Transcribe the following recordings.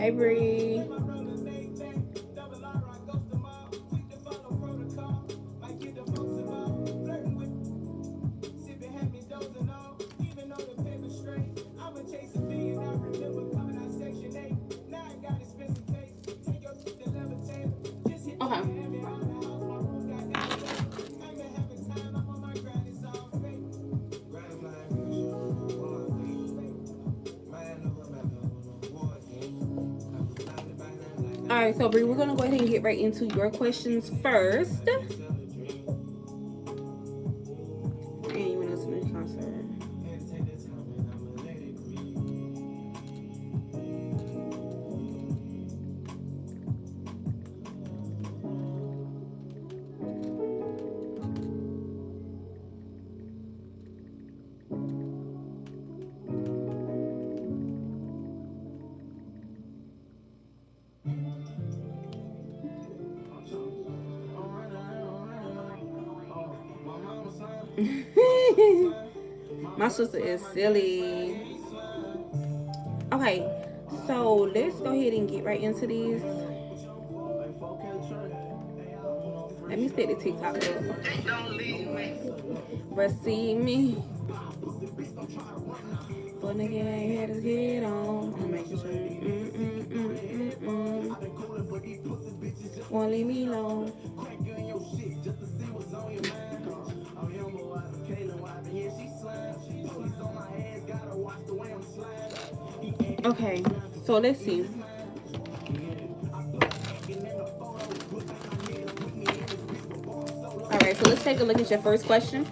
Hey, Bree. Okay. All right, so Bree, we're gonna go ahead and get right into your questions first. And you want to listen to the concert? My sister is silly. Okay, so let's go ahead and get right into these. Let me set the TikTok up. Receive me. But nigga ain't had his head on. I'm making sure. Won't leave me alone. Okay, so let's see. All right, so let's take a look at your first question.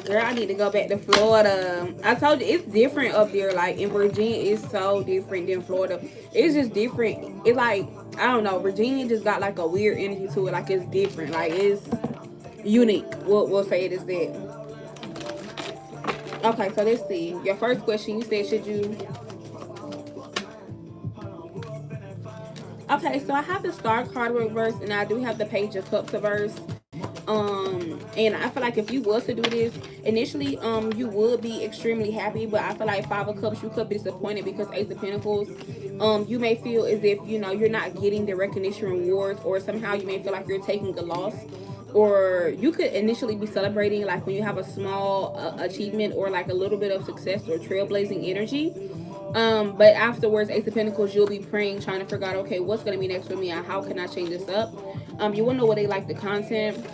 Girl, I need to go back to Florida. I told you it's different up there. Like in Virginia, it's so different than Florida. It's just different. It's like I don't know. Virginia just got like a weird energy to it. Like it's different. Like it's unique. We'll say it is that. Okay, so let's see. Your first question, you said should you? Okay, so I have the Star card reverse, and I do have the Page of Cups reverse. And I feel like if you was to do this initially, you would be extremely happy, but I feel like Five of Cups, you could be disappointed because Ace of Pentacles, you may feel as if you're not getting the recognition rewards, or somehow you may feel like you're taking a loss, or you could initially be celebrating like when you have a small achievement or like a little bit of success or trailblazing energy. But afterwards, Ace of Pentacles, you'll be praying, trying to figure out, okay, what's gonna be next for me and how can I change this up. You wanna know what they like the content.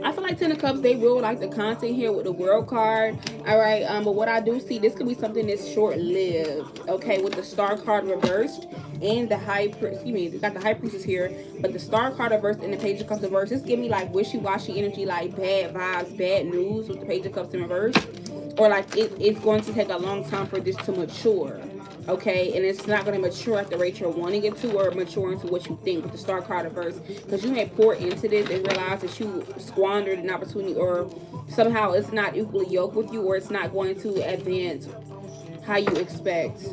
I feel like Ten of Cups, they will like the content here with the World card. All right, but what I do see, this could be something that's short-lived. Okay, with the Star card reversed and the got the High Priestess here, but the Star card reversed and the Page of Cups reversed. This give me like wishy-washy energy, like bad vibes, bad news with the Page of Cups in reverse, or like it's going to take a long time for this to mature. Okay, and it's not going to mature at the rate you're wanting it to, or mature into what you think with the Star card reverse, because you may pour into this and realize that you squandered an opportunity, or somehow it's not equally yoked with you, or it's not going to advance how you expect.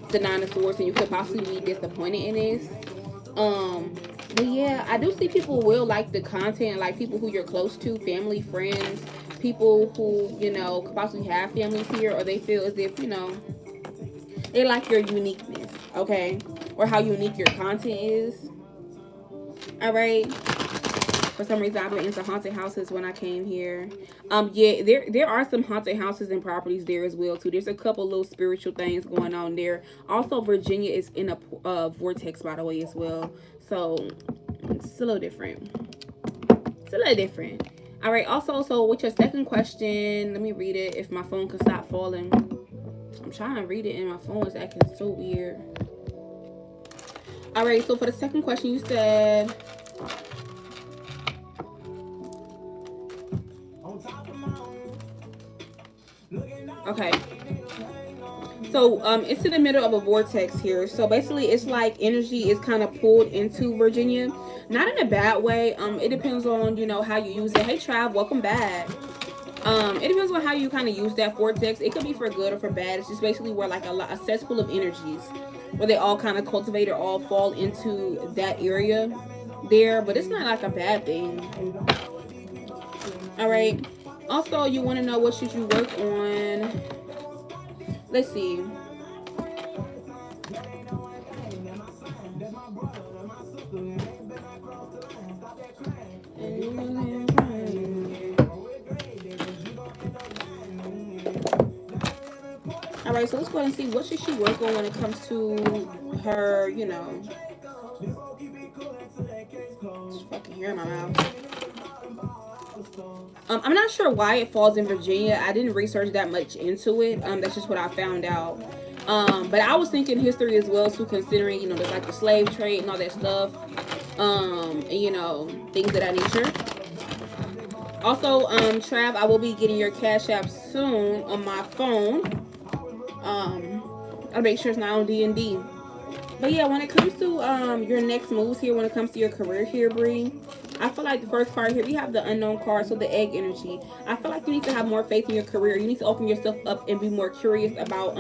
The Nine of Swords, and you could possibly be disappointed in this. But yeah, I do see people will like the content, like people who you're close to, family, friends, people who could possibly have families here, or they feel as if they like your uniqueness, okay? Or how unique your content is. All right. For some reason, I've been into haunted houses when I came here. Yeah, there are some haunted houses and properties there as well too. There's a couple little spiritual things going on there. Also, Virginia is in a vortex, by the way, as well. So it's a little different. It's a little different. All right. Also, so with your second question, let me read it. If my phone can stop falling. I'm trying to read it and my phone is acting so weird. All right, so for the second question, you said, okay, so it's in the middle of a vortex here. So basically it's like energy is kind of pulled into Virginia, not in a bad way. It depends on how you use it. Hey Trav, welcome back. It depends on how you kind of use that vortex. It could be for good or for bad. It's just basically where like a cesspool of energies, where they all kind of cultivate or all fall into that area there. But it's not like a bad thing. All right. Also, you want to know what should you work on. Let's see. All right, so let's go ahead and see what should she work on when it comes to her, you know, fucking hair in my mouth. I'm not sure why it falls in Virginia. I didn't research that much into it. That's just what I found out. But I was thinking history as well, too, considering, you know, there's like the slave trade and all that stuff. And, you know, things of that nature. Also, Trav, I will be getting your Cash App soon on my phone. I'll make sure it's not on D&D. But yeah, when it comes to your next moves here, when it comes to your career here, Bree, I feel like the first card here, we have the unknown card, so the egg energy. I feel like you need to have more faith in your career. You need to open yourself up and be more curious about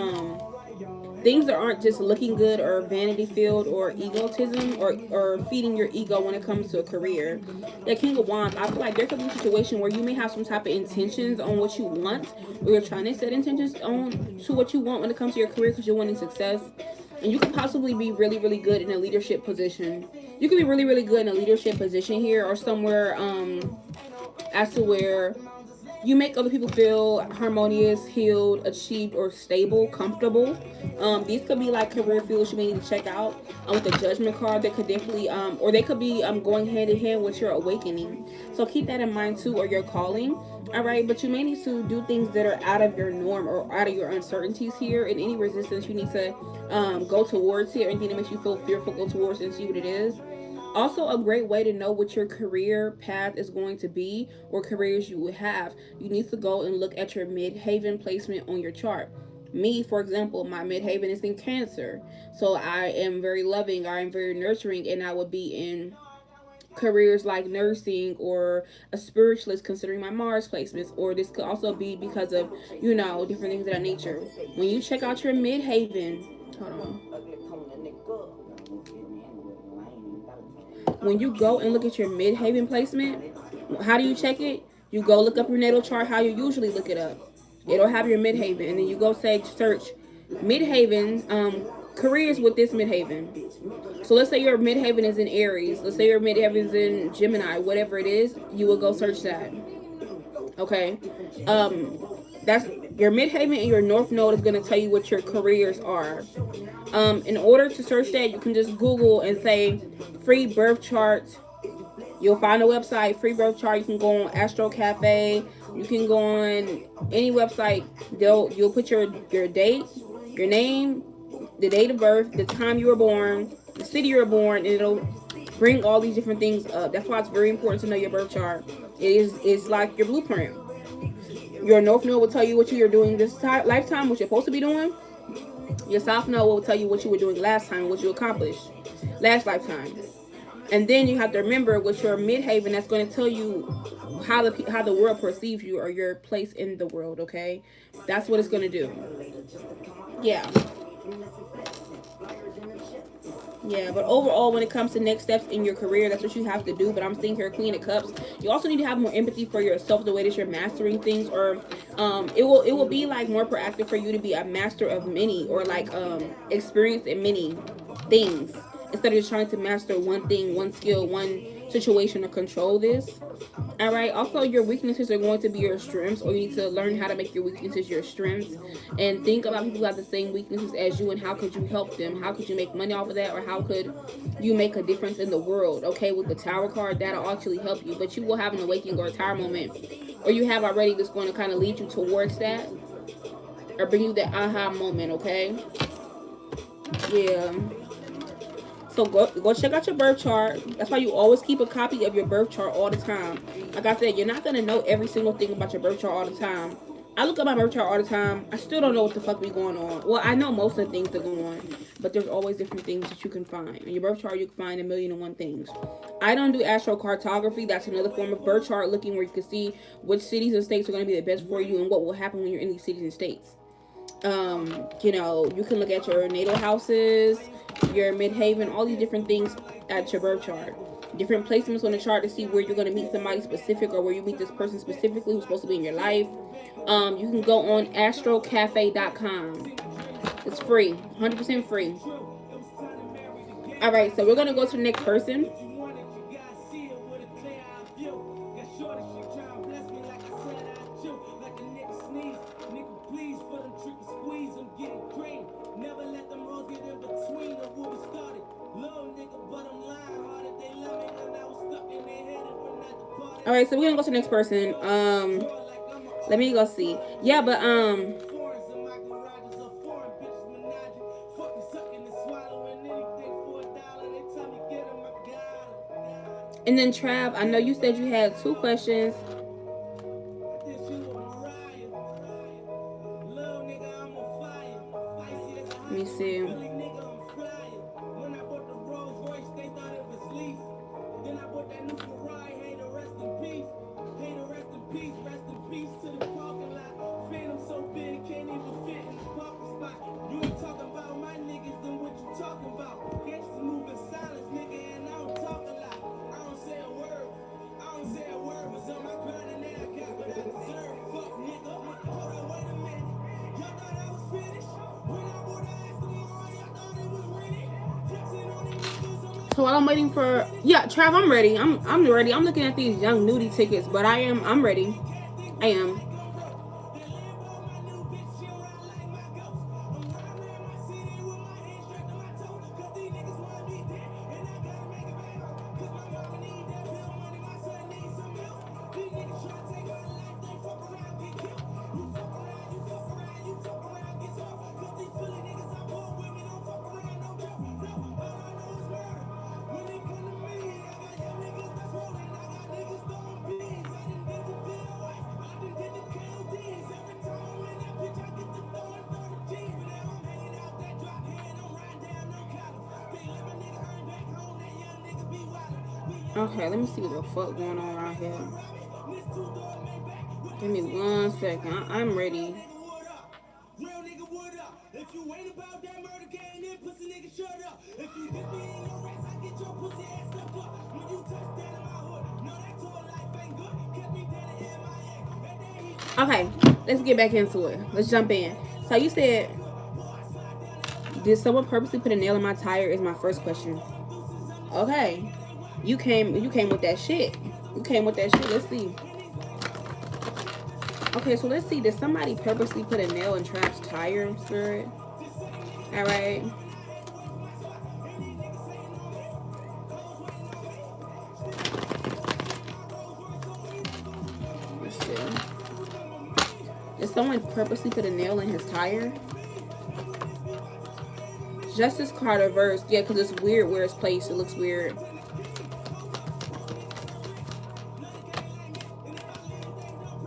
things that aren't just looking good or vanity filled or egotism or feeding your ego when it comes to a career. The King of Wands, I feel like there could be a situation where you may have some type of intentions on what you want, or you're trying to set intentions on to what you want when it comes to your career because you're wanting success. And you could possibly be really, really good in a leadership position. You could be really, really good in a leadership position here or somewhere as to where you make other people feel harmonious, healed, achieved, or stable, comfortable. These could be like career fields you may need to check out. With the Judgment card, that could definitely, or they could be going hand in hand with your awakening. So keep that in mind too, or your calling. All right, but you may need to do things that are out of your norm or out of your uncertainties here. And any resistance you need to go towards here. Anything that makes you feel fearful, go towards and see what it is. Also, a great way to know what your career path is going to be or careers you will have, you need to go and look at your midhaven placement on your chart. Me, for example, my midhaven is in Cancer. So I am very loving, I am very nurturing, and I would be in careers like nursing or a spiritualist considering my Mars placements, or this could also be because of, you know, different things of that nature. When you check out your midhaven, hold on. When you go and look at your midhaven placement, how do you check it? You go look up your natal chart how you usually look it up. It'll have your midhaven, and then you go say search midhaven careers with this midhaven. So let's say your midhaven is in Aries. Let's say your midhaven is in Gemini. Whatever it is, you will go search that. Okay. That's your midhaven, and your north node is going to tell you what your careers are. In order to search that, you can just Google and say free birth chart. You'll find a website, free birth chart. You can go on Astro Cafe. You can go on any website. You'll put your date, your name, the date of birth, the time you were born, the city you were born, and it'll bring all these different things up. That's why it's very important to know your birth chart. It's like your blueprint. Your north node will tell you what you're doing this lifetime, what you're supposed to be doing. Your south node will tell you what you were doing last time, what you accomplished last lifetime. And then you have to remember with your midhaven, that's going to tell you how the world perceives you or your place in the world, okay? That's what it's going to do. Yeah. Yeah, but overall, when it comes to next steps in your career, that's what you have to do. But I'm seeing here, Queen of Cups. You also need to have more empathy for yourself, the way that you're mastering things, or it will be like more proactive for you to be a master of many, or like experienced in many things, instead of just trying to master one thing, one skill, one situation, or control this. All right. Also, your weaknesses are going to be your strengths, or you need to learn how to make your weaknesses your strengths. And think about people who have the same weaknesses as you, and how could you help them? How could you make money off of that, or how could you make a difference in the world? Okay, with the Tower card, that'll actually help you. But you will have an awakening or a tower moment, or you have already, that's going to kind of lead you towards that, or bring you that aha moment. Okay. Yeah. So go check out your birth chart. That's why you always keep a copy of your birth chart all the time. Like I said, you're not going to know every single thing about your birth chart all the time. I look at my birth chart all the time. I still don't know what the fuck be going on. Well, I know most of the things that go on, but there's always different things that you can find. In your birth chart, you can find 1,000,001 things. I don't do astrocartography. That's another form of birth chart looking, where you can see which cities and states are going to be the best for you and what will happen when you're in these cities and states. You know, you can look at your natal houses, your midhaven, all these different things at your birth chart. different placements on the chart to see where you're going to meet somebody specific, or where you meet this person specifically who's supposed to be in your life. You can go on astrocafe.com. It's free, 100% free. All right, so we're going to go to the next person. All right, so we're gonna go to the next person. Let me go see. Yeah, but and then Trav, I know you said you had 2 questions. Let me see. So while I'm waiting for, yeah, Trav, I'm ready. I'm ready. I'm looking at these young nudie tickets, but I'm ready. I am. Okay, let me see what the fuck going on around here. Give me 1 second. I'm ready. Okay, let's get back into it. Let's jump in. So you said, did someone purposely put a nail in my tire? Is my first question. Okay, you came with that shit. You came with that shit. Let's see. Okay, so let's see. Did somebody purposely put a nail in Trav's tire, Spirit? All right. Let's see. Did someone purposely put a nail in his tire? Justice card reversed. Yeah, because it's weird where it's placed. It looks weird.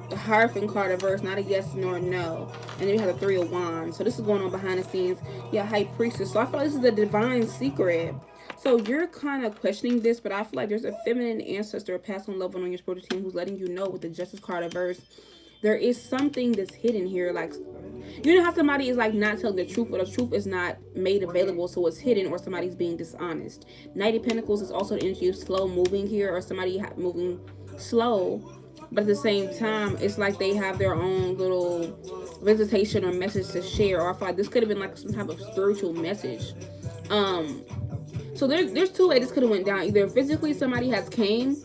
The Hierophant card reversed. Not a yes nor a no. And then you have the 3 of Wands. So this is going on behind the scenes. Yeah, High Priestess. So I feel like this is the divine secret. So you're kind of questioning this, but I feel like there's a feminine ancestor, a past on loved one on your spiritual team who's letting you know with the Justice card reversed. There is something that's hidden here. Like, you know how somebody is like not telling the truth, but the truth is not made available, so it's hidden, or somebody's being dishonest. Knight of Pentacles is also the energy of slow moving here, or somebody moving slow, but at the same time, it's like they have their own little visitation or message to share. Or I feel like this could have been like some type of spiritual message. So there's 2 ways this could have went down. Either physically somebody has came,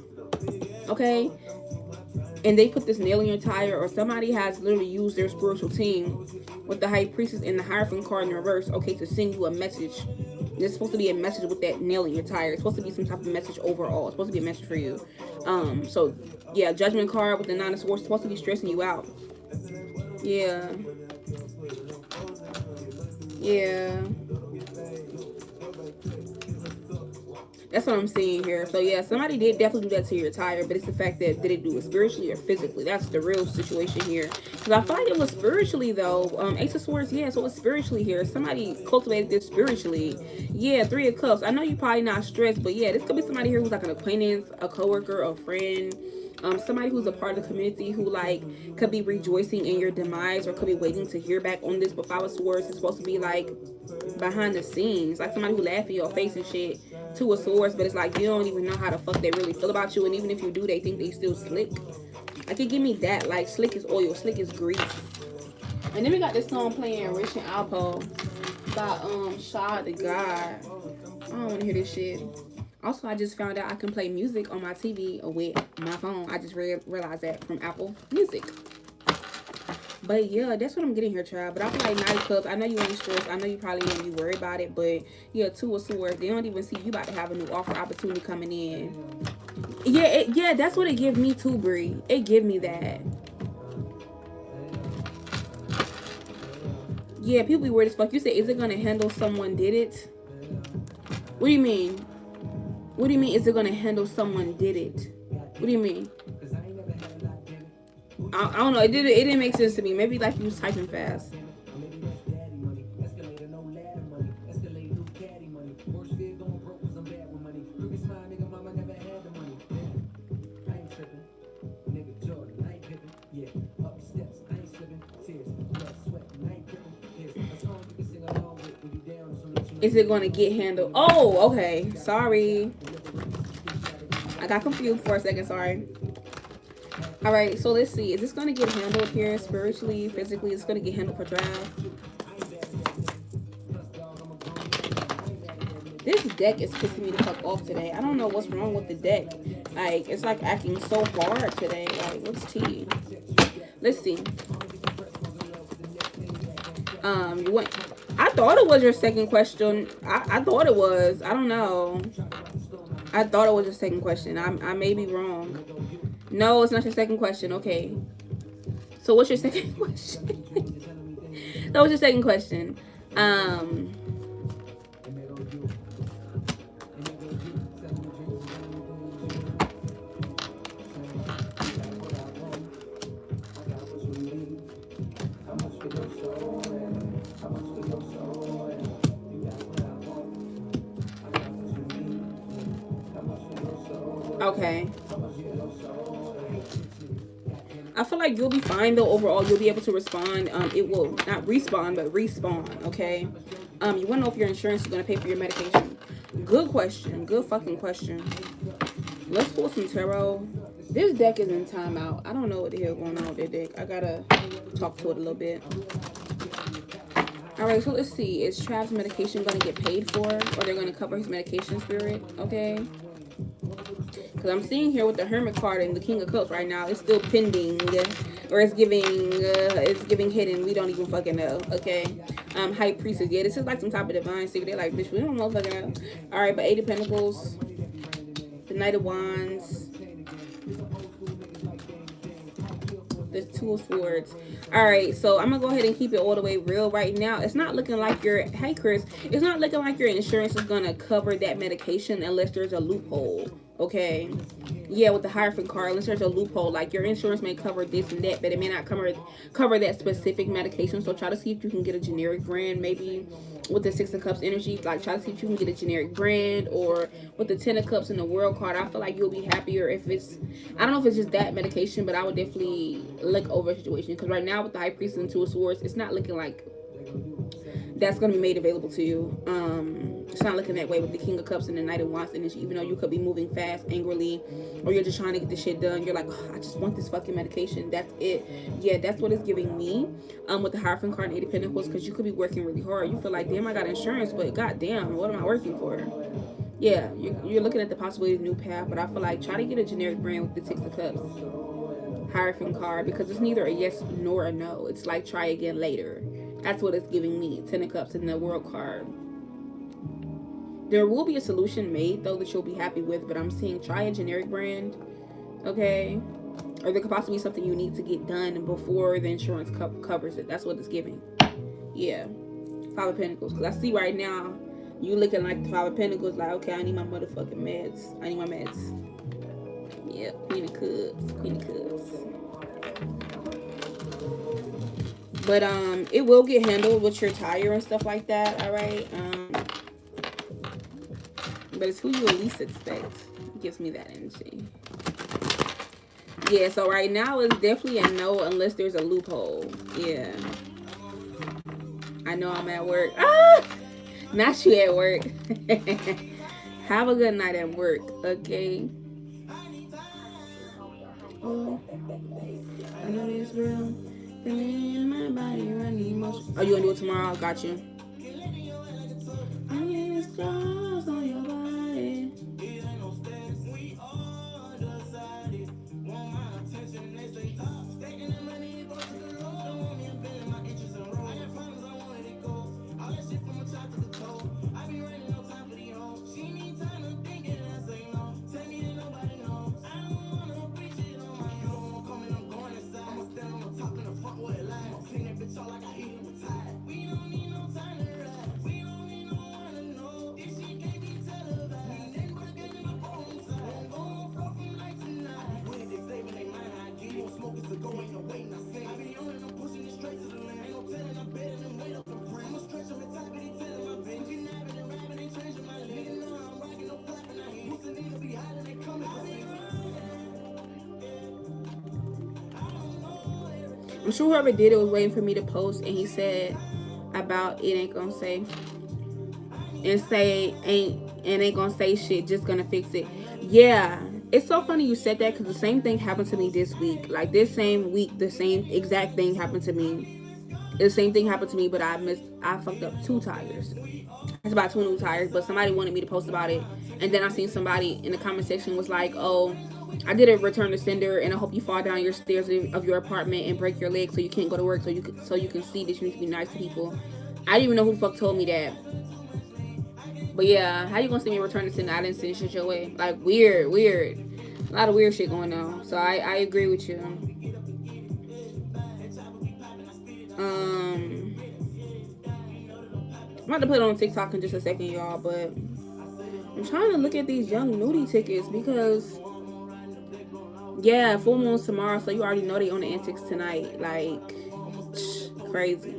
okay, and they put this nail in your tire, or somebody has literally used their spiritual team with the High Priestess and the Hierophant card in reverse, okay, to send you a message. There's supposed to be a message with that nail in your tire. It's supposed to be some type of message overall. It's supposed to be a message for you. So yeah, Judgment card with the 9 of Swords, supposed to be stressing you out. Yeah. Yeah. That's what I'm seeing here. So yeah, somebody did definitely do that to your tire, but it's the fact that did it do it spiritually or physically? That's the real situation here. Because I feel like it was spiritually though. Ace of Swords, yeah, so it's spiritually here. Somebody cultivated this spiritually. Yeah, 3 of Cups. I know you're probably not stressed, but yeah, this could be somebody here who's like an acquaintance, a coworker, a friend. Somebody who's a part of the community who like could be rejoicing in your demise or could be waiting to hear back on this. But 5 of Swords is supposed to be like behind the scenes, like somebody who laugh in your face and shit. Two of Swords, but it's like you don't even know how the fuck they really feel about you, and even if you do, they think they still slick. Like, it give me that, like, slick is oil, slick is grease. And then we got this song playing, Rich and Alpo, by Shaw the God. I don't want to hear this shit. Also, I just found out I can play music on my TV with my phone. I just realized that from Apple Music. But yeah, that's what I'm getting here, child. But I feel like 90 Clubs, I know you ain't stressed. I know you probably ain't be worried about it. But yeah, Two of Swords, they don't even see you about to have a new offer opportunity coming in. Yeah, that's what it give me too, Brie. It give me that. Yeah, people be weird as fuck. You say, is it gonna handle someone did it? What do you mean? What do you mean, is it gonna handle someone did it? What do you mean? I don't know. It didn't make sense to me. Maybe like you was typing fast. Is it going to get handled? Oh, okay. Sorry. I got confused for a second. Sorry. All right. So let's see. Is this going to get handled here spiritually, physically? It's going to get handled for draft. This deck is pissing me the fuck off today. I don't know what's wrong with the deck. Like, it's like acting so hard today. Like, what's tea? Let's see. You went. I thought it was your second question. I thought it was. I don't know. I thought it was your second question. I may be wrong. No, it's not your second question. Okay. So what's your second question? That was your second question. Okay. I feel like you'll be fine though. Overall, you'll be able to respond. It will not respawn, but respawn. Okay. You want to know if your insurance is going to pay for your medication. Good question. Good fucking question. Let's pull some tarot. This deck is in timeout. I don't know what the hell going on with that deck. I gotta talk to it a little bit. All right, so let's see. Is Trav's medication going to get paid for, or they're going to cover his medication, Spirit? Okay. Because I'm seeing here with the Hermit card and the King of Cups right now, it's still pending, or it's giving hidden. We don't even fucking know. Okay. High Priestess. Yeah, this is like some type of divine secret. They're like, bitch, we don't know fucking know. All right, but Eight of Pentacles, the Knight of Wands, the Two of Swords. All right, so I'm gonna go ahead and keep it all the way real right now. It's not looking like hey Chris, it's not looking like your insurance is gonna cover that medication unless there's a loophole. Okay, yeah, with the Hierophant card, unless there's a loophole, like your insurance may cover this and that, but it may not cover that specific medication. So try to see if you can get a generic brand, maybe with the Six of Cups energy. Like, try to see if you can get a generic brand, or with the Ten of Cups and the World card. I feel like you'll be happier if it's, I don't know if it's just that medication, but I would definitely look over a situation, because right now with the High Priest and Two of Swords, it's not looking like that's going to be made available to you. It's not looking that way with the King of Cups and the Knight of Wands energy. Even though you could be moving fast, angrily, or you're just trying to get the shit done, you're like, oh, I just want this fucking medication. That's it. Yeah, that's what it's giving me. With the Hierophant card and Eight of Pentacles, because you could be working really hard. You feel like, damn, I got insurance, but goddamn, what am I working for? Yeah, you're looking at the possibility of a new path, but I feel like try to get a generic brand with the Six of Cups Hierophant card, because it's neither a yes nor a no. It's like, try again later. That's what it's giving me. Ten of Cups and the World card. There will be a solution made, though, that you'll be happy with, but I'm seeing try a generic brand, okay? Or there could possibly be something you need to get done before the insurance covers it. That's what it's giving. Yeah. Five of Pentacles. Because I see right now, you looking like the Five of Pentacles, like, okay, I need my motherfucking meds. I need my meds. Yeah, Queen of Cups. Queen of Cups. But it will get handled with your tire and stuff like that, alright? But it's who you at least expect. It gives me that energy. Yeah, so right now it's definitely a no unless there's a loophole. Yeah. I know I'm at work. Ah! Not you at work. Have a good night at work, okay? Oh, I know it's real. Feeling in my body running emotion. Oh, you gonna do it tomorrow? Got you. I need scars on your body. I'm sure whoever did it was waiting for me to post, and he said about it ain't gonna say ain't gonna say shit, just gonna fix it. Yeah, it's so funny you said that because the same thing happened to me this week. Like this same week, the same exact thing happened to me. The same thing happened to me, but I fucked up 2 tires. It's about 2 new tires, but somebody wanted me to post about it, and then I seen somebody in the comment section was like, "Oh, I did a return to sender, and I hope you fall down your stairs of your apartment and break your leg so you can't go to work, so you can see that you need to be nice to people." I didn't even know who the fuck told me that. But yeah, how you gonna see me return to sender? I didn't send shit your way. Like weird. A lot of weird shit going on. So I agree with you. Um, I'm about to put it on TikTok in just a second, y'all. But I'm trying to look at these young nudie tickets because yeah, full moon's tomorrow, so you already know they on the antics tonight. Like crazy.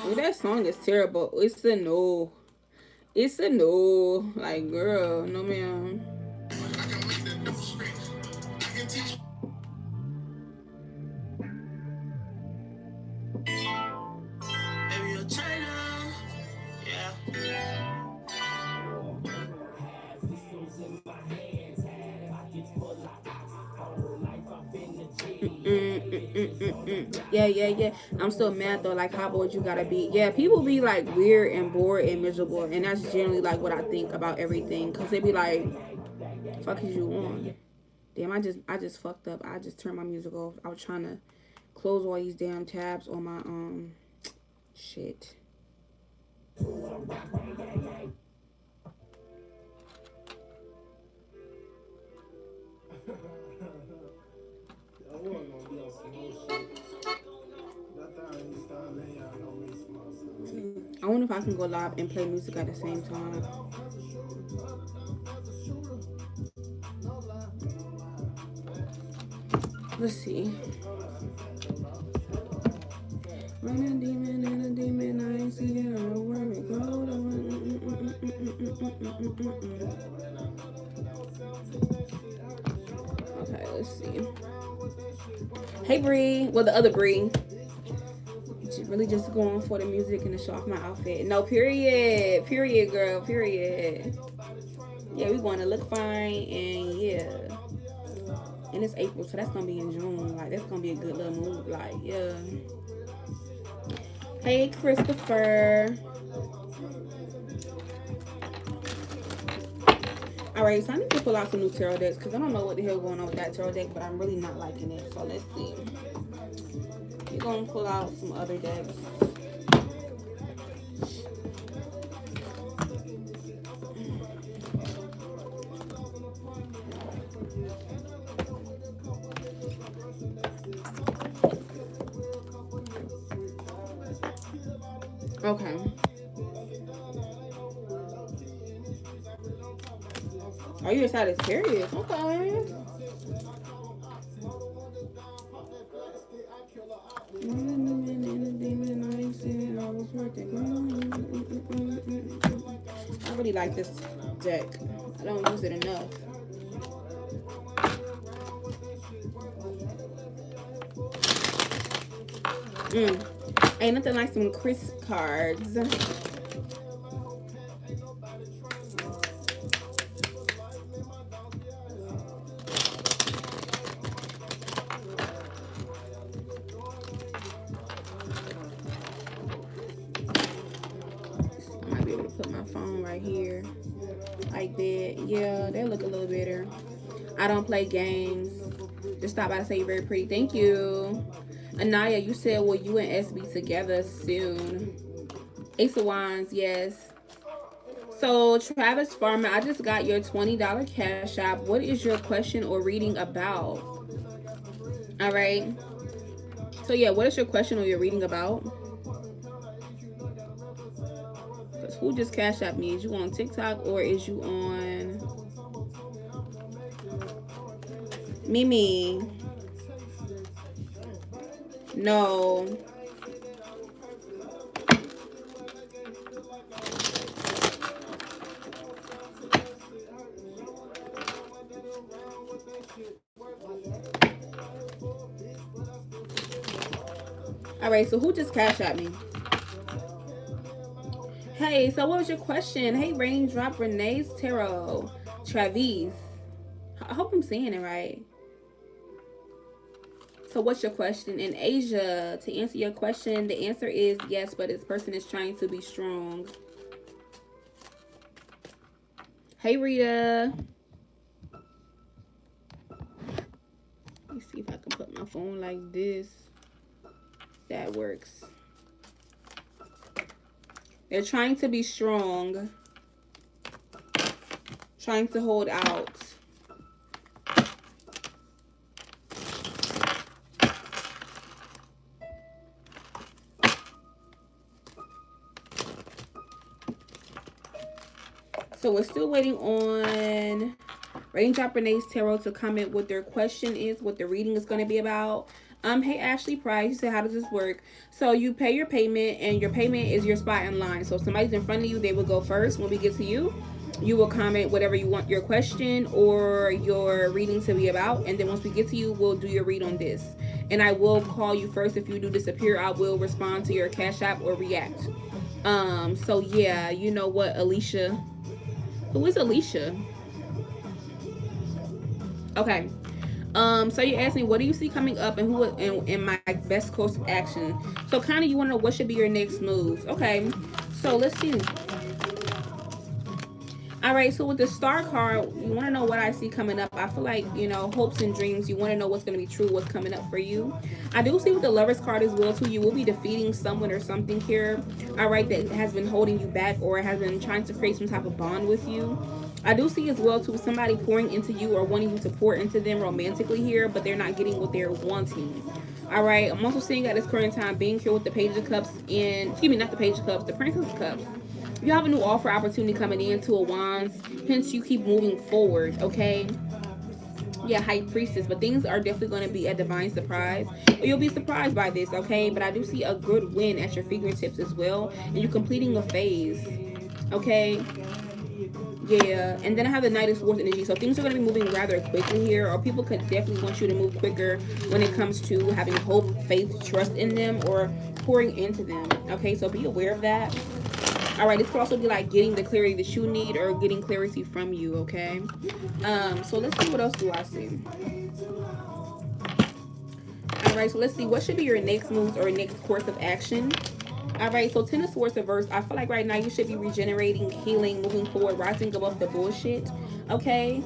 Oh, that song is terrible. It's a no. It's a no. Like, girl, no ma'am. Yeah. I'm still mad though. Like, how bored you gotta be? Yeah, people be like weird and bored and miserable, and that's generally like what I think about everything. Cause they be like, "Fuck is you on?" Damn, I just fucked up. I just turned my music off. I was trying to close all these damn tabs on my shit. I wonder if I can go live and play music at the same time. Let's see. Run a demon and a demon, I ain't see it all where it go. Okay, let's see. Hey Bree, well the other Bree. Really just going for the music and to show off my outfit. No, period. Period, girl. Period. Yeah, we going to look fine and yeah. And it's April, so that's gonna be in June. Like that's gonna be a good little move. Like, yeah. Hey Christopher. Alright, so I need to pull out some new tarot decks because I don't know what the hell going on with that tarot deck, but I'm really not liking it. So let's see. We're gonna pull out some other decks. Okay. Are you a Sagittarius? Okay. I really like this deck. I don't use it enough. Ain't nothing like some crisp cards. I might be able to put my phone right here. Like that. Yeah, they look a little better. I don't play games. Just stop by to say you're very pretty. Thank you. Anaya, you said, will you and S be together soon? Ace of Wands, yes. So, Travis Farmer, I just got your $20 cash app. What is your question or reading about? All right. So, yeah, what is your question or your reading about? Because who just cash app me? Is you on TikTok or is you on Mimi? No. All right, so who just cash at me? Hey, so what was your question? Hey, Raindrop Renee's Tarot. Travis. I hope I'm saying it right. So what's your question? In Asia, to answer your question, the answer is yes, but this person is trying to be strong. Hey, Rita. Let me see if I can put my phone like this. That works. They're trying to be strong. Trying to hold out. So we're still waiting on Raindrop Renee's Tarot to comment what their question is, what the reading is going to be about. Hey, Ashley Price, you said, how does this work? So you pay your payment, and your payment is your spot in line. So if somebody's in front of you, they will go first. When we get to you, you will comment whatever you want your question or your reading to be about. And then once we get to you, we'll do your read on this. And I will call you first. If you do disappear, I will respond to your Cash App or react. So yeah, you know what, Alicia? Who is Alicia? Okay. So you asked me, what do you see coming up and who in my best course of action? So kind of you want to know what should be your next moves. Okay. So let's see. All right, so with the star card, you want to know what I see coming up. I feel like, you know, hopes and dreams. You want to know what's going to be true, what's coming up for you. I do see with the Lovers card as well, too. You will be defeating someone or something here, all right, that has been holding you back or has been trying to create some type of bond with you. I do see as well, too, somebody pouring into you or wanting you to pour into them romantically here, but they're not getting what they're wanting. All right, I'm also seeing at this current time being here with the Page of Cups and, excuse me, not the Page of Cups, the Princess of Cups. You have a new offer opportunity coming in, Two of Wands. Hence, you keep moving forward, okay? Yeah, High Priestess. But things are definitely going to be a divine surprise. You'll be surprised by this, okay? But I do see a good win at your fingertips as well. And you're completing a phase, okay? Yeah, and then I have the Knight of Swords energy. So things are going to be moving rather quickly here. Or people could definitely want you to move quicker when it comes to having hope, faith, trust in them, or pouring into them, okay? So be aware of that. All right, this could also be like getting the clarity that you need or getting clarity from you, okay? So let's see, what else do I see? All right, so let's see, what should be your next moves or next course of action? All right, so Ten of Swords reversed. I feel like right now you should be regenerating, healing, moving forward, rising above the bullshit, okay?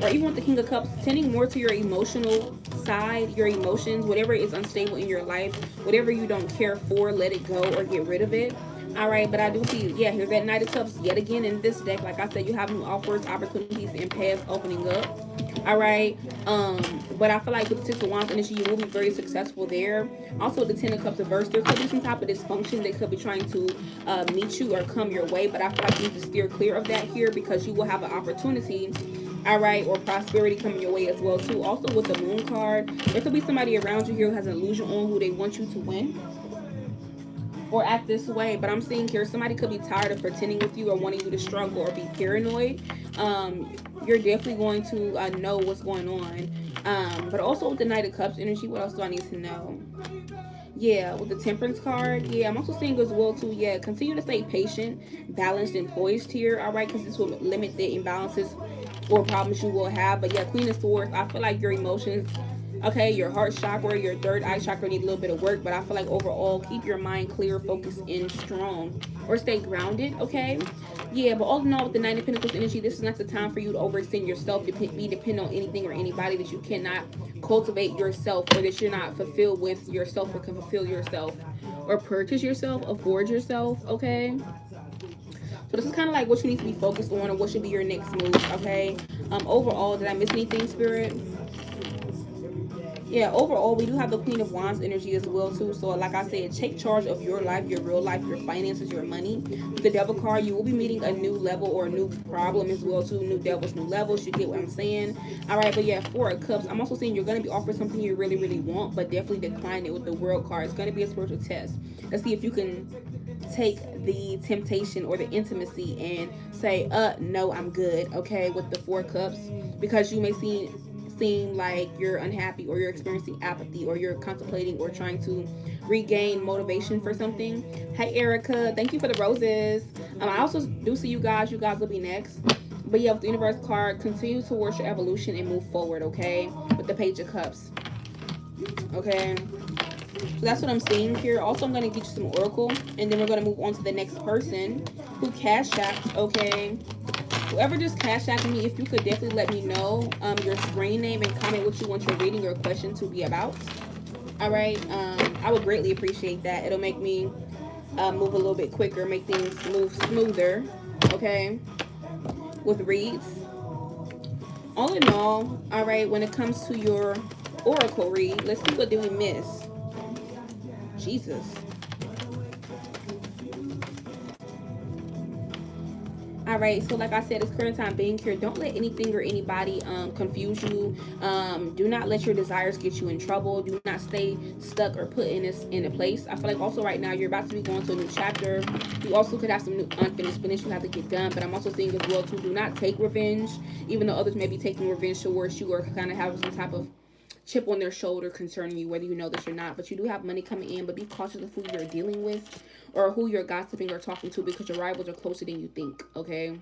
Or even with the King of Cups, tending more to your emotional side, your emotions, whatever is unstable in your life, whatever you don't care for, let it go or get rid of it. All right, but I do see, yeah, here's that Knight of Cups yet again in this deck. Like I said, you have new offers, opportunities, and paths opening up. All right, but I feel like with the Six of Wands energy, you will be very successful there. Also, the Ten of Cups reversed, there could be some type of dysfunction that could be trying to meet you or come your way, but I feel like you need to steer clear of that here because you will have an opportunity All right, or prosperity coming your way as well too. Also with the moon card, there could be somebody around you here who has an illusion on who they want you to win or act this way. But I'm seeing here somebody could be tired of pretending with you or wanting you to struggle or be paranoid. You're definitely going to know what's going on. But also with the Knight of Cups energy, what else do I need to know? Yeah, with the Temperance card, yeah, I'm also seeing as well too. Yeah, continue to stay patient, balanced, and poised here. All right, because this will limit the imbalances or problems you will have. But yeah, Queen of Swords, I feel like your emotions, okay, your heart chakra, your third eye chakra need a little bit of work. But I feel like overall, keep your mind clear, focused, and strong, or stay grounded. Okay, yeah, but all in all, with the Nine of Pentacles energy, this is not the time for you to overextend yourself, to be dependent on anything or anybody that you cannot cultivate yourself, or that you're not fulfilled with yourself, or can fulfill yourself, or purchase yourself, afford yourself. Okay, so this is kind of like what you need to be focused on, or what should be your next move. Okay, overall, did I miss anything, Spirit? Yeah, overall, we do have the Queen of Wands energy as well too. So like I said, take charge of your life, your real life, your finances, your money. With the Devil card, you will be meeting a new level or a new problem as well too. New devils, new levels. You get what I'm saying? All right, but yeah, Four of Cups, I'm also saying you're going to be offered something you really, really want, but definitely decline it with the World card. It's going to be a spiritual test. Let's see if you can take the temptation or the intimacy and say, no, I'm good. Okay, with the Four Cups, because you may seem like you're unhappy, or you're experiencing apathy, or you're contemplating or trying to regain motivation for something. Hey Erica, thank you for the roses. I also do see you guys will be next. But yeah, with the Universe card, continue towards your evolution and move forward. Okay, with the Page of Cups. Okay, so that's what I'm seeing here. Also, I'm going to get you some oracle, and then we're going to move on to the next person who cash apped. Okay, whoever just cash out me, if you could definitely let me know your screen name and comment what you want your reading or question to be about. All right, I would greatly appreciate that. It'll make me move a little bit quicker, make things move smoother. Okay, with reads. All in all right, when it comes to your oracle read, let's see what did we miss. Jesus. All right, so like I said, it's current time being here. Don't let anything or anybody confuse you. Do not let your desires get you in trouble. Do not stay stuck or put in a place. I feel like also right now you're about to be going to a new chapter. You also could have some new unfinished business you have to get done. But I'm also seeing as well too, do not take revenge, even though others may be taking revenge towards you, or kind of have some type of chip on their shoulder concerning you, whether you know this or not. But you do have money coming in, but be cautious of who you're dealing with or who you're gossiping or talking to, because your rivals are closer than you think. Okay,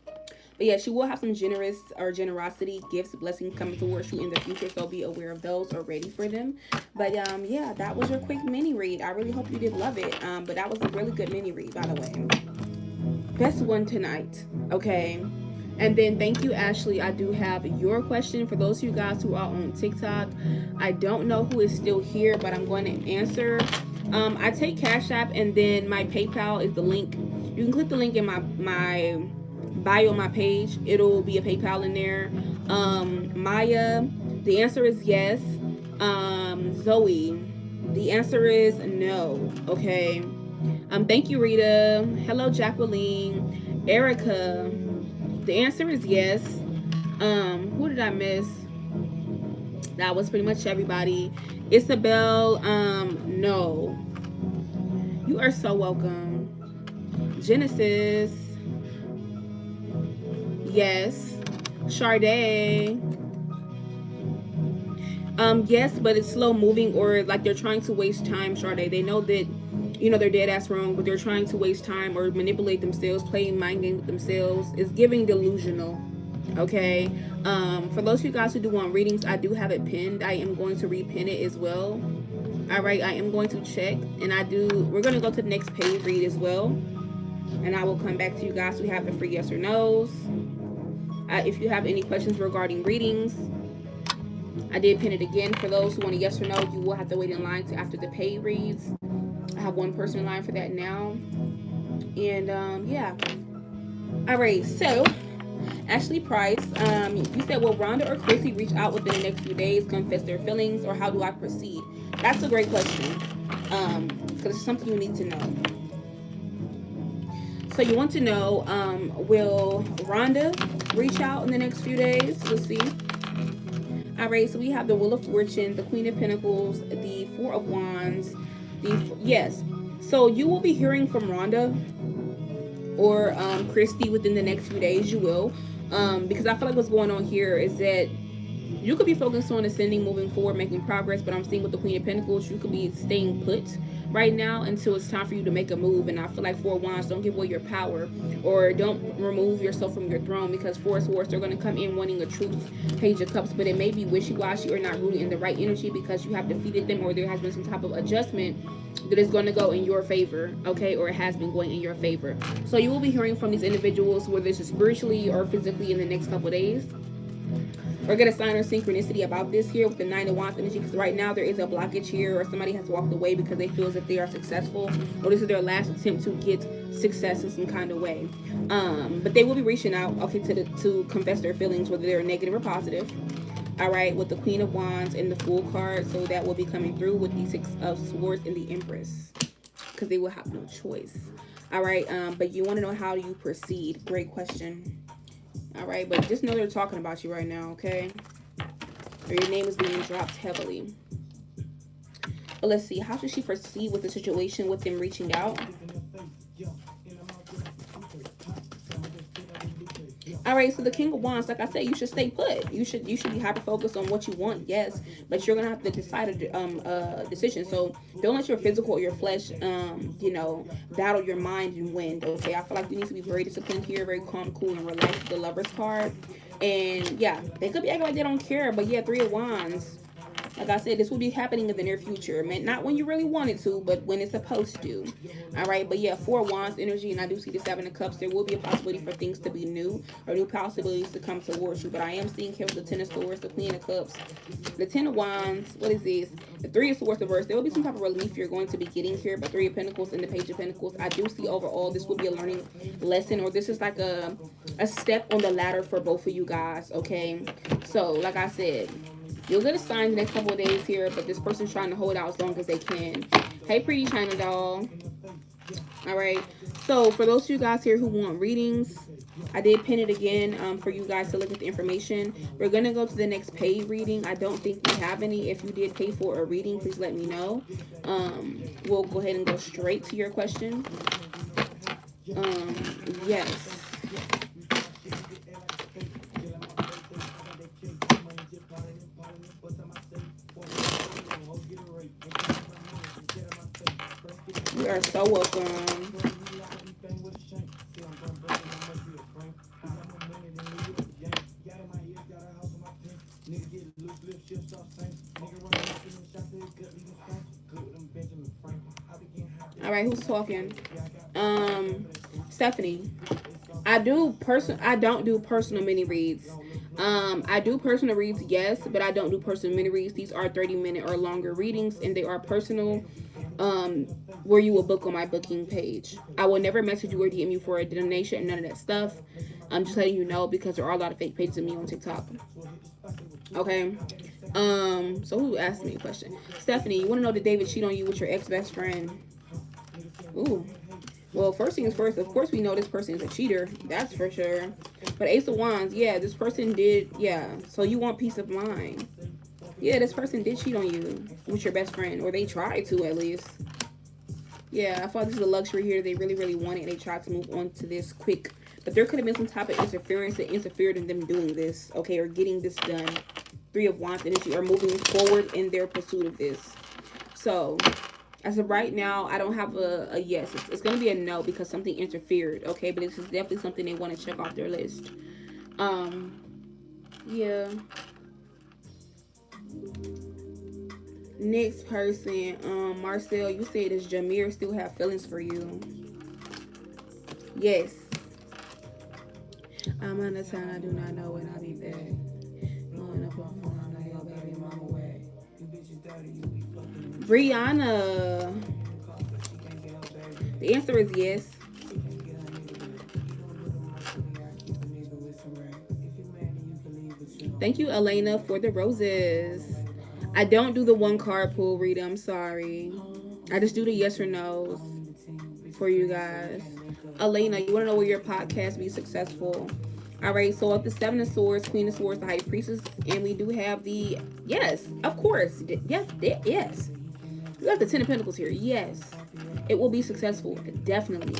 but yeah, she will have some generosity, gifts, blessings coming towards you in the future, so be aware of those or ready for them. But yeah, that was your quick mini read. I really hope you did love it. But that was a really good mini read, by the way. Best one tonight. Okay, and then thank you, Ashley. I do have your question for those of you guys who are on TikTok. I don't know who is still here, but I'm going to answer. I take Cash App, and then my PayPal is the link. You can click the link in my bio on my page. It'll be a PayPal in there. Maya, the answer is yes. Zoe, the answer is no. Okay. Thank you, Rita. Hello, Jacqueline. Erica, the answer is yes. Who did I miss? That was pretty much everybody. Isabel, no. You are so welcome. Genesis, yes. Sade, yes, but it's slow moving, or like they're trying to waste time. Sade, they know that they're dead ass wrong, but they're trying to waste time or manipulate themselves, playing mind games with themselves. It's giving delusional. Okay, for those of you guys who do want readings, I do have it pinned. I am going to repin it as well. All right, I am going to check, and we're going to go to the next page read as well, and I will come back to you guys who have the free yes or no's. If you have any questions regarding readings, I did pin it again. For those who want a yes or no, you will have to wait in line to after the paid reads. I have one person in line for that now. And yeah. All right, so Ashley Price, you said, will Rhonda or Chrissy reach out within the next few days, confess their feelings, or how do I proceed? That's a great question, because it's something you need to know. So you want to know, will Rhonda reach out in the next few days? We'll see. All right, so we have the Wheel of Fortune, the Queen of Pentacles, the Four of Wands. Yes. So you will be hearing from Rhonda or Christy within the next few days. You will, because I feel like what's going on here is that you could be focused on ascending, moving forward, making progress, but I'm seeing with the Queen of Pentacles, you could be staying put right now until it's time for you to make a move. And I feel like Four of Wands, don't give away your power or don't remove yourself from your throne, because Four of Swords, they're going to come in wanting a truth. Page of Cups, but it may be wishy-washy or not rooted in the right energy because you have defeated them, or there has been some type of adjustment that is going to go in your favor, okay, or it has been going in your favor. So you will be hearing from these individuals, whether it's spiritually or physically, in the next couple of days, or get a sign or synchronicity about this here with the Nine of Wands energy, because right now there is a blockage here, or somebody has walked away because they feel as if they are successful, or this is their last attempt to get success in some kind of way. But they will be reaching out, okay, to confess their feelings, whether they're negative or positive. All right, with the Queen of Wands and the Fool card, so that will be coming through with the Six of Swords and the Empress, because they will have no choice. All right, but you want to know how you proceed. Great question. All right, but just know they're talking about you right now, okay? Or your name is being dropped heavily. But let's see, how should she proceed with the situation with them reaching out? All right, so the King of Wands, like I said, you should stay put. You should be hyper focused on what you want, yes, but you're gonna have to decide a decision. So don't let your physical or your flesh, battle your mind and win. Okay, I feel like you need to be very disciplined here, very calm, cool, and relaxed. The Lovers card, and yeah, they could be acting like they don't care, but yeah, Three of Wands. Like I said, this will be happening in the near future. Not when you really want it to, but when it's supposed to. All right, but yeah, Four of Wands energy, and I do see the Seven of Cups. There will be a possibility for things to be new, or new possibilities to come towards you. But I am seeing here with the Ten of Swords, the Queen of Cups, the Ten of Wands. What is this? The Three of Swords reversed. There will be some type of relief you're going to be getting here. But Three of Pentacles and the Page of Pentacles, I do see overall this will be a learning lesson, or this is like a step on the ladder for both of you guys. Okay, so like I said, you'll get a sign the next couple of days here, but this person's trying to hold out as long as they can. Hey, pretty China doll. All right. So for those of you guys here who want readings, I did pin it again for you guys to look at the information. We're going to go to the next paid reading. I don't think we have any. If you did pay for a reading, please let me know. We'll go ahead and go straight to your question. Yes. You are so welcome. All right, who's talking? Stephanie. I don't do personal mini reads. I do personal reads, yes, but I don't do personal mini reads. These are 30-minute or longer readings, and they are personal. Where you will book on my booking page. I will never message you or DM you for a donation, none of that stuff. I'm just letting you know, because there are a lot of fake pages of me on TikTok. Okay. So who asked me a question? Stephanie, you want to know, did David cheat on you with your ex-best friend? Ooh. Well, first things first, of course we know this person is a cheater. That's for sure. But Ace of Wands, yeah, this person did, yeah. So you want peace of mind. Yeah, this person did cheat on you with your best friend, or they tried to at least. Yeah, I thought this is a luxury here they really, really wanted. They tried to move on to this quick. But there could have been some type of interference that interfered in them doing this, okay, or getting this done. Three of Wands energy, or moving forward in their pursuit of this. So, as of right now, I don't have a yes. It's going to be a no because something interfered, okay? But this is definitely something they want to check off their list. Yeah. Next person, Marcel, you said, does Jameer still have feelings for you? Yes. I'm on the town, I do not know when I'll be back. Brianna. The answer is yes. Thank you, Elena, for the roses. I don't do the one card pull read. I'm sorry. I just do the yes or no's for you guys. Elena, you want to know where your podcast be successful? All right, so of the Seven of Swords, Queen of Swords, the High Priestess, and we do have the, yes, of course, yes, yes. We got the Ten of Pentacles here. Yes, it will be successful. Definitely,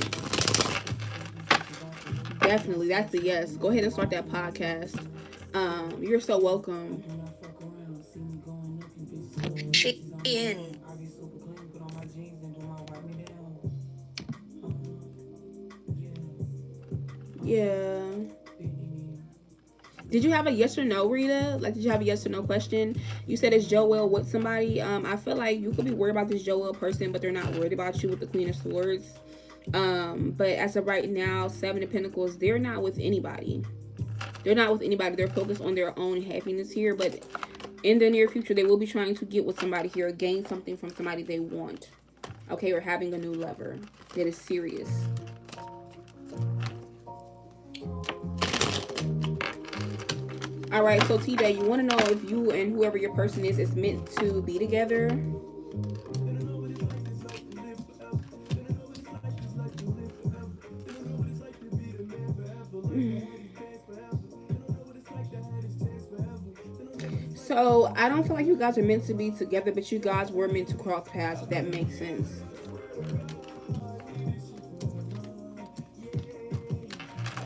definitely. That's a yes. Go ahead and start that podcast. You're so welcome. She in. Yeah. Did you have a yes or no, Rita? Like, did you have a yes or no question? You said it's Joel with somebody. I feel like you could be worried about this Joel person, but they're not worried about you with the Queen of Swords. But as of right now, Seven of Pentacles, they're not with anybody. They're not with anybody. They're focused on their own happiness here. But in the near future, they will be trying to get with somebody here, or gain something from somebody they want. Okay, or having a new lover that is serious. All right, so TJ, you want to know if you and whoever your person is meant to be together? So I don't feel like you guys are meant to be together, but you guys were meant to cross paths, if that makes sense.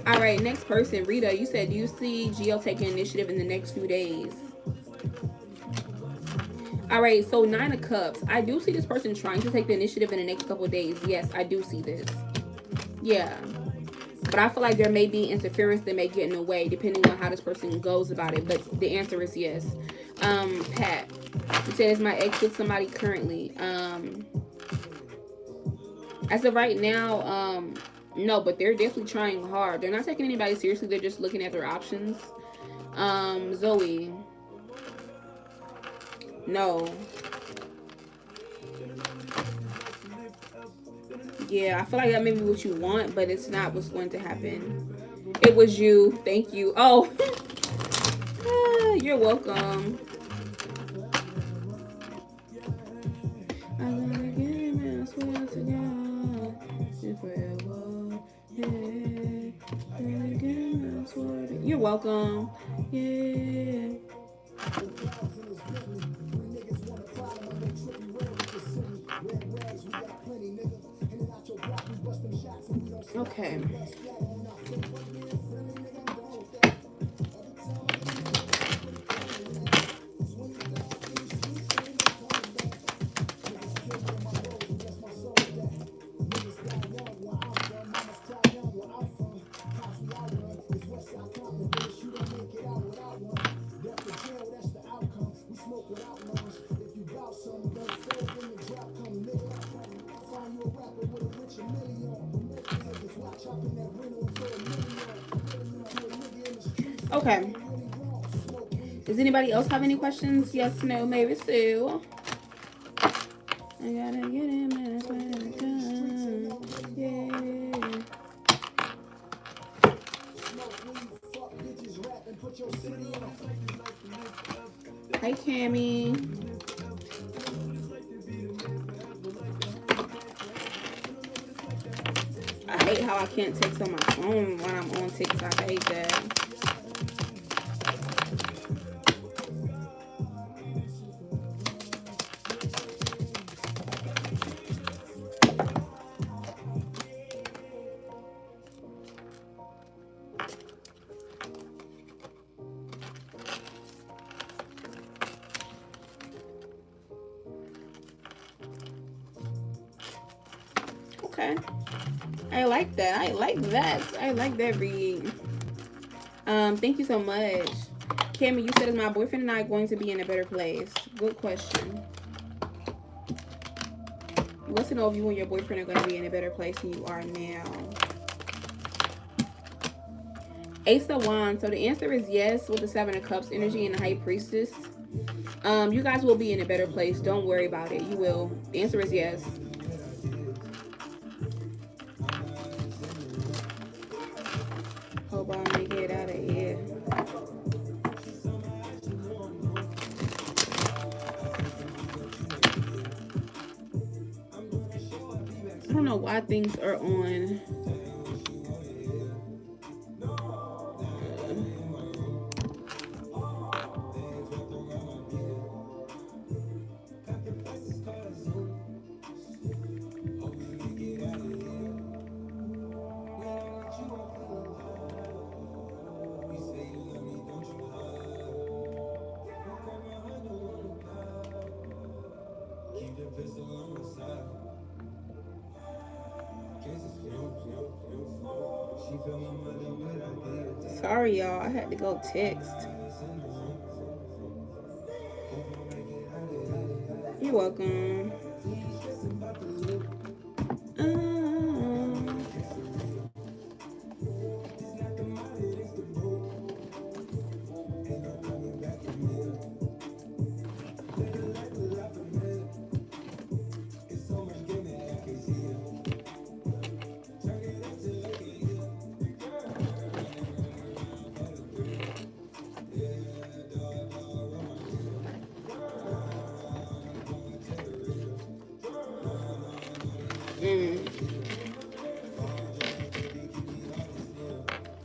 All right, next person, Rita. You said, do you see Gio taking initiative in the next few days? All right, so Nine of Cups. I do see this person trying to take the initiative in the next couple of days. Yes, I do see this. Yeah. But I feel like there may be interference that may get in the way depending on how this person goes about it. But the answer is yes. Pat, you said, is my ex with somebody currently? As of right now, no, but they're definitely trying hard. They're not taking anybody seriously. They're just looking at their options. Zoe, no. Yeah, I feel like that may be what you want, but it's not what's going to happen. It was you. Thank you. Oh, you're welcome. I'm gonna get him, I swear to God. You're welcome. Yeah. Okay. Okay. Does anybody else have any questions? Yes, no, maybe so. I gotta get him as well. Yeah. Hi, Cammy. I hate how I can't text on my phone when I'm on TikTok. I hate that. Okay. I like that. I like that. I like that read. Thank you so much. Cammy, you said, is my boyfriend and I going to be in a better place? Good question. You want to know if you and your boyfriend are going to be in a better place than you are now. Ace of Wands. So the answer is yes with the Seven of Cups energy and the High Priestess. You guys will be in a better place. Don't worry about it. You will. The answer is yes. Hope I make it out of here. I don't know why things are on Sorry, y'all. I had to go text. You're welcome.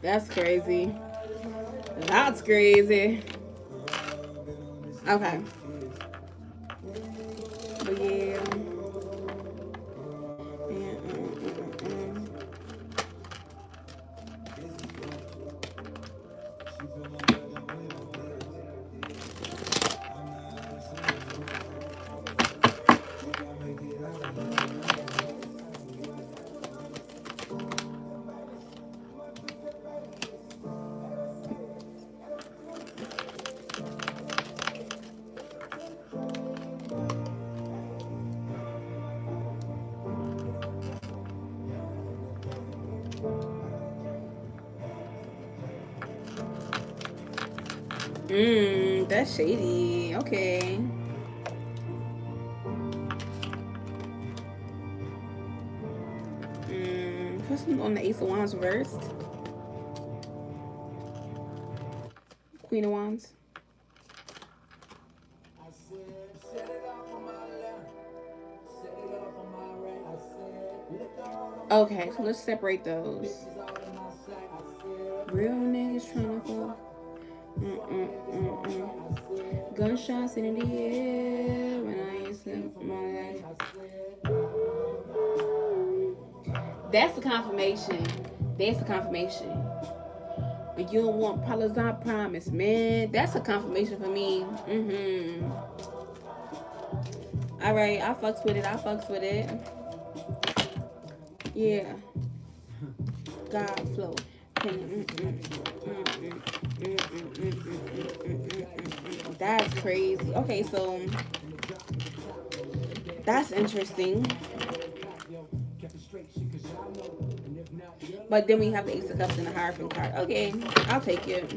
That's crazy. That's crazy. Okay. But yeah. That's shady. Okay. Put some on the Ace of Wands reversed. Queen of Wands. Okay, so let's separate those. Real niggas trying to fuck. Gunshots in the air when I ain't slept my life. That's the confirmation. That's the confirmation. When you don't want problems, I promise, man. That's a confirmation for me. Alright, I fucks with it. I fucks with it. Yeah. God flow. That's crazy. Okay, so that's interesting. But then we have the Ace of Cups and the Hierophant card. Okay, I'll take it.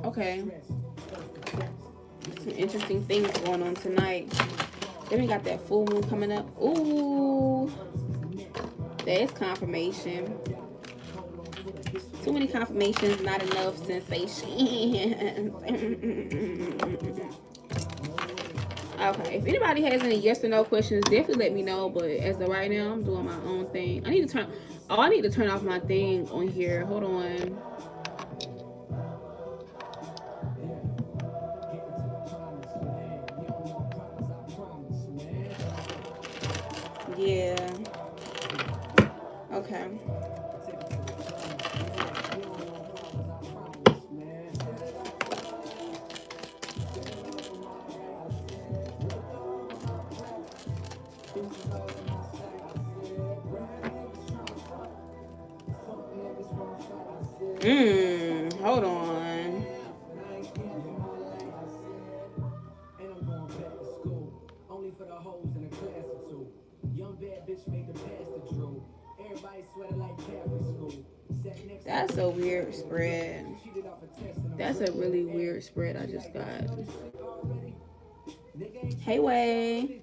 Okay. Some interesting things going on tonight. Then we got that full moon coming up. Ooh. There's confirmation. Too many confirmations, not enough sensation. Okay, if anybody has any yes or no questions, definitely let me know. But as of right now, I'm doing my own thing. I need to turn off my thing on here. Hold on. Yeah. Okay. Hold on. That's a weird spread. That's a really weird spread I just got. Hey, Way.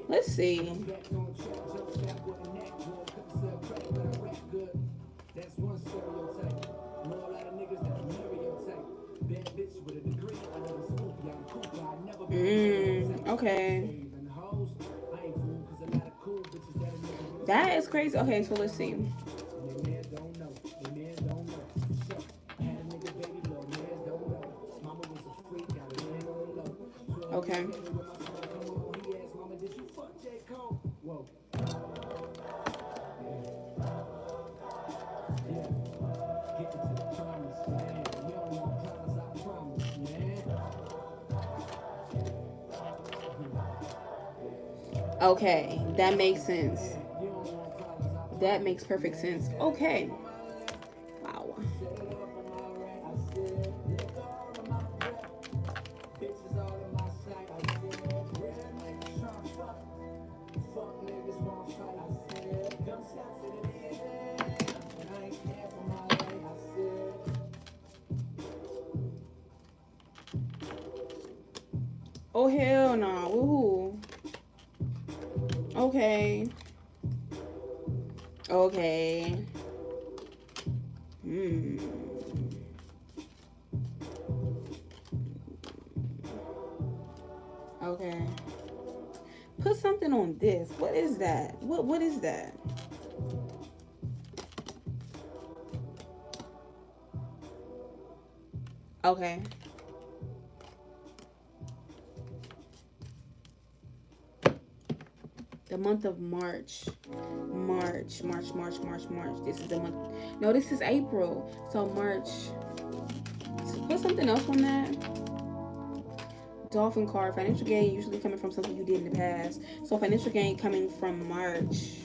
Let's see. Okay. That is crazy. Okay, so let's see. Okay. Okay, that makes sense. That makes perfect sense. Okay. Wow. Oh hell no. Woohoo. Okay. Okay. Hmm. Okay. Put something on this. What is that? What is that? Okay. The month of March. March. This is the month. No, this is April. So March. So put something else on that. Dolphin card. Financial gain usually coming from something you did in the past. So financial gain coming from March.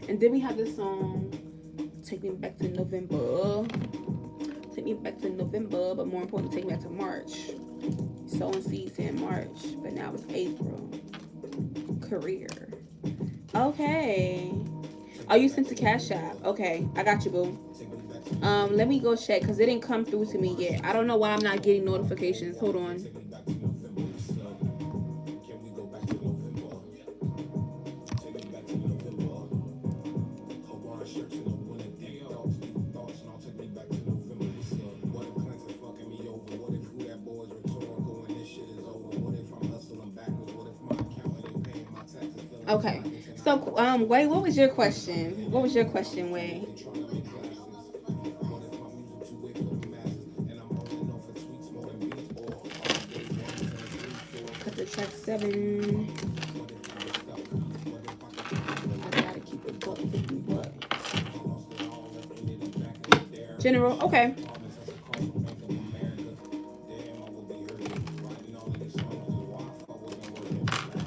And then we have this song. Take me back to November. Take me back to November, but more importantly, take me back to March. Sowing seeds in March, but now it's April. Career. Okay. Oh, you sent to Cash App. Okay, I got you, boo. Let me go check because it didn't come through to me yet. I don't know why I'm not getting notifications. Hold on. Okay. So, Wei, what was your question? What was your question, Wei? Cut the check 7. I gotta keep it buck 50 what? General. Okay.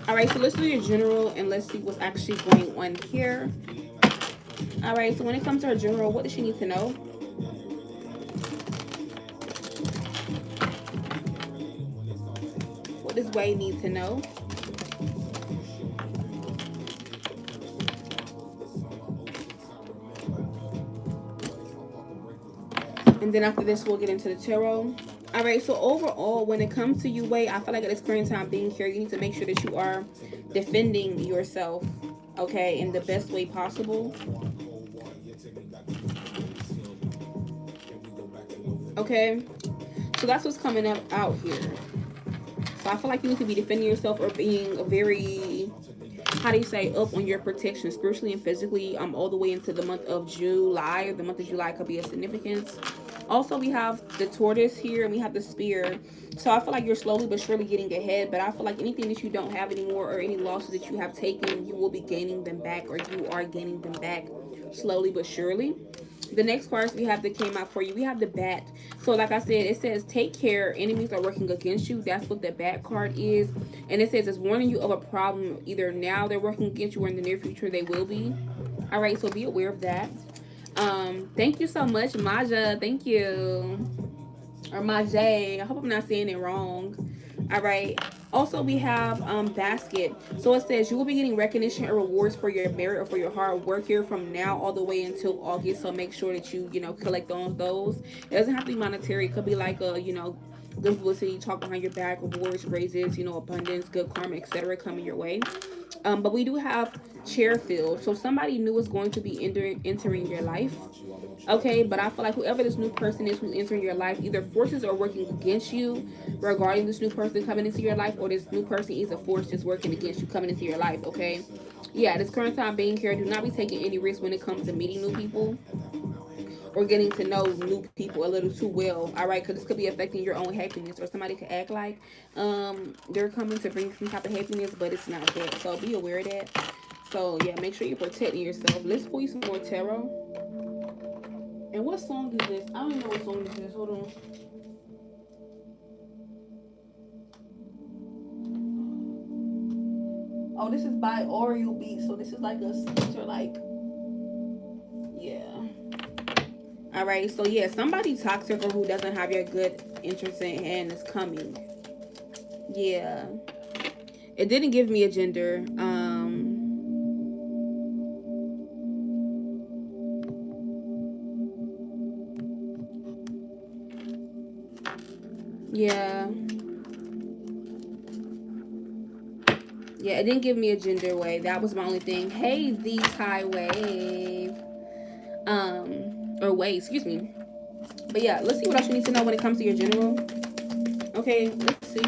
All right. So let's do your general and let's see what's actually going on here. All right. So when it comes to our general, what does she need to know? What does Wei need to know? And then after this, we'll get into the tarot. All right, so overall, when it comes to you, Wei, I feel like at this current time being here, you need to make sure that you are defending yourself, okay, in the best way possible. Okay, so that's what's coming up out here. So I feel like you need to be defending yourself or being a very, how do you say, up on your protection spiritually and physically, all the way into the month of July. The month of July could be a significance. Also, we have the tortoise here and we have the spear. So I feel like you're slowly but surely getting ahead, but I feel like anything that you don't have anymore or any losses that you have taken, you will be gaining them back, or you are gaining them back slowly but surely. The next cards we have that came out for you, we have the bat. So like I said, it says take care, enemies are working against you. That's what the bat card is. And it says it's warning you of a problem. Either now they're working against you or in the near future they will be. All right, so be aware of that. Thank you so much, Maja. Thank you. Or Majay. I hope I'm not saying it wrong. All right. Also, we have basket. So it says you will be getting recognition and rewards for your merit or for your hard work here from now all the way until August. So make sure that you collect on those. It doesn't have to be monetary. It could be like a good publicity, talk behind your back, rewards, raises, abundance, good karma, etc. coming your way. But we do have chair filled. So somebody new is going to be entering your life. Okay, but I feel like whoever this new person is who's entering your life, either forces are working against you regarding this new person coming into your life, or this new person is a force that's working against you coming into your life. Okay, yeah, this current time being here, do not be taking any risks when it comes to meeting new people or getting to know new people a little too well. All right, because this could be affecting your own happiness, or somebody could act like they're coming to bring some type of happiness, but it's not that. So be aware of that. So yeah, make sure you're protecting yourself. Let's pull you some more tarot. And what song is this? I don't even know what song this is. Hold on. Oh, this is by Oreo Beats. So this is like a, these are like, yeah. All right. So yeah, somebody toxic or who doesn't have your good interest in hand is coming. Yeah. It didn't give me a gender. Yeah. Yeah, it didn't give me a gender wave. That was my only thing. Hey, the Thai wave. Or wave, excuse me. But yeah, let's see what else you need to know when it comes to your general. Okay, let's see.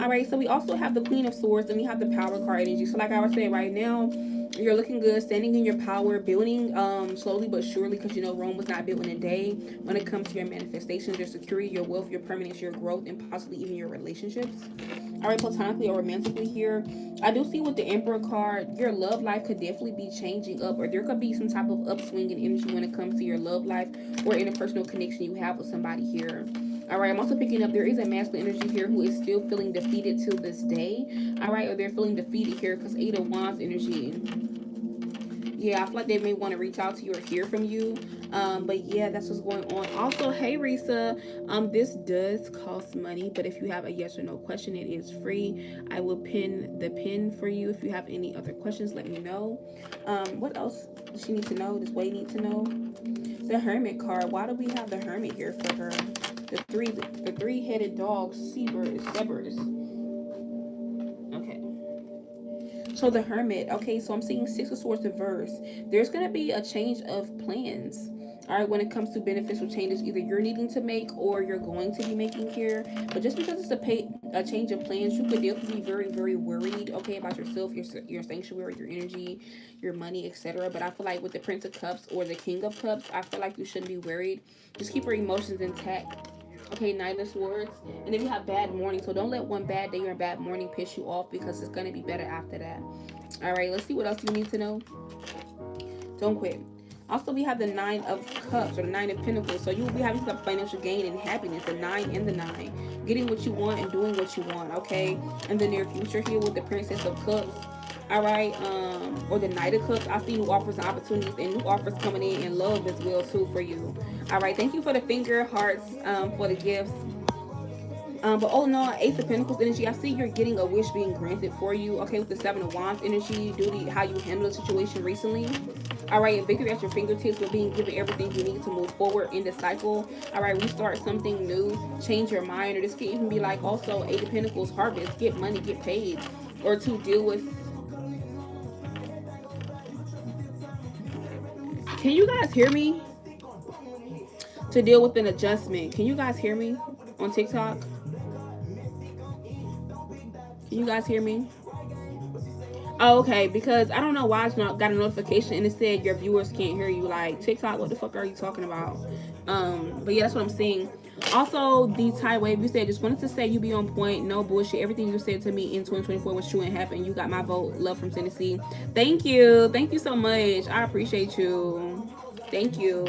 All right, so we also have the Queen of Swords and we have the Power card energy. So like I was saying, right now, you're looking good, standing in your power, building slowly but surely, because you know Rome was not built in a day. When it comes to your manifestations, your security, your wealth, your permanence, your growth, and possibly even your relationships. All right, platonically or romantically here, I do see with the Emperor card, your love life could definitely be changing up, or there could be some type of upswing in energy when it comes to your love life or interpersonal connection you have with somebody here. All right, I'm also picking up there is a masculine energy here who is still feeling defeated till this day. All right, or they're feeling defeated here because Eight of Wands energy. Yeah, I feel like they may want to reach out to you or hear from you. But yeah, that's what's going on. Also, hey Risa, this does cost money, but if you have a yes or no question, it is free. I will pin the pin for you. If you have any other questions, let me know. What else does she need to know? Does Way need to know? The Hermit card. Why do we have the Hermit here for her? The three-headed dog, Cerberus. Okay. So the Hermit. Okay, so I'm seeing Six of Swords reverse. There's gonna be a change of plans. All right, when it comes to beneficial changes, either you're needing to make or you're going to be making here. But just because it's a change of plans, you could definitely be very, very worried. Okay, about yourself, your sanctuary, your energy, your money, etc. But I feel like with the Prince of Cups or the King of Cups, I feel like you shouldn't be worried. Just keep your emotions intact. Okay, Knight of Swords. And then you have bad morning. So don't let one bad day or a bad morning piss you off, because it's going to be better after that. All right, let's see what else you need to know. Don't quit. Also, we have the Nine of Cups or the Nine of Pentacles. So you will be having some financial gain and happiness. The Nine and the Nine. Getting what you want and doing what you want, okay? In the near future here with the Princess of Cups. All right, or the Knight of Cups. I see new offers and opportunities and new offers coming in and love as well too for you. All right, thank you for the finger hearts, for the gifts. But all in all, Ace of Pentacles energy, I see you're getting a wish being granted for you. Okay, with the Seven of Wands energy, due to how you handled the situation recently. All right, victory at your fingertips with being given everything you need to move forward in the cycle. All right, restart something new, change your mind, or this could even be like also Eight of Pentacles harvest, get money, get paid, or to deal with. Can you guys hear me? To deal with an adjustment. Can you guys hear me on TikTok? Can you guys hear me? Oh, okay, because I don't know why it's not got a notification and it said your viewers can't hear you. Like, TikTok, what the fuck are you talking about? But yeah, that's what I'm seeing. Also, the Thai wave, you said, just wanted to say you be on point, no bullshit. Everything you said to me in 2024 was true and happened. You got my vote. Love from Tennessee. Thank you so much. I appreciate you. Thank you.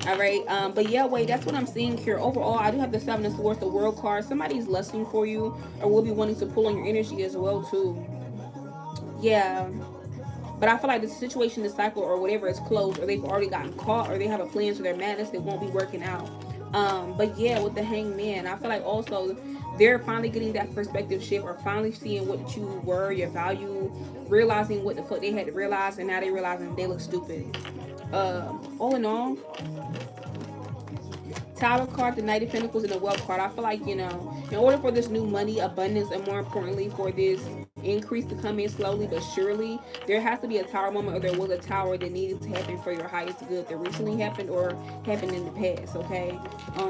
All right, but yeah, wait, that's what I'm seeing here. Overall, I do have the Seven of Swords, the World card. Somebody's lusting for you or will be wanting to pull on your energy as well too. Yeah, but I feel like the situation, the cycle, or whatever is closed, or they've already gotten caught, or they have a plan for their madness that won't be working out. But yeah, with the Hangman, I feel like also they're finally getting that perspective shift, or finally seeing what you were, your value, realizing what the fuck they had to realize, and now they realizing they look stupid. All in all, Tower card, the Knight of Pentacles, and the Wealth card. I feel like, in order for this new money, abundance, and more importantly for this increase to come in slowly but surely, there has to be a tower moment, or there was a tower that needed to happen for your highest good that recently happened or happened in the past, okay?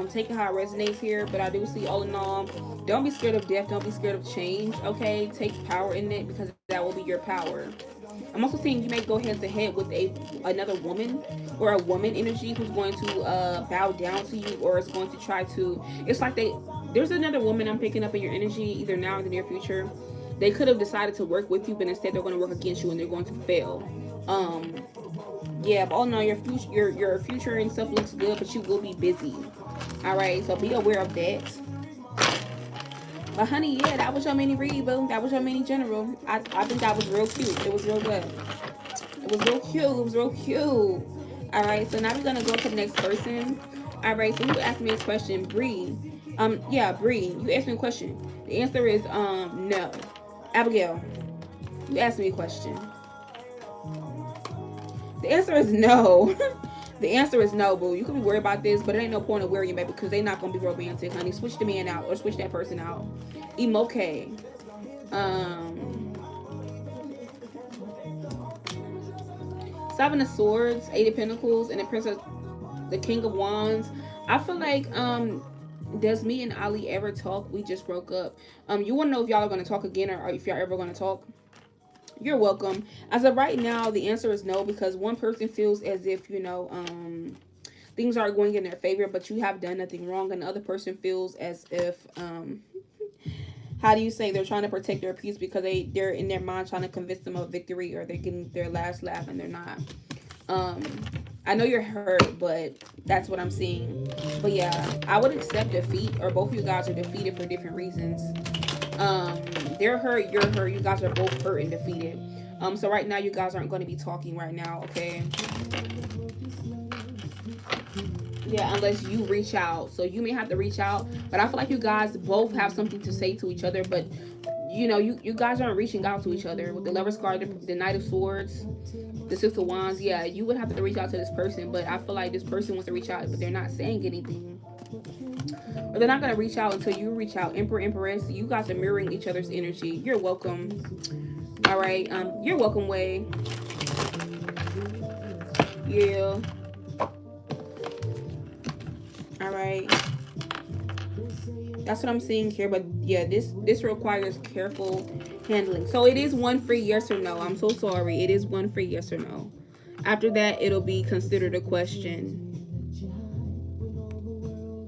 Take it how it resonates here, but I do see, all in all, don't be scared of death, don't be scared of change, okay? Take power in it, because that will be your power. I'm also seeing you may go head to head with another woman or a woman energy who's going to bow down to you, or is going to try to. It's like there's another woman I'm picking up in your energy either now or in the near future. They could have decided to work with you, but instead they're going to work against you and they're going to fail. Um, Yeah, but oh no, your future and stuff looks good, but you will be busy. All right, so be aware of that. But honey, yeah, that was your mini read, boo. That was your mini general. I think that was real cute. It was real good. It was real cute. It was real cute. All right, so now we're gonna go to the next person. All right, so you asked me a question, Bree. Yeah, Bree, you asked me a question. The answer is no. Abigail, you asked me a question. The answer is no. The answer is no, boo. You can be worried about this, but it ain't no point of worrying, baby, because they not gonna be romantic, honey. Switch the man out or switch that person out. Emoke. Um, Seven of Swords, Eight of Pentacles, and the Princess, the King of Wands. I feel like does me and Ali ever talk? We just broke up. You want to know if y'all are gonna talk again or if y'all ever gonna talk? You're welcome. As of right now, the answer is no because one person feels as if things are going in their favor, but you have done nothing wrong, and the other person feels as if how do you say, they're trying to protect their peace because they're in their mind trying to convince them of victory, or they're getting their last laugh and they're not. um I know you're hurt, but that's what I'm seeing. But yeah, I would accept defeat, or both of you guys are defeated for different reasons. um they're hurt, you're hurt, you guys are both hurt and defeated. So right now you guys aren't going to be talking right now, okay? Yeah, unless you reach out. So you may have to reach out, but I feel like you guys both have something to say to each other, but you guys aren't reaching out to each other. With the Lover's card, the Knight of Swords, the Six of Wands, yeah, you would have to reach out to this person, but I feel like this person wants to reach out, but they're not saying anything. Or they're not going to reach out until you reach out. Emperor, Empress, you guys are mirroring each other's energy. You're welcome. All right, you're welcome, Way. Yeah. All right. That's what I'm seeing here. But yeah, this requires careful handling. So it is one free yes or no. I'm so sorry. It is one free yes or no. After that, it'll be considered a question.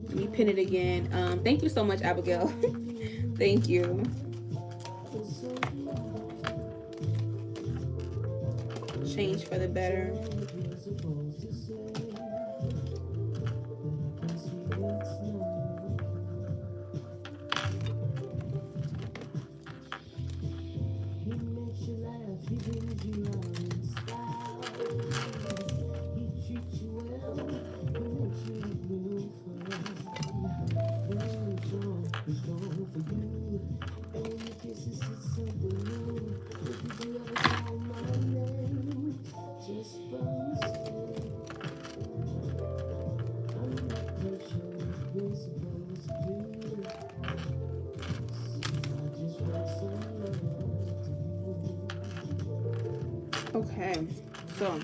Let me pin it again. Thank you so much, Abigail. Thank you. Change for the better. Okay, so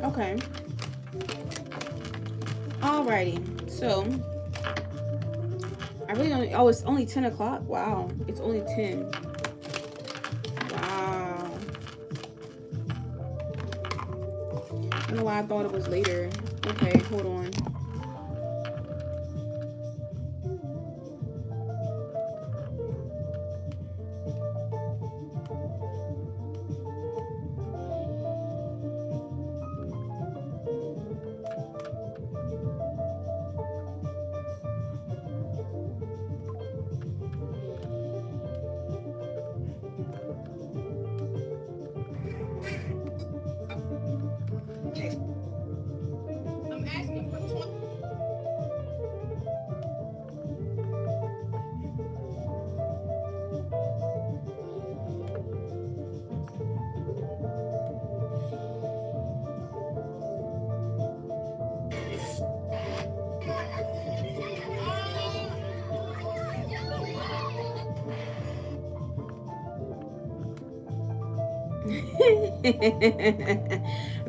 okay. Alrighty. So I really don't. Oh, it's only 10 o'clock. Wow, it's only 10. Wow. I don't know why I thought it was later. Okay, hold on.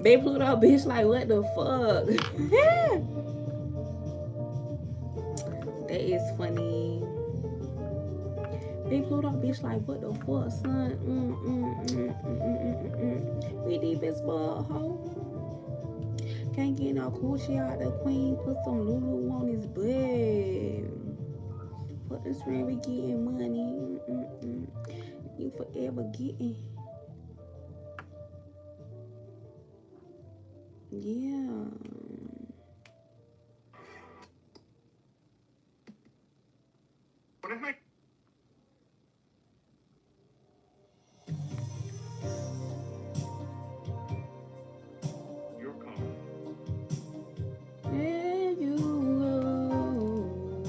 Big Pluto, bitch, like, what the fuck? That is funny. Big Pluto, bitch, like, what the fuck, son? We deep as fuck, ho. Can't get no coochie out the queen. Put some Lulu on his butt. Put this ring, we getting money. You forever getting. Yeah. What if my your car? There you go.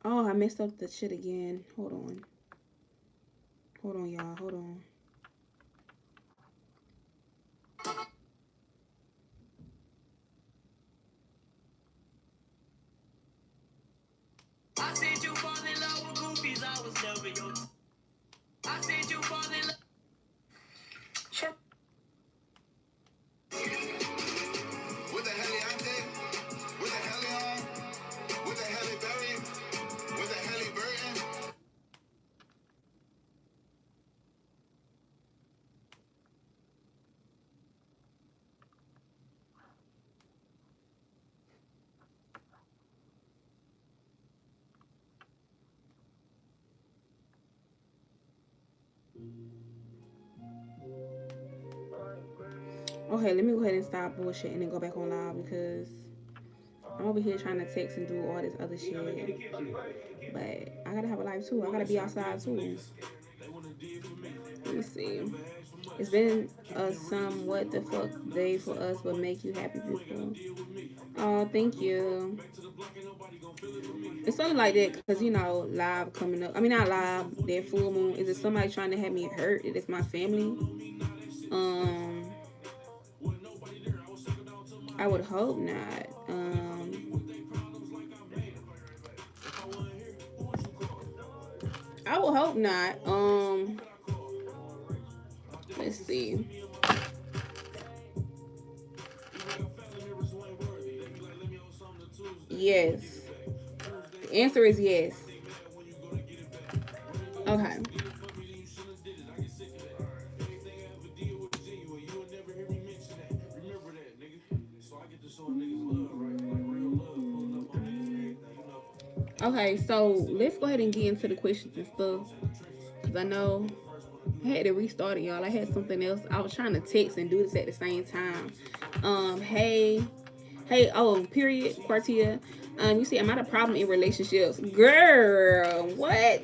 Oh, I messed up the shit again. Hold on. Hold on, y'all. Hold on. I said you fall in love with goofies, I was never your. I said you fall in love. Sure. What the hell I did? What the hell on? What the hell buried? What the hell burden? Okay, let me go ahead and stop bullshitting and go back on live because I'm over here trying to text and do all this other shit. But I gotta have a life too. I gotta be outside too. Let me see. It's been a somewhat the fuck day for us, but make you happy, people. Oh, thank you. It's something like that because you know, live coming up. I mean, not live. That full moon. Is it somebody trying to have me hurt? It is my family. Um, I would hope not. I would hope not. Let's see. Yes. The answer is yes. Okay. Okay, so let's go ahead and get into the questions and stuff. Because I know I had to restart it, y'all. I had something else. I was trying to text and do this at the same time. Hey, oh, period, Quartia. You see, I'm not a problem in relationships. Girl, what?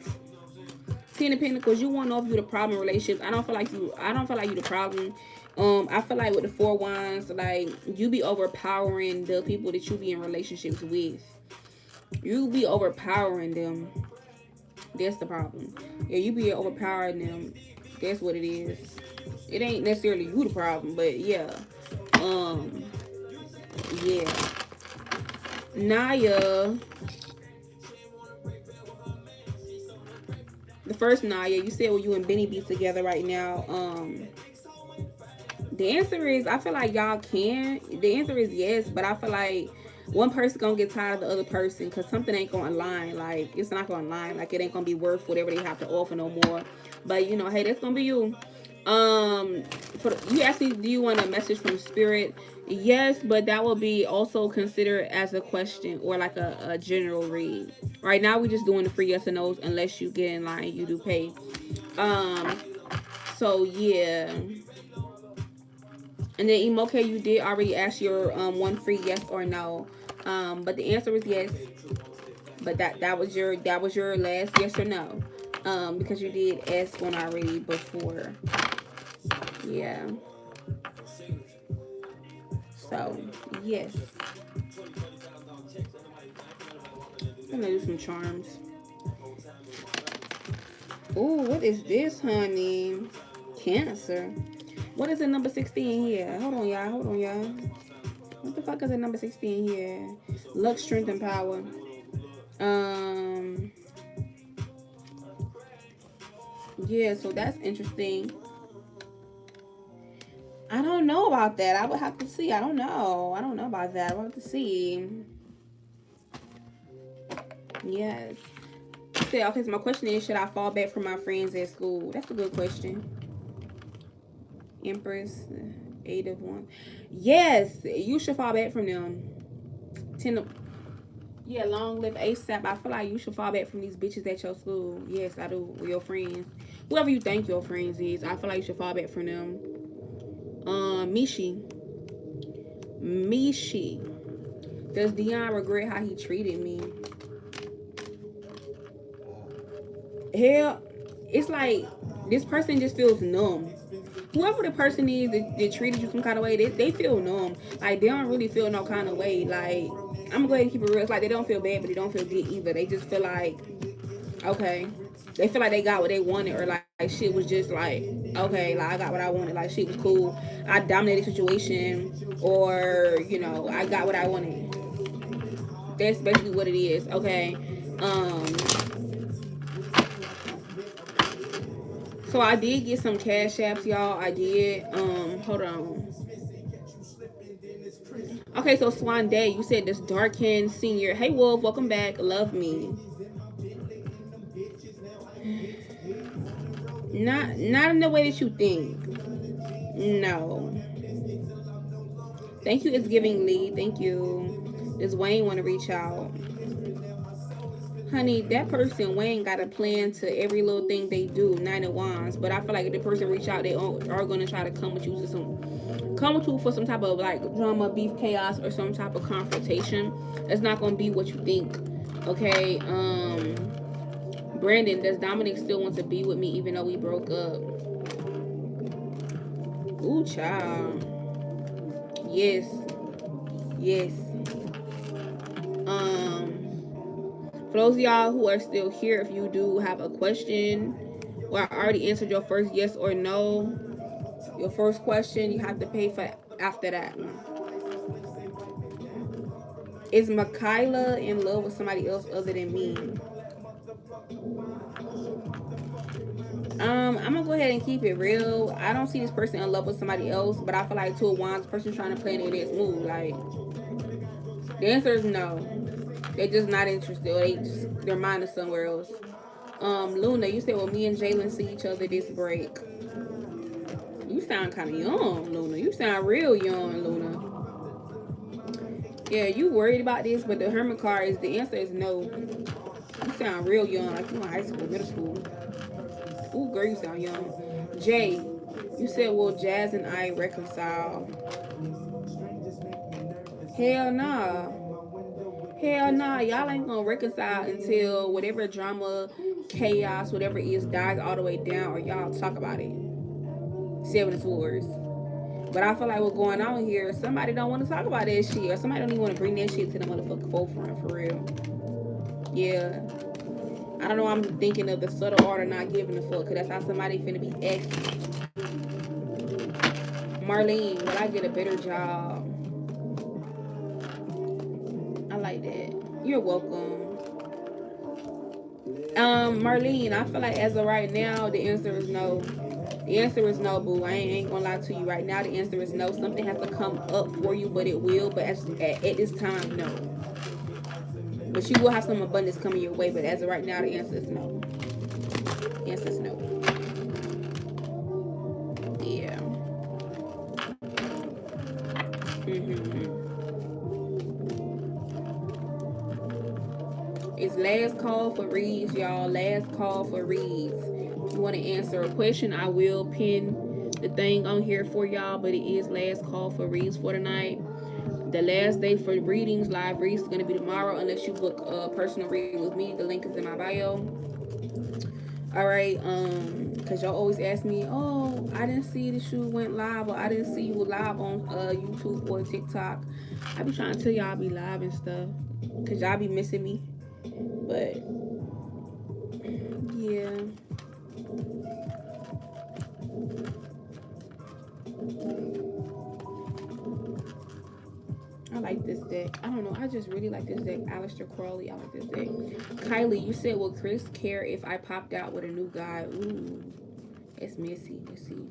Ten of Pentacles, you want to know if you the problem in relationships. I don't feel like you the problem. I feel like with the Four Wands, like you be overpowering the people that you be in relationships with. You be overpowering them. That's the problem. Yeah, you be overpowering them. That's what it is. It ain't necessarily you the problem, but yeah. Um, yeah. Naya, the first Naya, you said well you and Benny be together right now. The answer is I feel like y'all can. The answer is yes, but I feel like one person gonna get tired of the other person because something ain't gonna align. Like it's not gonna align. Like it ain't gonna be worth whatever they have to offer no more. But you know, hey, that's gonna be you. For you actually, do you want a message from spirit? Yes, but that will be also considered as a question or like a general read. Right now, we're just doing the free yes or no's. Unless you get in line, you do pay. Um. So yeah. And then Emoke, you did already ask your one free yes or no. But the answer is yes. But that was your last yes or no. Because you did ask one already before. Yeah. So yes. I'm gonna do some charms. Ooh, what is this, honey? Cancer. What is the number 16 here? Hold on, y'all. Hold on, y'all. What the fuck is the number 16 here? Luck, strength, and power. Um, yeah, so that's interesting. I don't know about that. I would have to see. I don't know. I don't know about that. I would have to see. Yes. Say, okay, so my question is, should I fall back from my friends at school? That's a good question. Empress, 8 of 1. Yes, you should fall back from them. 10 of, yeah, long live ASAP. I feel like you should fall back from these bitches at your school. Yes, I do. With your friends. Whoever you think your friends is, I feel like you should fall back from them. Mishi. Mishi. Does Dion regret how he treated me? Hell, it's like this person just feels numb. Whoever the person is that treated you some kind of way, they feel numb. Like they don't really feel no kind of way. Like I'm gonna go ahead and keep it real. It's like they don't feel bad, but they don't feel good either. They just feel like okay. They feel like they got what they wanted, or like shit was just like okay, like I got what I wanted. Like shit was cool. I dominated the situation, or I got what I wanted. That's basically what it is. Okay. Um. So I did get some cash apps, y'all. I did. Hold on. Okay, so Swan Day, you said this dark-skinned senior. Hey Wolf, welcome back. Love me. Not in the way that you think. No. Thank you, it's giving Lee. Thank you. Does Wayne want to reach out? Honey, that person Wayne got a plan to every little thing they do. 9 of Wands, but I feel like if the person reach out, they are gonna try to come with you for some type of like drama, beef, chaos, or some type of confrontation. It's not gonna be what you think. Okay. Brandon, does Dominic still want to be with me even though we broke up? Ooh, child. Yes. Yes. For those of y'all who are still here, if you do have a question, or I already answered your first yes or no, your first question, you have to pay for after that. Is Makayla in love with somebody else other than me? I'm gonna go ahead and keep it real. I don't see this person in love with somebody else, but I feel like 2 of Wands person trying to play their next move. Like the answer is no. They're just not interested. Or their mind is somewhere else. Luna, you said, well, me and Jalen see each other this break. You sound kind of young, Luna. You sound real young, Luna. Yeah, you worried about this, but the Hermit card is the answer is no. You sound real young, like you in high school, middle school. Ooh, girl, you sound young. Jay, you said, will Jazz and I reconcile? Hell nah. Hell nah. Y'all ain't gonna reconcile until whatever drama, chaos, whatever it is dies all the way down, or y'all talk about it. 7 of Swords. But I feel like what's going on here, somebody don't want to talk about that shit, or somebody don't even want to bring that shit to the motherfucking forefront for real. Yeah. I don't know. I'm thinking of the subtle art of not giving a fuck, cause that's how somebody finna be acting. Marlene, will I get a better job? I like that. You're welcome. Marlene, I feel like as of right now, the answer is no. The answer is no, boo. I ain't gonna lie to you. Right now, the answer is no. Something has to come up for you, but it will. But at this time, no. But you will have some abundance coming your way. But as of right now, the answer is no. The answer is no. Yeah. Mm-hmm. It's last call for reads, y'all. Last call for reads. If you want to answer a question, I will pin the thing on here for y'all. But it is last call for reads for tonight. The last day for readings, live reads, is going to be tomorrow unless you book a personal reading with me. The link is in my bio. All right, because y'all always ask me, oh, I didn't see the shoe went live, or I didn't see you live on YouTube or TikTok. I be trying to tell y'all I be live and stuff, because y'all be missing me. But yeah. I like this deck. I don't know. I just really like this deck. Aleister Crowley. I like this deck. Kylie, you said, will Chris care if I popped out with a new guy? Ooh, it's messy. Let's see.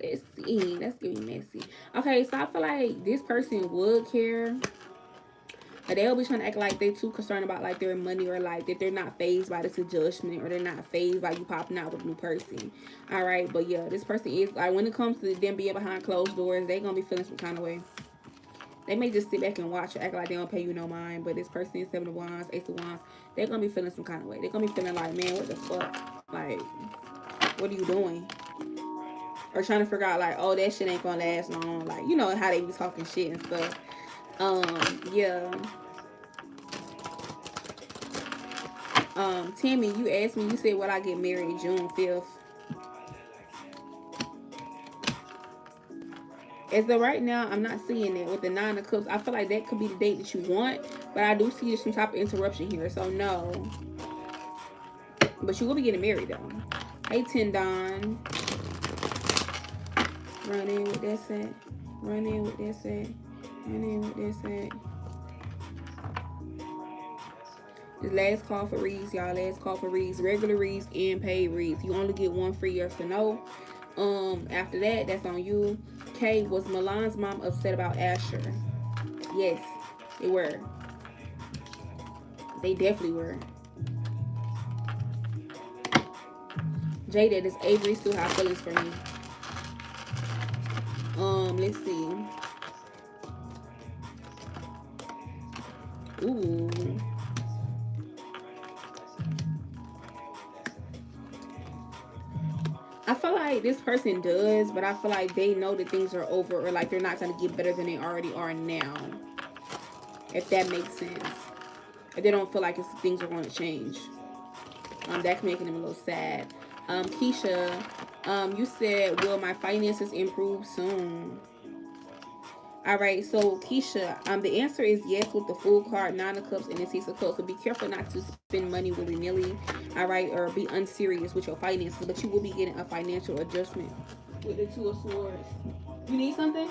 Let's see. That's getting messy. Okay, so I feel like this person would care. But they'll be trying to act like they too concerned about like their money, or like that they're not phased by this adjustment, or they're not phased by you popping out with a new person. All right, but yeah, this person is like, when it comes to them being behind closed doors, they gonna be feeling some kind of way. They may just sit back and watch or act like they don't pay you no mind, but this person is 7 of Wands, Ace of Wands. They're gonna be feeling some kind of way. They're gonna be feeling like, man, what the fuck? Like, what are you doing? Or trying to figure out like, oh, that shit ain't gonna last long. Like, you know how they be talking shit and stuff. Yeah. Tammy, you asked me, you said, will I get married June 5th? As of right now, I'm not seeing it with the 9 of Cups. I feel like that could be the date that you want, but I do see there's some type of interruption here, so no. But you will be getting married though. Hey, Tendon. Run in with that set. Run in with that set. Run in with that set. This last call for reads, y'all. Last call for reads. Regular reads and paid reads. You only get one free yes or no. After that, that's on you. Kay, was Milan's mom upset about Asher? Yes, they were. They definitely were. Jada, does Avery still have feelings for me? Let's see. Ooh. I feel like this person does, but I feel like they know that things are over, or like they're not going to get better than they already are now. If that makes sense. If they don't feel like things are going to change. That's making them a little sad. Keisha, you said, will my finances improve soon? All right, so Keisha, the answer is yes with the Fool card, 9 of Cups, and the 6 of Cups. So be careful not to spend money willy-nilly, all right, or be unserious with your finances. But you will be getting a financial adjustment with the 2 of Swords. You need something?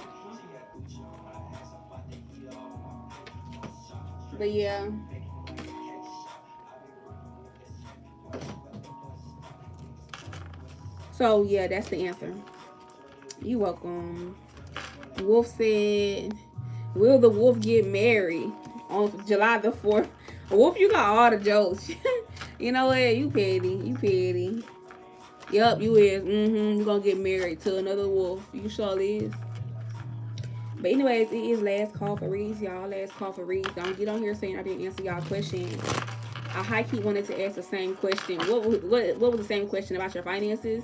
But yeah. So yeah, that's the answer. You're welcome. Wolf said, will the wolf get married on July the 4th? Wolf, you got all the jokes. You know what? You petty. You petty. Yup, you is. You gonna get married to another wolf. You sure is. But anyways, it is last call for reads, y'all. Last call for reads. Don't get on here saying I didn't answer y'all question. I high-key wanted to ask the same question. What was the same question about your finances?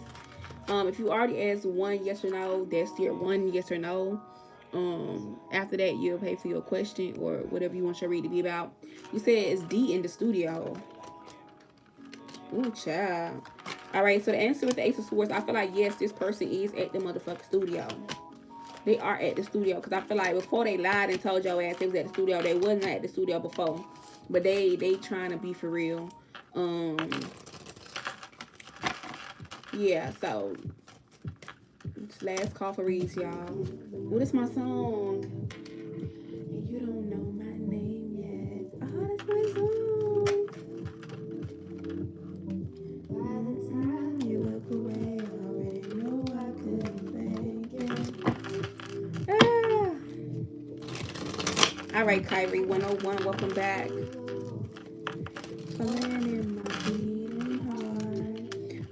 If you already asked one yes or no, that's your one yes or no. After that, you'll pay for your question or whatever you want your read to be about. You said it's D in the studio. Ooh, child. All right, so the answer with the Ace of Swords, I feel like yes, this person is at the motherfucking studio. They are at the studio, because I feel like before they lied and told your ass they was at the studio, they wasn't at the studio before, but they trying to be for real. Yeah, so it's last call for reads, y'all. What is my song? You don't know my name yet. Oh, that's my song. By the time you look away, I already know I couldn't think it. All right, Kyrie 101, welcome back.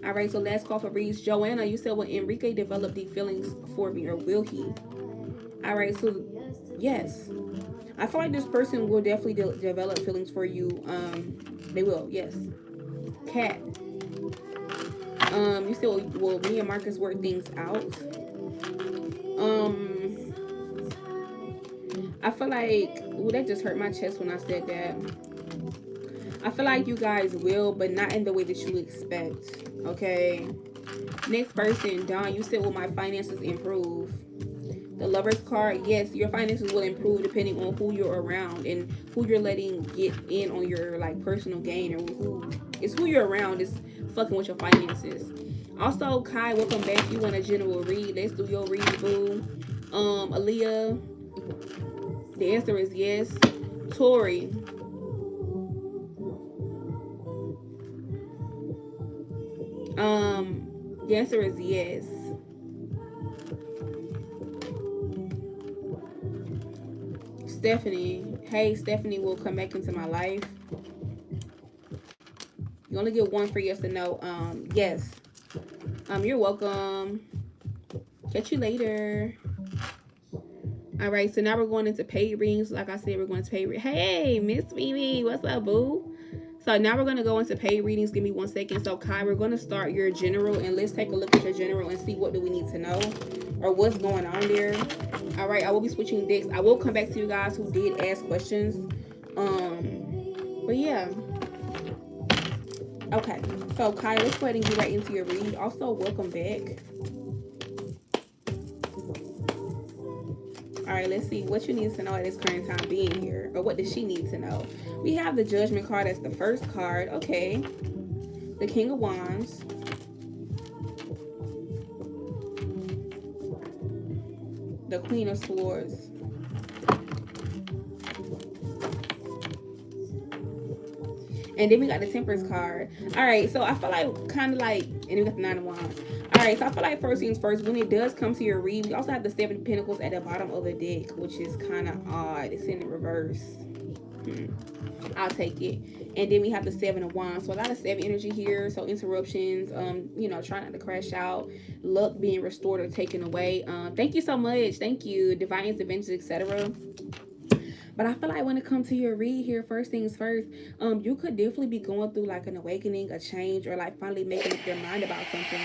All right, so last call for reads. Joanna, you said, will Enrique develop deep feelings for me, or will he? All right, so yes. I feel like this person will definitely develop feelings for you. They will, yes. Cat. You said, will me and Marcus work things out? I feel like, ooh, that just hurt my chest when I said that. I feel like you guys will, but not in the way that you expect. Okay. Next person, Don, you said, will my finances improve? The Lover's card, yes, your finances will improve depending on who you're around and who you're letting get in on your like personal gain, or who you're around is fucking with your finances. Also, Kai, welcome back. You want a general read? Let's do your read, boo. Aaliyah, The answer is yes. Tori. The answer is yes. Stephanie. Hey, Stephanie will come back into my life. You only get one for yes or no. Yes. You're welcome. Catch you later. All right, so now we're going into paid readings. Like I said, we're going to paid readings. Hey, Miss Mimi, what's up, boo? So now we're going to go into paid readings. Give me 1 second. So, Kai, we're going to start your general, and let's take a look at your general and see what do we need to know or what's going on there. All right, I will be switching decks. I will come back to you guys who did ask questions. But yeah. Okay, so Kai, let's go ahead and get right into your read. Also, welcome back. All right, let's see what you need to know at this current time being here, or what does she need to know? We have the Judgment card as the first card. Okay, the King of Wands, the Queen of Swords, and then we got the Temperance card. All right, so I feel like kind of like, and then we got the Nine of Wands. All right, so I feel like first things first, when it does come to your read, we also have the Seven of Pentacles at the bottom of the deck, which is kind of odd. It's in the reverse. I'll take it. And then we have the Seven of Wands. So a lot of seven energy here. So interruptions, you know, trying not to crash out, luck being restored or taken away. Thank you so much. Thank you. Divine interventions, etc. But I feel like when it comes to your read here, first things first, you could definitely be going through like an awakening, a change, or like finally making up your mind about something.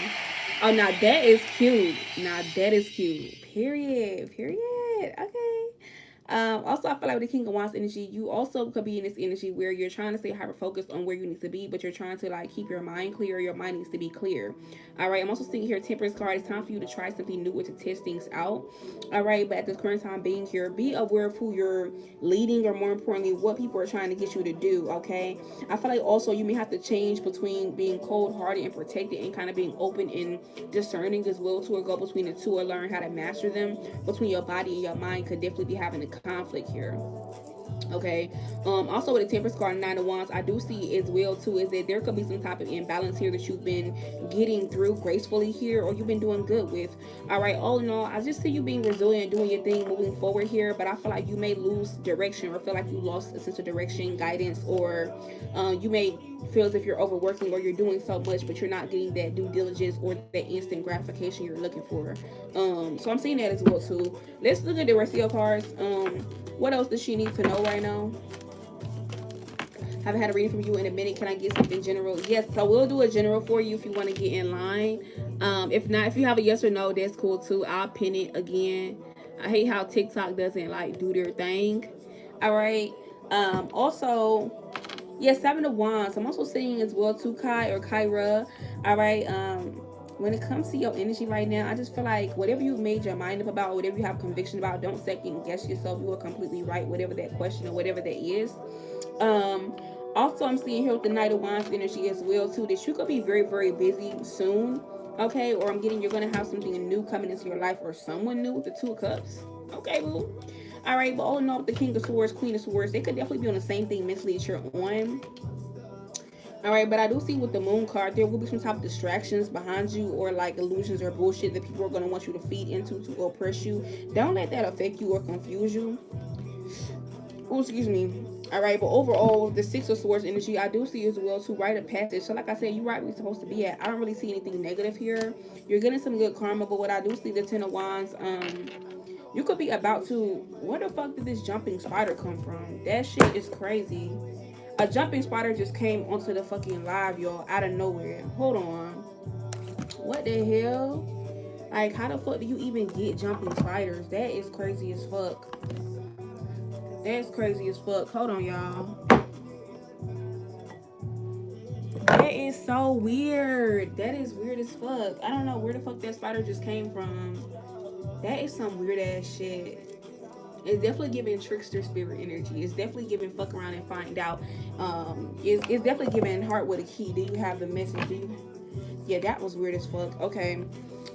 Oh, now that is cute. Now that is cute. Period. Period. Okay. Also, I feel like with the King of Wands energy, you also could be in this energy where you're trying to stay hyper focused on where you need to be, but you're trying to like keep your mind clear. Your mind needs to be clear. All right. I'm also seeing here Temperance card. It's time for you to try something new or to test things out. All right. But at this current time being here, be aware of who you're leading, or more importantly, what people are trying to get you to do. Okay. I feel like also you may have to change between being cold hearted and protected and kind of being open and discerning as well, to or go between the two or learn how to master them. Between your body and your mind could definitely be having a conflict here. Okay. Also with the Temperance card and Nine of Wands, I do see as well too is that there could be some type of imbalance here that you've been getting through gracefully here, or you've been doing good with. All right. All in all, I just see you being resilient, doing your thing, moving forward here. But I feel like you may lose direction, or feel like you lost a sense of direction, guidance, or you may feel as if you're overworking, or you're doing so much, but you're not getting that due diligence or that instant gratification you're looking for. So I'm seeing that as well too. Let's look at the rest of your cards. What else does she need to know right now? Haven't had a reading from you in a minute. Can I get something general? Yes, so we'll do a general for you if you want to get in line. If not, if you have a yes or no, that's cool too. I'll pin it again. I hate how TikTok doesn't like do their thing. All right. Also, yes, Seven of Wands. I'm also seeing as well too, Kai or Kyra. All right. When it comes to your energy right now, I just feel like whatever you've made your mind up about, whatever you have conviction about, don't second guess yourself. You are completely right, whatever that question or whatever that is. Also, I'm seeing here with the Knight of Wands energy as well too, that you could be very, very busy soon. Okay, or I'm getting you're gonna have something new coming into your life, or someone new with the Two of Cups. Okay, boo. All right, but all in all, with the King of Swords, Queen of Swords, they could definitely be on the same thing mentally that you're on. All right, but I do see with the Moon card, there will be some type of distractions behind you, or like illusions or bullshit that people are going to want you to feed into to oppress you. Don't let that affect you or confuse you. Oh, excuse me. All right, but overall, the Six of Swords energy, I do see as well to write a passage. So like I said, you're right where you're supposed to be at. I don't really see anything negative here. You're getting some good karma, but what I do see, the Ten of Wands, you could be about to, where the fuck did this jumping spider come from? That shit is crazy. A jumping spider just came onto the fucking live, y'all, out of nowhere. Hold on. What the hell? Like, how the fuck do you even get jumping spiders? That is crazy as fuck. That's crazy as fuck. Hold on, y'all. That is so weird. That is weird as fuck. I don't know where the fuck that spider just came from. That is some weird ass shit. It's definitely giving trickster spirit energy. It's definitely giving fuck around and find out. It's definitely giving heart with a key. Do you have the message? Yeah, that was weird as fuck. Okay.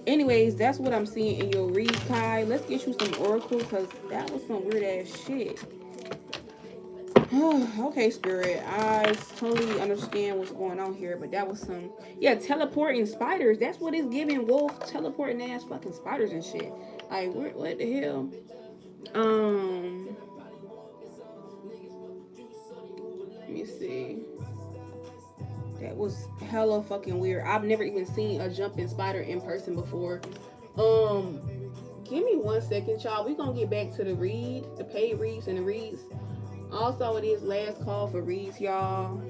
Anyways, that's what I'm seeing in your read, Kai. Let's get you some oracle because that was some weird ass shit. Okay, Spirit. I totally understand what's going on here, but that was some. Yeah, teleporting spiders. That's what it's giving, wolf. Teleporting ass fucking spiders and shit. Like, what the hell? Um, let me see. That was hella fucking weird. I've never even seen a jumping spider in person before. Um, Give me 1 second, y'all. We gonna get back to the read, the paid reads and the reads. Also, it is last call for reads, y'all.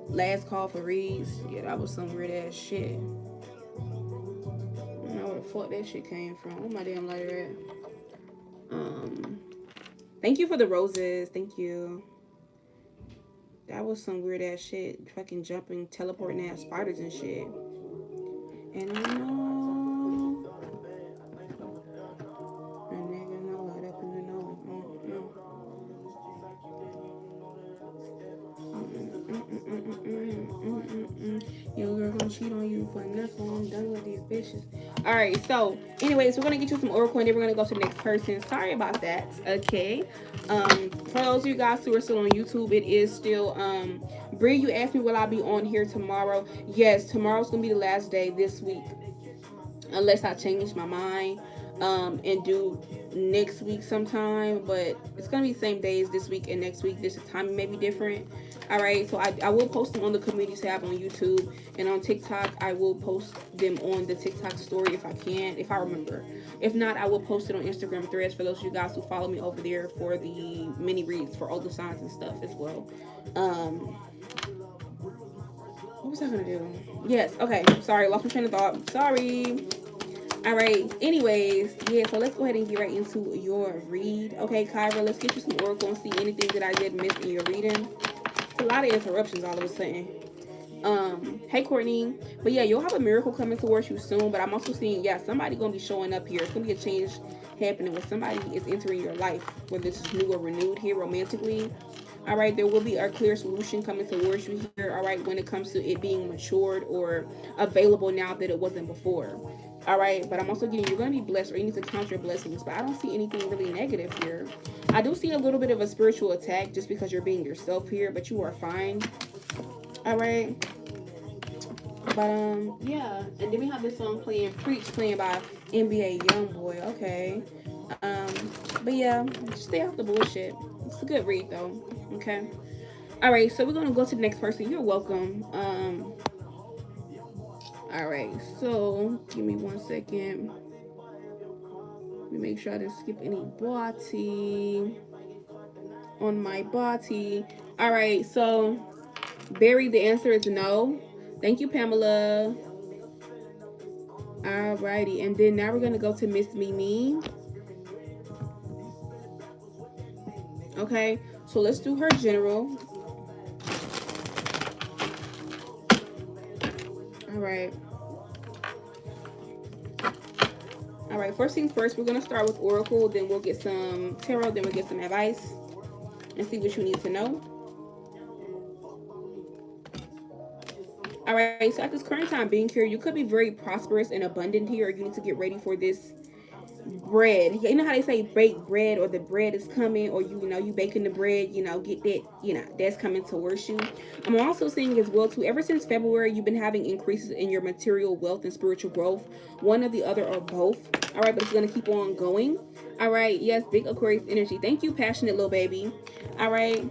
Last call for reads. Yeah, that was some weird ass shit. I don't know where the fuck that shit came from. Where my damn lighter at? Thank you for the roses. Thank you. That was some weird ass shit. Fucking jumping, teleporting ass spiders and shit. And I know. A nigga know what up and you know. Your girl gonna cheat on you for nothing. I'm done with these bitches. Alright, so anyways, we're gonna get you some oracle and then we're gonna go to the next person. Sorry about that. Okay. For those of you guys who are still on YouTube, it is still Bree, you asked me will I be on here tomorrow. Yes, tomorrow's gonna be the last day this week. Unless I change my mind and do next week sometime, but it's gonna be the same days this week and next week. This time may be different. All right, so I will post them on the community tab on YouTube and on TikTok. I will post them on the TikTok story if I can, if I remember. If not, I will post it on Instagram threads for those of you guys who follow me over there for the mini reads for all the signs and stuff as well. What was I gonna do? Yes, okay. Sorry, lost my train of thought. Sorry. All right. Anyways, yeah. So let's go ahead and get right into your read. Okay, Kyra, let's get you some oracle and see anything that I did miss in your reading. It's a lot of interruptions all of a sudden. Hey Courtney, but yeah, you'll have a miracle coming towards you soon. But I'm also seeing, yeah, somebody gonna be showing up here. It's gonna be a change happening where somebody is entering your life, whether it's new or renewed here romantically. All right, there will be a clear solution coming towards you here. All right, when it comes to it being matured or available now that it wasn't before. All right, but I'm also getting you're going to be blessed or you need to count your blessings, but I don't see anything really negative here. I do see a little bit of a spiritual attack just because you're being yourself here, but you are fine. All right. But yeah, and then we have this song playing Preach playing by NBA Youngboy. Okay. But yeah, just stay off the bullshit. It's a good read though. Okay. All right, so we're gonna go to the next person. You're welcome. All right, so give me 1 second. Let me make sure I didn't skip any body on my body. All right, so Barry, the answer is no. Thank you, Pamela. Alrighty, and then now we're gonna go to Miss Mimi. Okay, so let's do her general. All right. All right, first things first, we're gonna start with Oracle, then we'll get some tarot, then we'll get some advice and see what you need to know. All right, so at this current time being here, you could be very prosperous and abundant here. You need to get ready for this bread. You know how they say bake bread or the bread is coming, or you know you baking the bread, you know, get that, you know, that's coming towards you. I'm also seeing as well too, ever since February, you've been having increases in your material wealth and spiritual growth, one or the other or both. All right, but it's going to keep on going. All right, yes, big Aquarius energy. Thank you, passionate little baby. All right.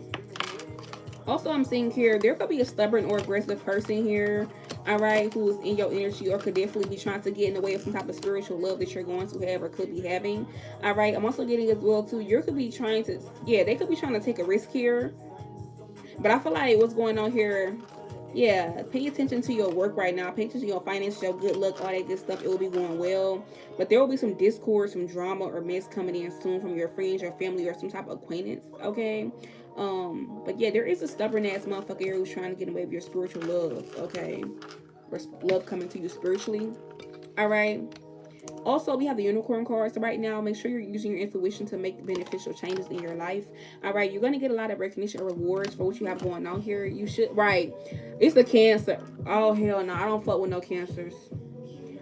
Also, I'm seeing here, there could be a stubborn or aggressive person here, all right, who is in your energy or could definitely be trying to get in the way of some type of spiritual love that you're going to have or could be having. All right, I'm also getting as well, too, you could be trying to, yeah, they could be trying to take a risk here. But I feel like what's going on here, yeah, pay attention to your work right now. Pay attention to your finances, your good luck, all that good stuff. It will be going well. But there will be some discord, some drama or mess coming in soon from your friends, your family, or some type of acquaintance, okay? But yeah, there is a stubborn ass motherfucker here who's trying to get away with your spiritual love, okay? Or love coming to you spiritually. All right. Also, we have the unicorn cards right now. Make sure you're using your intuition to make beneficial changes in your life. All right, you're gonna get a lot of recognition and rewards for what you have going on here. You should, right? It's the Cancer. Oh hell no, I don't fuck with no cancers.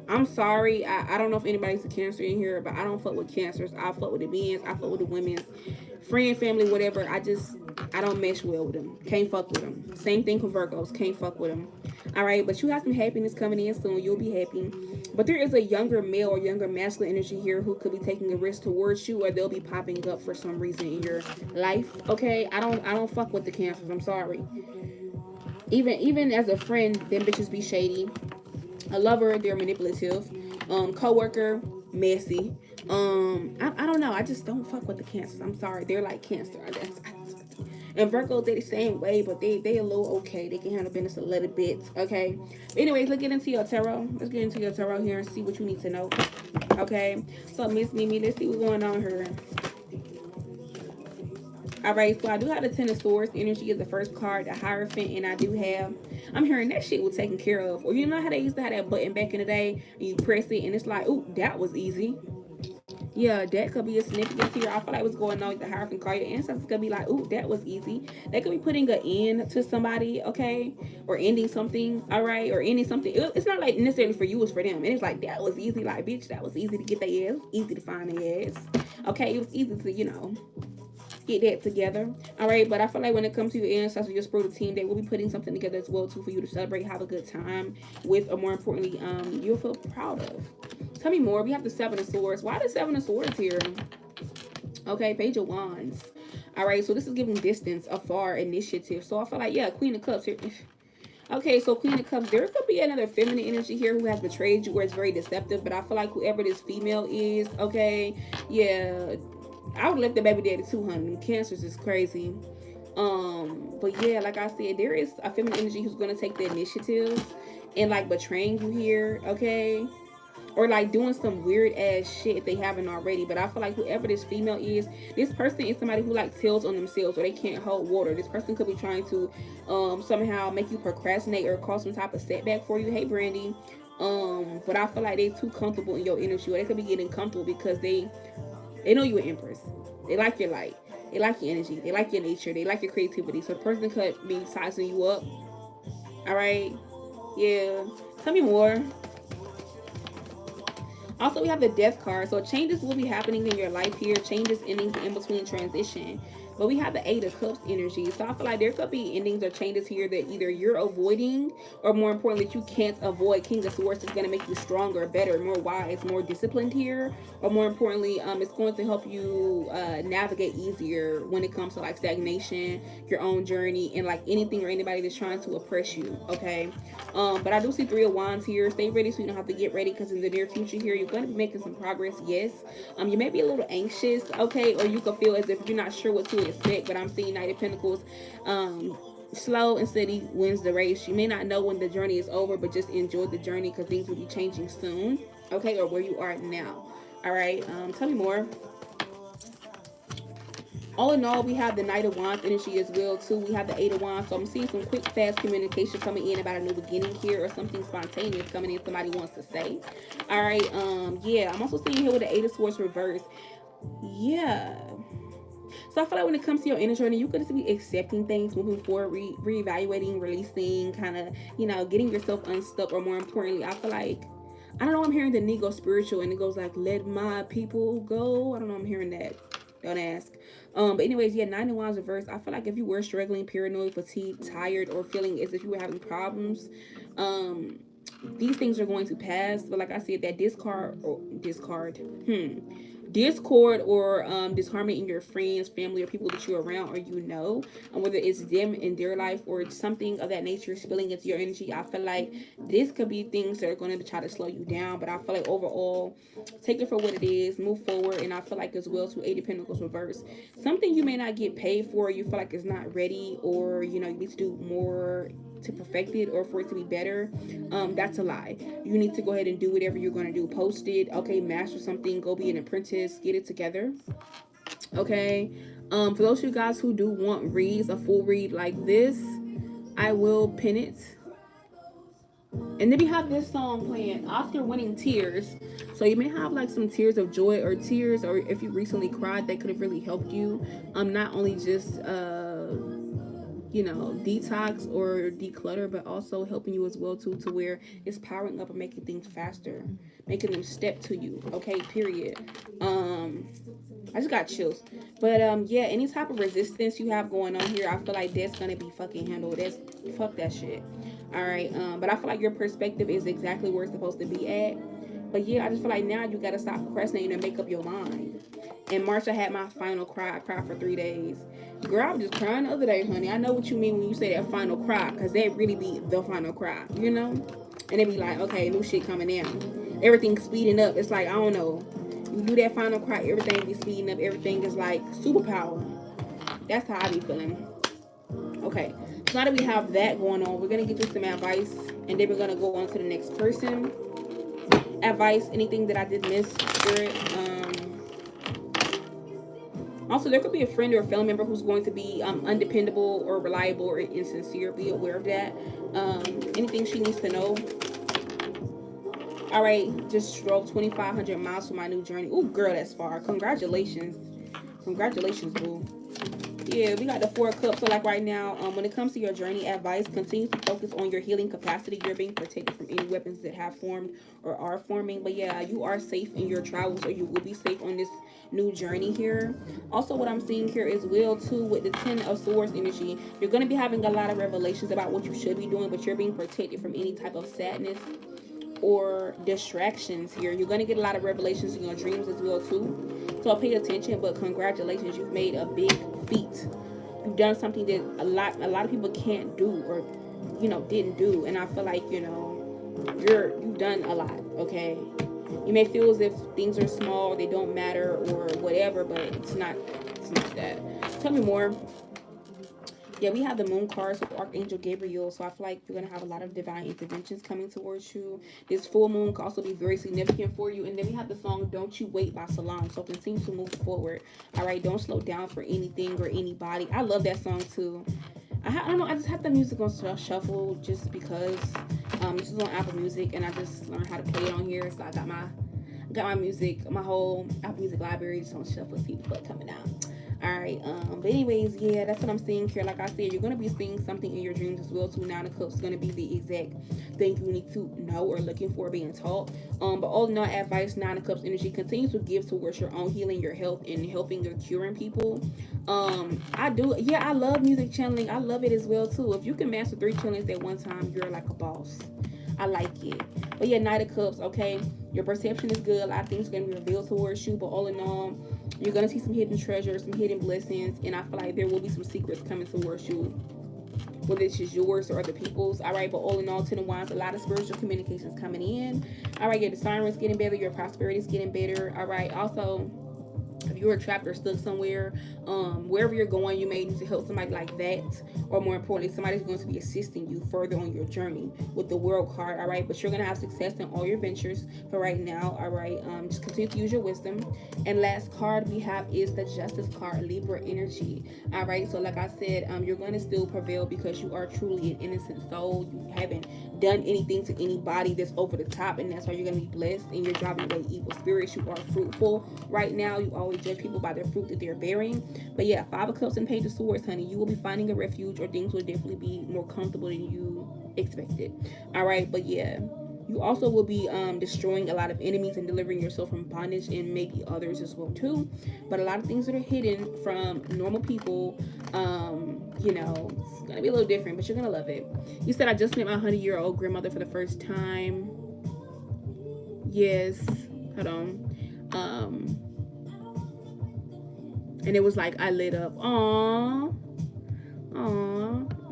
I'm sorry. I don't know if anybody's a cancer in here, but I don't fuck with cancers. I fuck with the men's. I fuck with the women's. Friend, family, whatever. I don't mesh well with them. Can't fuck with them. Same thing with Virgos. Can't fuck with them. All right, but you have some happiness coming in soon. You'll be happy. But there is a younger male or younger masculine energy here who could be taking a risk towards you, or they'll be popping up for some reason in your life. Okay, I don't fuck with the cancers. I'm sorry. Even as a friend, them bitches be shady. A lover, they're manipulative. Coworker, messy. I don't know. I just don't fuck with the cancers. I'm sorry. They're like cancer. And Virgos, they the same way, but they a little okay. They can handle business a little bit. Okay. But anyways, let's get into your tarot. Let's get into your tarot here and see what you need to know. Okay. So Miss Mimi, let's see what's going on here. All right, so I do have the Ten of Swords. Energy is the first card, the Hierophant, and I do have. I'm hearing that shit was taken care of. Or you know how they used to have that button back in the day, and you press it, and it's like, ooh, that was easy. Yeah, that could be a significance here. I feel like what's going on with the Hierophant card. Your ancestors could be like, ooh, that was easy. They could be putting an end to somebody, okay, or ending something, all right, or ending something. It's not like necessarily for you, it's for them. And it's like that was easy, like bitch, that was easy to get their ass, easy to find their ass. Okay, it was easy to get that together. All right, but I feel like when it comes to your ancestors, your spiritual team, they will be putting something together as well too for you to celebrate, have a good time with, or more importantly, you'll feel proud of. Tell me more. We have the Seven of Swords. Why the Seven of Swords here? Okay, Page of Wands. All right, so this is giving distance, afar, initiative. So I feel like, yeah, Queen of Cups here. Okay, so Queen of Cups, there could be another feminine energy here who has betrayed you, or it's very deceptive, but I feel like whoever this female is, okay, yeah, I would let the baby daddy too, honey. Cancers is crazy. But yeah, like I said, there is a feminine energy who's gonna take the initiative and like betraying you here, okay? Or like doing some weird ass shit if they haven't already. But I feel like whoever this female is, this person is somebody who like tells on themselves, or they can't hold water. This person could be trying to somehow make you procrastinate or cause some type of setback for you. Hey Brandy. But I feel like they're too comfortable in your energy, or they could be getting comfortable because they know you're an empress. They like your light. They like your energy. They like your nature. They like your creativity. So the person could be sizing you up. All right. Yeah. Tell me more. Also, we have the Death card. So changes will be happening in your life here. Changes, endings, in between transition. But we have the Eight of Cups energy. So I feel like there could be endings or changes here that either you're avoiding, or more importantly, that you can't avoid. King of Swords is going to make you stronger, better, more wise, more disciplined here. Or more importantly, it's going to help you navigate easier when it comes to like stagnation, your own journey, and like anything or anybody that's trying to oppress you. Okay. But I do see Three of Wands here. Stay ready so you don't have to get ready, because in the near future here, you're going to be making some progress. Yes. You may be a little anxious, okay, or you could feel as if you're not sure what to expect, but I'm seeing Knight of Pentacles. Slow and steady wins the race. You may not know when the journey is over, but just enjoy the journey, because things will be changing soon, okay, or where you are now. All right. Tell me more. All in all, we have the Knight of Wands energy as well too. We have the Eight of Wands. So I'm seeing some quick, fast communication coming in about a new beginning here, or something spontaneous coming in somebody wants to say. All right. Yeah, I'm also seeing here with the Eight of Swords reverse. Yeah. So I feel like when it comes to your inner journey, you could just be accepting things, moving forward, reevaluating, releasing, kind of, getting yourself unstuck. Or more importantly, I feel like, I don't know, I'm hearing the Nego spiritual, and it goes like, let my people go. I don't know, I'm hearing that. Don't ask. But anyways, yeah, Nine of Wands reverse. I feel like if you were struggling, paranoid, fatigued, tired, or feeling as if you were having problems, these things are going to pass. But like I said, that discord or disharmony in your friends, family, or people that you're around, or whether it's them in their life or something of that nature spilling into your energy. I feel like this could be things that are going to try to slow you down, but I feel like overall, take it for what it is, move forward. And I feel like as well to Eight of Pentacles reverse, something you may not get paid for, you feel like it's not ready, or you need to do more to perfect it, or for it to be better. That's a lie. You need to go ahead and do whatever you're going to do. Post it, okay, master something, go be an apprentice, get it together, okay. For those of you guys who do want reads, a full read like this, I will pin it And then we have this song playing, Oscar winning tears. So you may have like some tears of joy or tears, or if you recently cried, that could have really helped you. Not only just detox or declutter, but also helping you as well too, to where it's powering up and making things faster, making them step to you. Okay, period. I just got chills. But yeah, any type of resistance you have going on here, I feel like that's gonna be fucking handled. That's fuck that shit. All right. But I feel like your perspective is exactly where it's supposed to be at. But yeah, I just feel like now you gotta stop procrastinating and make up your mind. In March, I had my final cry. I cried for 3 days. Girl, I was just crying the other day, honey. I know what you mean when you say that final cry, because that really be the final cry, you know? And they be like, okay, new shit coming in. Everything's speeding up. It's like, I don't know. You do that final cry, everything be speeding up. Everything is like superpower. That's how I be feeling. Okay, so now that we have that going on, we're going to get you some advice, and then we're going to go on to the next person. Advice, anything that I did miss, spirit. Also, there could be a friend or a family member who's going to be undependable or reliable or insincere. Be aware of that. Anything she needs to know. All right, just drove 2,500 miles for my new journey. Ooh, girl, that's far. Congratulations. Congratulations, boo. Yeah, we got the 4 cups. So like right now, when it comes to your journey advice, continue to focus on your healing capacity. You're being protected from any weapons that have formed or are forming. But yeah, you are safe in your travels, or you will be safe on this new journey here. Also, what I'm seeing here is will too, with the 10 of Swords energy. You're going to be having a lot of revelations about what you should be doing, but you're being protected from any type of sadness or distractions here. You're going to get a lot of revelations in your dreams as well too. So pay attention, but congratulations, you've made a big feat. You've done something that a lot of people can't do, or didn't do. And I feel like you've done a lot. Okay, you may feel as if things are small, they don't matter or whatever, but it's not that. Tell me more. Yeah, we have the moon cards with Archangel Gabriel, so I feel like you're going to have a lot of divine interventions coming towards you. This full moon can also be very significant for you. And then we have the song Don't You Wait by Solange, so continue to move forward. All right, don't slow down for anything or anybody. I love that song too. I don't know, I just have the music on shuffle just because this is on Apple Music, and I just learned how to play it on here. So I got my music, my whole Apple Music library just on shuffle, see the fuck coming out. All right, but anyways, yeah, that's what I'm seeing here. Like I said, you're going to be seeing something in your dreams as well too. 9 of Cups is going to be the exact thing you need to know or looking for being taught. But all in all, advice, 9 of Cups energy, continue to give towards your own healing, your health, and helping your curing people. I love music channeling. I love it as well too. If you can master 3 channels at one time, you're like a boss. I like it. But yeah, Knight of Cups, okay? Your perception is good. A lot of things are going to be revealed towards you. But all in all, you're going to see some hidden treasures, some hidden blessings. And I feel like there will be some secrets coming towards you, whether it's just yours or other people's. All right, but all in all, 10 of Wands, a lot of spiritual communications coming in. All right, your discernment's getting better. Your prosperity is getting better. All right, also, if you're trapped or stuck somewhere, wherever you're going, you may need to help somebody like that, or more importantly, somebody's going to be assisting you further on your journey with the World card. All right, but you're going to have success in all your ventures for right now. All right, just continue to use your wisdom. And last card we have is the Justice card, Libra energy. All right, so like I said, you're going to still prevail because you are truly an innocent soul. You haven't done anything to anybody that's over the top, and that's why you're going to be blessed, and you're driving away evil spirits. You are fruitful right now. You always judge people by their fruit that they're bearing. But yeah, 5 of Cups and Page of Swords, honey, you will be finding a refuge, or things will definitely be more comfortable than you expected. All right, but yeah, you also will be destroying a lot of enemies and delivering yourself from bondage, and maybe others as well too. But a lot of things that are hidden from normal people, it's gonna be a little different, but you're gonna love it. You said I just met my 100-year-old grandmother for the first time. Yes, hold on. And it was like I lit up. Aww.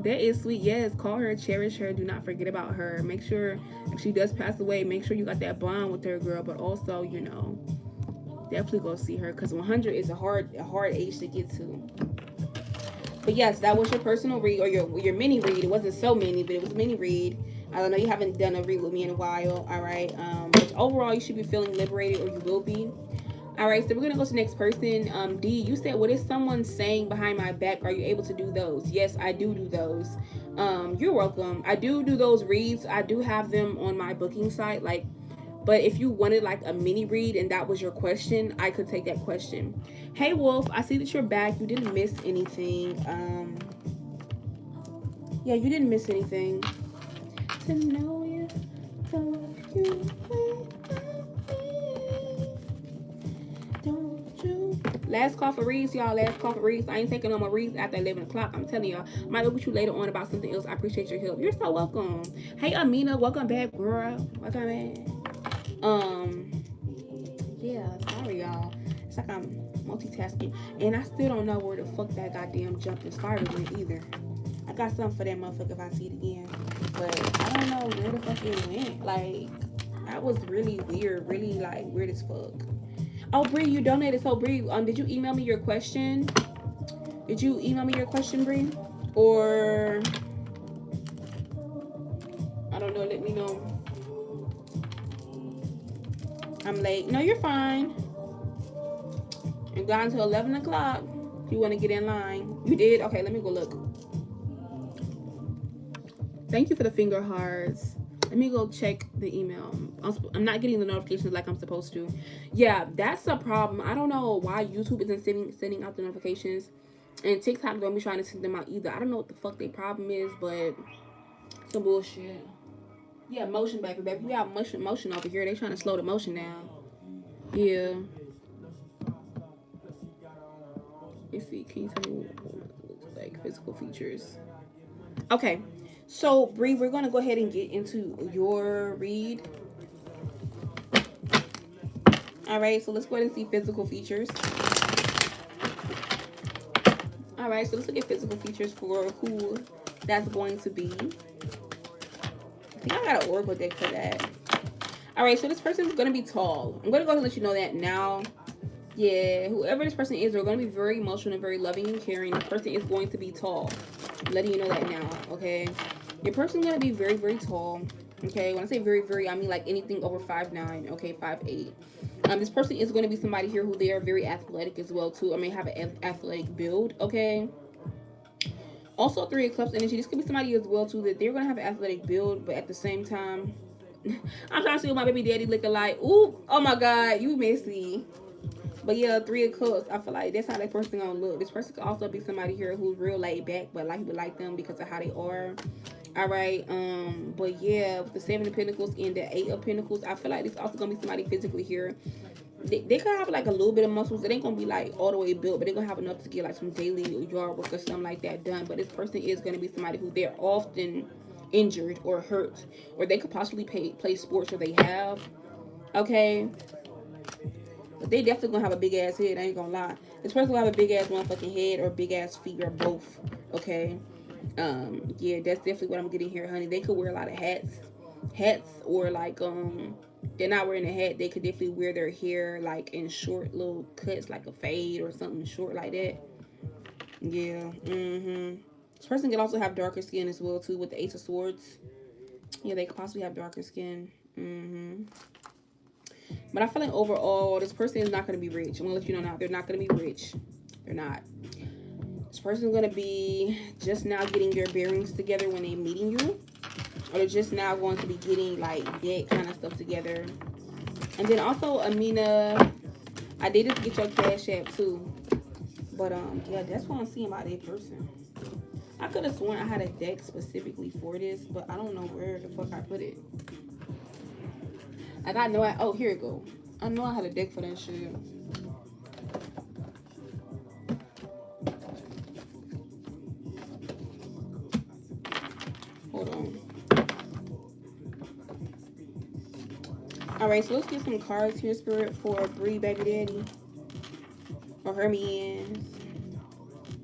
That is sweet. Yes, call her, cherish her. Do not forget about her. Make sure if she does pass away, make sure you got that bond with her, girl. But also, definitely go see her, because 100 is a hard age to get to. But yes, that was your personal read, or your mini read. It wasn't so many, but it was a mini read. I don't know, you haven't done a read with me in a while. All right. But overall, you should be feeling liberated, or you will be. All right, so we're gonna go to the next person. D, you said, what is someone saying behind my back? Are you able to do those? Yes, I do those. You're welcome. I do those reads. I do have them on my booking site. Like, but if you wanted like a mini read and that was your question, I could take that question. Hey Wolf, I see that you're back. You didn't miss anything. Yeah, you didn't miss anything. To know you, don't you don't you? Last call for reads, y'all. Last call for reads. I ain't taking no more reads after 11 o'clock. I'm telling y'all. Might look with you later on about something else. I appreciate your help. You're so welcome. Hey, Amina. Welcome back, girl. Welcome back. Yeah, sorry, y'all. It's like I'm multitasking. And I still don't know where the fuck that goddamn jumping spider went either. I got something for that motherfucker if I see it again. But I don't know where the fuck it went. Like, that was really weird. Really, like, weird as fuck. Oh, Bree, you donated. So, Bree, did you email me your question? Did you email me your question, Bree? Or, I don't know, let me know. I'm late. No, you're fine. And got until 11 o'clock. If you want to get in line. You did? Okay, let me go look. Thank you for the finger hearts. Let me go check the email. I'm not getting the notifications like I'm supposed to. Yeah, that's a problem. I don't know why YouTube isn't sending out the notifications. And TikTok don't be trying to send them out either. I don't know what the fuck their problem is, but some bullshit. Yeah, motion, baby. We have motion over here. They trying to slow the motion down. Yeah. Let's see. Can you tell me what it looks like? Physical features. Okay. So, Bree, we're going to go ahead and get into your read. All right. So, let's go ahead and see physical features. All right. So, let's look at physical features for who that's going to be. I think I got an oracle deck for that. All right. So, this person is going to be tall. I'm going to go ahead and let you know that now. Yeah, whoever this person is, they're going to be very emotional and very loving and caring. This person is going to be tall. I'm letting you know that now, okay? Your person's going to be very, very tall, okay? When I say very, very, I mean like anything over 5'9", okay, 5'8". This person is going to be somebody here who they are very athletic as well, too. I mean, have an athletic build, okay? Also, 3 of Cups energy. This could be somebody as well, too, that they're going to have an athletic build, but at the same time, I'm trying to see what my baby daddy looking like. Ooh, oh my God, you messy. But yeah, 3 of Cups, I feel like that's how that person gonna look. This person could also be somebody here who's real laid back, but like people like them because of how they are. All right, but yeah, with the 7 of Pentacles and the 8 of Pentacles, I feel like this also gonna be somebody physically here. They could have like a little bit of muscles. It ain't gonna be like all the way built, but they're gonna have enough to get like some daily yard work or something like that done. But this person is gonna be somebody who they're often injured or hurt, or they could possibly play sports, or they have. Okay. But they definitely gonna have a big ass head, I ain't gonna lie. This person gonna have a big ass motherfucking head or big ass feet or both. Okay. Yeah, that's definitely what I'm getting here, honey. They could wear a lot of hats, or like they're not wearing a hat. They could definitely wear their hair like in short little cuts, like a fade or something short like that. Yeah. This person can also have darker skin as well too, with the Ace of Swords. Yeah, they could possibly have darker skin. But I feel like overall, this person is not going to be rich. I'm going to let you know now. They're not going to be rich. They're not. This person is going to be just now getting their bearings together when they're meeting you. Or they're just now going to be getting, like, that kind of stuff together. And then also, Amina, I did just get your Cash App, too. But, yeah, that's what I'm seeing about that person. I could have sworn I had a deck specifically for this, but I don't know where the fuck I put it. Like, I know oh, here it go. I know I had a deck for that shit. Hold on. Alright, so let's get some cards here, Spirit, for Bree, baby daddy. Or Hermians.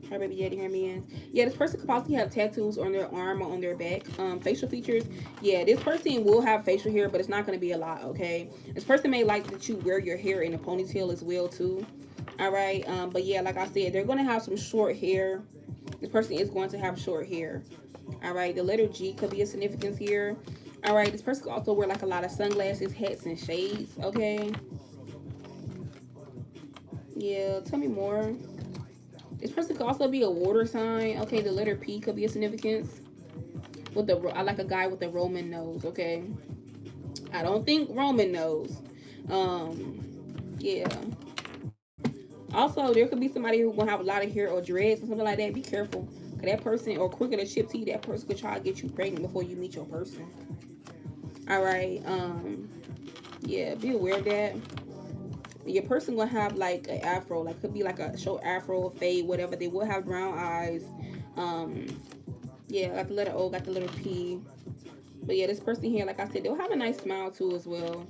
Her baby daddy, Hermians. Yeah, this person could possibly have tattoos on their arm or on their back. Facial features. Yeah, this person will have facial hair, but it's not going to be a lot, okay? This person may like that you wear your hair in a ponytail as well, too. Alright, but yeah, like I said, they're going to have some short hair. This person is going to have short hair. Alright, the letter G could be a significance here. Alright, this person could also wear like a lot of sunglasses, hats, and shades, okay? Yeah, tell me more. This person could also be a water sign. Okay, the letter P could be a significance. With the I like a guy with a Roman nose. Okay, I don't think Roman nose. Yeah. Also, there could be somebody who gonna have a lot of hair or dreads or something like that. Be careful, cause that person or quicker to chip tea. That person could try to get you pregnant before you meet your person. All right. Yeah. Be aware of that. Your person gonna have like an afro, like could be like a short afro, fade, whatever. They will have brown eyes. Um, yeah, got the letter O, got the letter P. But yeah, this person here, like I said, they'll have a nice smile too as well.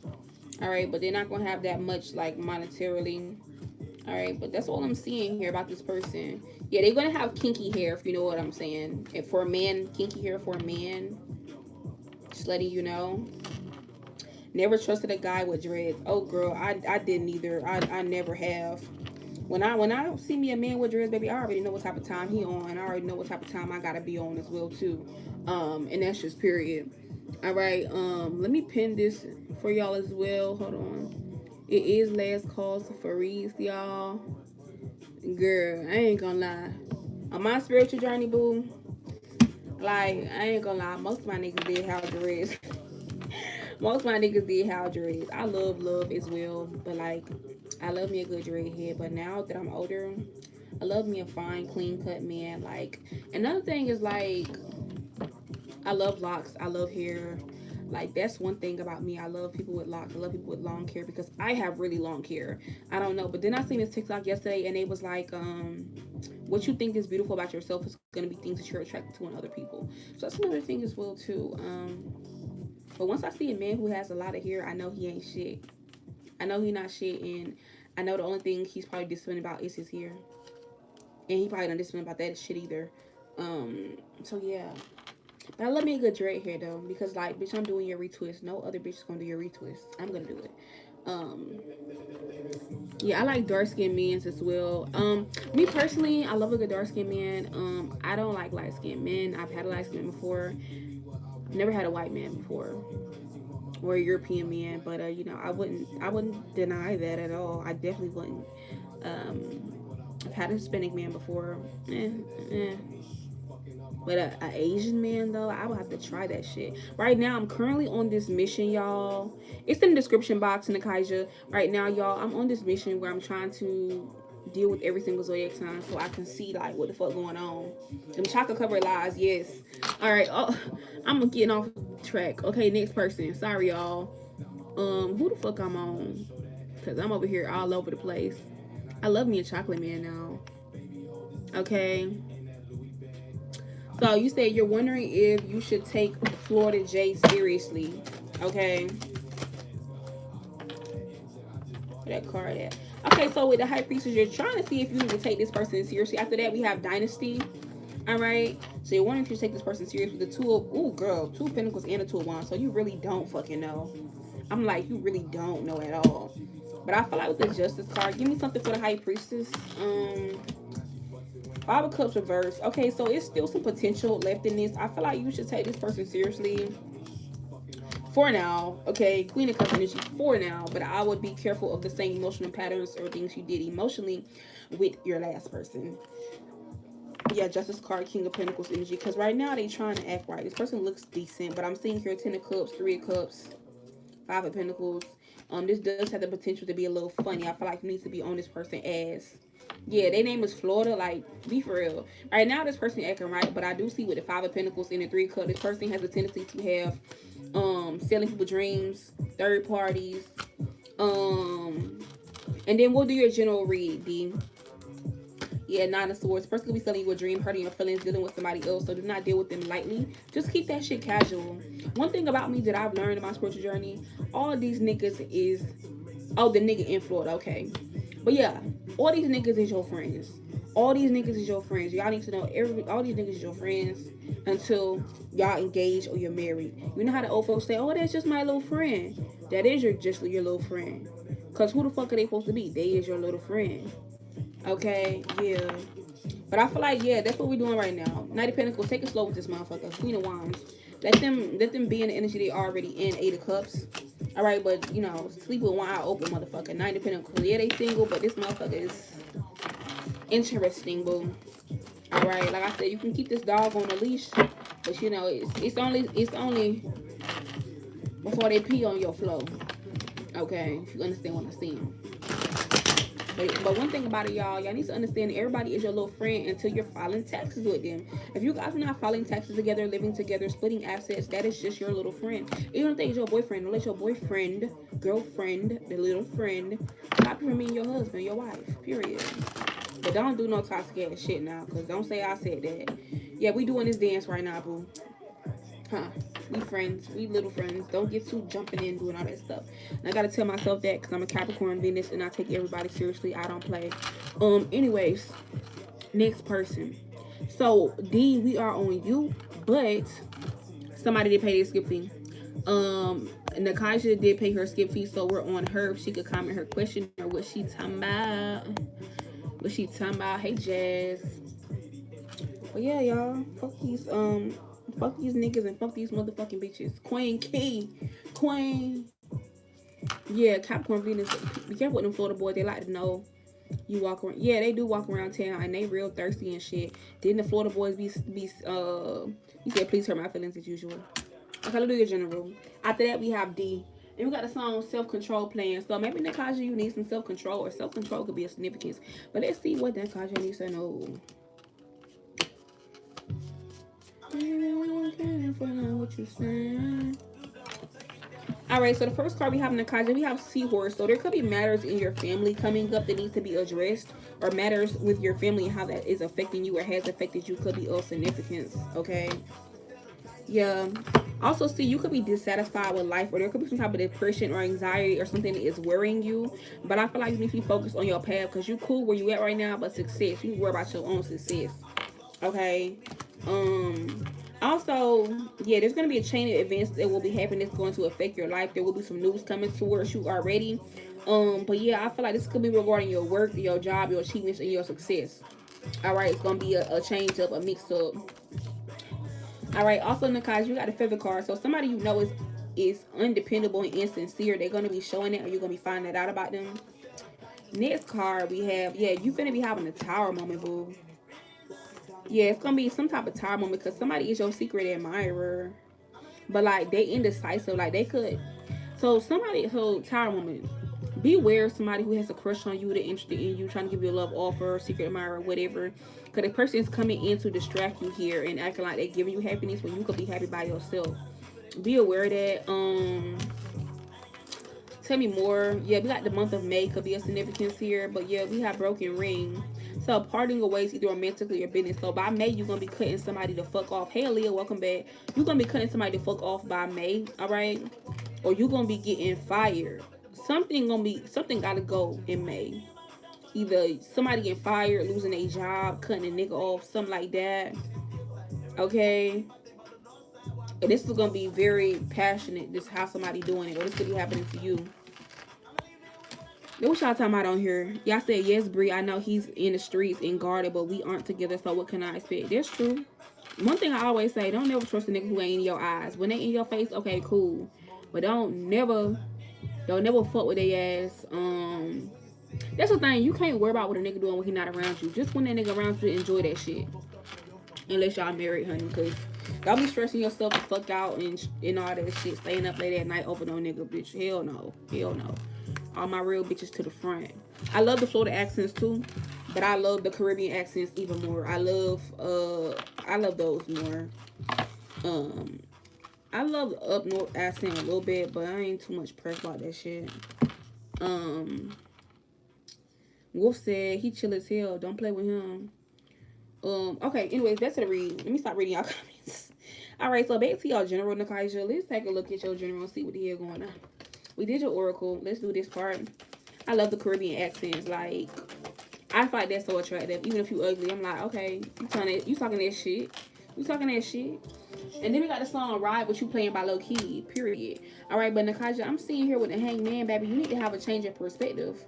All right, but they're not gonna have that much like monetarily. All right, but that's all I'm seeing here about this person. Yeah, they're gonna have kinky hair if you know what I'm saying. And for a man, kinky hair for a man. Just letting you know. Never trusted a guy with dreads. Oh girl, I didn't either. I never have. When I see me a man with dreads, baby, I already know what type of time he on. I already know what type of time I gotta be on as well too. And that's just period. All right. Let me pin this for y'all as well. Hold on. It is last calls for reads, y'all. Girl, I ain't gonna lie. On my spiritual journey, boo, like, I ain't gonna lie, most of my niggas did have dreads. Most of my niggas did have dreads. I love as well, but like, I love me a good dread head. But now that I'm older, I love me a fine, clean cut man. Like, another thing is like, I love locks. I love hair. Like, that's one thing about me. I love people with locks. I love people with long hair because I have really long hair. I don't know, but then I seen this TikTok yesterday and it was like, what you think is beautiful about yourself is gonna be things that you're attracted to in other people. So that's another thing as well too. But once I see a man who has a lot of hair, I know he ain't shit. I know he not shit, and I know the only thing he's probably disciplined about is his hair, and he probably not disciplined about that shit either. So yeah. But I love me a good dread hair though, because like, bitch, I'm doing your retwist. No other bitch is gonna do your retwist. I'm gonna do it. Um, yeah, I like dark skinned men as well. Me personally, I love a good dark skinned man. I don't like light skinned men. I've had a light skinned man before. Never had a white man before, or a European man. But you know, I wouldn't deny that at all. I definitely wouldn't. I've had a Hispanic man before. Eh, eh. But a Asian man though, I would have to try that shit. Right now, I'm currently on this mission, y'all. It's in the description box in the Kaija. Right now, y'all, I'm on this mission where I'm trying to deal with every single zodiac sign so I can see like what the fuck going on. Them chocolate covered lies, yes. All right, oh, I'm getting off track. Okay, next person. Sorry, y'all. Who the fuck I'm on? Cause I'm over here all over the place. I love me a chocolate man now. Okay. So you said you're wondering if you should take Florida J seriously. Okay. Where that card at? Okay, so with the High Priestess, you're trying to see if you need to take this person seriously. After that, we have Dynasty. All right. So you're wondering if you should take this person seriously. The two of, ooh, girl, two of Pentacles and a two of Wands. So you really don't fucking know. I'm like, you really don't know at all. But I feel like with the Justice card, give me something for the High Priestess. Five of Cups reverse. Okay, so it's still some potential left in this. I feel like you should take this person seriously for now. Okay, Queen of Cups energy for now. But I would be careful of the same emotional patterns or things you did emotionally with your last person. Yeah, Justice card, King of Pentacles energy. Because right now they trying to act right. This person looks decent. But I'm seeing here 10 of Cups, 3 of Cups, 5 of Pentacles. This does have the potential to be a little funny. I feel like it needs to be on this person as, yeah, their name is Florida. Like, be for real. Right now, this person acting right, but I do see with the 5 of Pentacles and the 3 of Cups, this person has a tendency to have selling people dreams, third parties. And then we'll do your general read, D. Yeah, 9 of Swords. Person could be selling you a dream, hurting your feelings, dealing with somebody else. So do not deal with them lightly. Just keep that shit casual. One thing about me that I've learned in my spiritual journey, all of these niggas is, oh, the nigga in Florida, okay. But yeah, all these niggas is your friends. All these niggas is your friends. Y'all need to know all these niggas is your friends until y'all engage or you're married. You know how the old folks say, oh, that's just my little friend. That is just your little friend. Because who the fuck are they supposed to be? They is your little friend. Okay, yeah. But I feel like, yeah, that's what we're doing right now. Knight of Pentacles, take it slow with this motherfucker. Queen of Wands. Let them be in the energy they already in. 8 of Cups. All right, but you know, sleep with one eye open, motherfucker. Not independent. Yeah, they single, but this motherfucker is interesting, boo. All right, like I said, you can keep this dog on a leash, but you know, it's only before they pee on your floor. Okay, if you understand what I'm saying. But one thing about it, y'all need to understand everybody is your little friend until you're filing taxes with them. If you guys are not filing taxes together, living together, splitting assets, that is just your little friend. Even if they is your boyfriend, don't let your boyfriend, girlfriend, the little friend, stop you from being your husband, your wife, period. But don't do no toxic ass shit now, because don't say I said that. Yeah, we doing this dance right now, boo. Huh? We friends, we little friends. Don't get too jumping in doing all that stuff. And I gotta tell myself that because I'm a Capricorn Venus and I take everybody seriously. I don't play. Anyways, next person. So D, we are on you, but somebody did pay their skip fee. Nakasha did pay her skip fee, so we're on her. If she could comment her question or what she talking about. What she talking about? Hey Jazz. But yeah, y'all. Fuck these niggas and fuck these motherfucking bitches. Queen Key. Queen. Yeah, Capricorn Venus. Be careful with them Florida boys. They like to know you walk around. Yeah, they do walk around town and they real thirsty and shit. Didn't the Florida boys be you said please hurt my feelings as usual. Okay, let's do your general. After that we have D. And we got the song Self Control playing. So maybe Nakaja, you need some self control, or self control could be a significance. But let's see what Nakaja needs to know. What you saying? All right, so the first card we have in the Kaja, we have Seahorse. So there could be matters in your family coming up that need to be addressed, or matters with your family and how that is affecting you or has affected you could be of significance. Okay. Yeah. Also, see, you could be dissatisfied with life, or there could be some type of depression or anxiety or something that is worrying you. But I feel like you need to be focused on your path because you cool where you at right now, but success, you worry about your own success. Okay. Also, yeah, there's going to be a chain of events that will be happening that's going to affect your life. There will be some news coming towards you already. But yeah, I feel like this could be regarding your work, your job, your achievements, and your success. All right, it's going to be a change up, a mix up. All right, also Nakai, you got a feather card. So somebody you know is undependable and insincere. They're going to be showing it, or you're going to be finding that out about them. Next card we have, yeah, you finna be having a tower moment, boo. Yeah, it's gonna be some type of tower moment because somebody is your secret admirer, but like they indecisive, like they could. So somebody, so tower moment. Beware of somebody who has a crush on you, that interested in you, trying to give you a love offer, secret admirer, whatever. Because the person is coming in to distract you here and acting like they're giving you happiness when you could be happy by yourself. Be aware of that. Tell me more. Yeah, we got the month of May could be a significance here, but yeah, we have broken ring. So parting of ways either romantically or business. So by May, you're gonna be cutting somebody to fuck off. Hey Leah, welcome back. You're gonna be cutting somebody to fuck off by May, all right? Or you're gonna be getting fired. Something gotta go in May. Either somebody getting fired, losing a job, cutting a nigga off, something like that. Okay. And this is gonna be very passionate. This how somebody doing it, or this could be happening to you. What y'all talking about on here? Y'all said yes, Bree. I know he's in the streets and guarded, but we aren't together. So what can I expect? That's true. One thing I always say: don't never trust a nigga who ain't in your eyes. When they in your face, okay, cool, but don't never fuck with their ass. That's the thing. You can't worry about what a nigga doing when he not around you. Just when that nigga around you, enjoy that shit. Unless y'all married, honey, because don't be stressing yourself the fuck out and all that shit. Staying up late at night over no nigga, bitch. Hell no. Hell no. All my real bitches to the front. I love the Florida accents too, but I love the Caribbean accents even more. I love those more. I love the up north accent a little bit, but I ain't too much pressed about that shit. Wolf said he chill as hell. Don't play with him. Okay, anyways, that's the read. Let me stop reading y'all comments. Alright, so back to y'all general, Nakaja. Let's take a look at your general and see what the hell going on. We did your oracle. Let's do this part. I love the Caribbean accents. Like, I find that so attractive. Even if you ugly, I'm like, okay, you talking that shit. You talking that shit. And then we got the song Ride, which you playing by Low Key, period. Alright, but Nakaja, I'm seeing here with the hangman, baby. You need to have a change of perspective.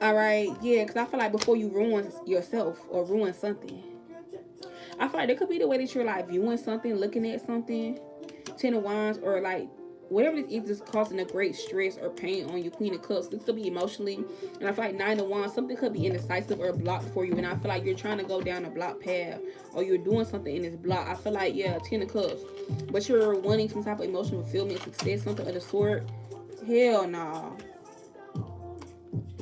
Alright, yeah, because I feel like before you ruin yourself or ruin something, I feel like there could be the way that you're like viewing something, looking at something, Ten of Wands, or like whatever this is causing a great stress or pain on you. Queen of Cups, this could be emotionally, and I feel like Nine of Wands, something could be indecisive or blocked for you, and I feel like you're trying to go down a block path, or you're doing something in this block. I feel like, yeah, Ten of Cups, but you're wanting some type of emotional fulfillment, success, something of the sort. Hell nah.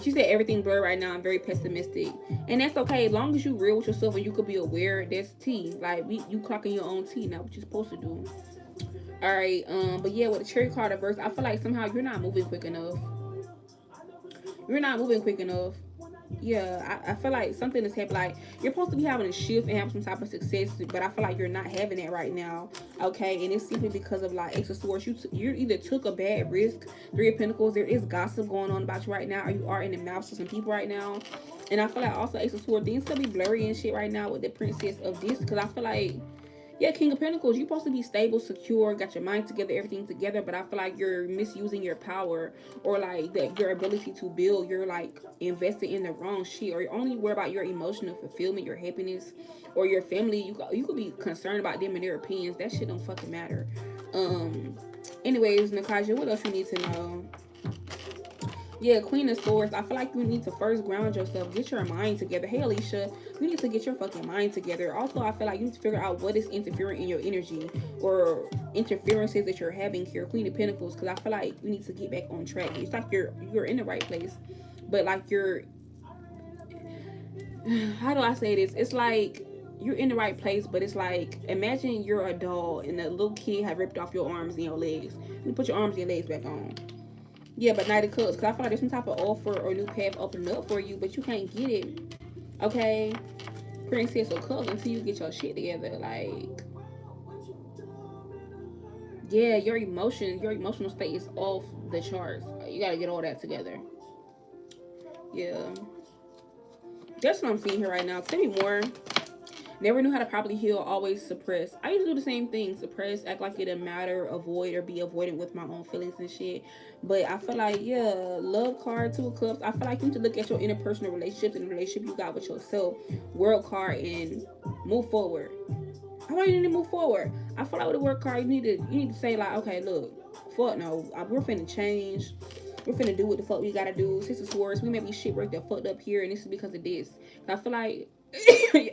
She said everything blurred right now. I'm very pessimistic, and that's okay as long as you real with yourself and you could be aware. That's T. Like you clocking your own T now. What you supposed to do? All right. But yeah, with the cherry card reverse, I feel like somehow you're not moving quick enough. You're not moving quick enough. Yeah, I feel like something is happening. Like you're supposed to be having a shift and have some type of success, but I feel like you're not having it right now. Okay, and it's simply because of like Ace of Swords. You either took a bad risk. Three of Pentacles. There is gossip going on about you right now, or you are in the mouths of some people right now. And I feel like also Ace of Swords, things could be blurry and shit right now with the Princess of this, because I feel like, yeah, King of Pentacles, you're supposed to be stable, secure, got your mind together, everything together, but I feel like you're misusing your power, or like that your ability to build. You're like invested in the wrong shit, or you're only worried about your emotional fulfillment, your happiness, or your family. You could be concerned about them and their opinions. That shit don't fucking matter. Anyways, Nakaja, what else you need to know? Yeah, Queen of Swords. I feel like you need to first ground yourself, get your mind together. Hey, Alicia, you need to get your fucking mind together. Also, I feel like you need to figure out what is interfering in your energy or interferences that you're having here. Queen of Pentacles, because I feel like you need to get back on track. It's like you're in the right place, but like you're, how do I say this? It's like you're in the right place, but it's like, imagine you're a doll and a little kid have ripped off your arms and your legs. You put your arms and your legs back on. Yeah, but Knight of Cups, because I feel like there's some type of offer or new path opening up for you, but you can't get it. Okay? Princess of Cups until you get your shit together. Like, yeah, your emotional state is off the charts. You gotta get all that together. Yeah. That's what I'm seeing here right now. Tell me more. Never knew how to properly heal, always suppress. I used to do the same thing. Suppress, act like it didn't matter, avoid or be avoidant with my own feelings and shit. But I feel like, yeah, love card, Two of Cups. I feel like you need to look at your interpersonal relationships and the relationship you got with yourself. World card and move forward. How about you need to move forward? I feel like with a work card, you need to say like, okay, look, fuck no, we're finna change. We're finna do what the fuck we gotta do. Six of Swords, we may be shit worked up, fucked up here, and this is because of this. I feel like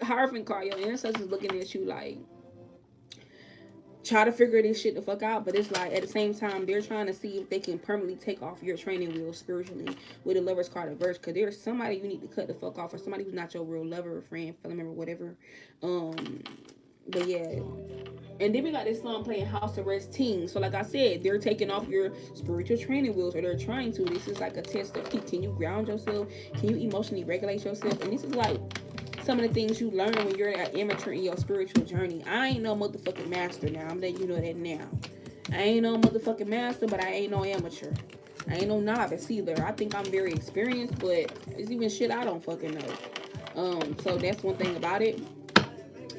Hierophant card, your ancestors looking at you like, try to figure this shit the fuck out, but it's like at the same time they're trying to see if they can permanently take off your training wheels spiritually with the Lover's card reverse, because there's somebody you need to cut the fuck off, or somebody who's not your real lover or friend, family member, whatever. But yeah, and then we got this song playing House Arrest Team. So like I said, they're taking off your spiritual training wheels, or they're trying to. This is like a test of, can you ground yourself? Can you emotionally regulate yourself? And this is like some of the things you learn when you're an amateur in your spiritual journey. I ain't no motherfucking master now. I'm letting you know that now. I ain't no motherfucking master, but I ain't no amateur. I ain't no novice either. I think I'm very experienced, but it's even shit I don't fucking know. So that's one thing about it.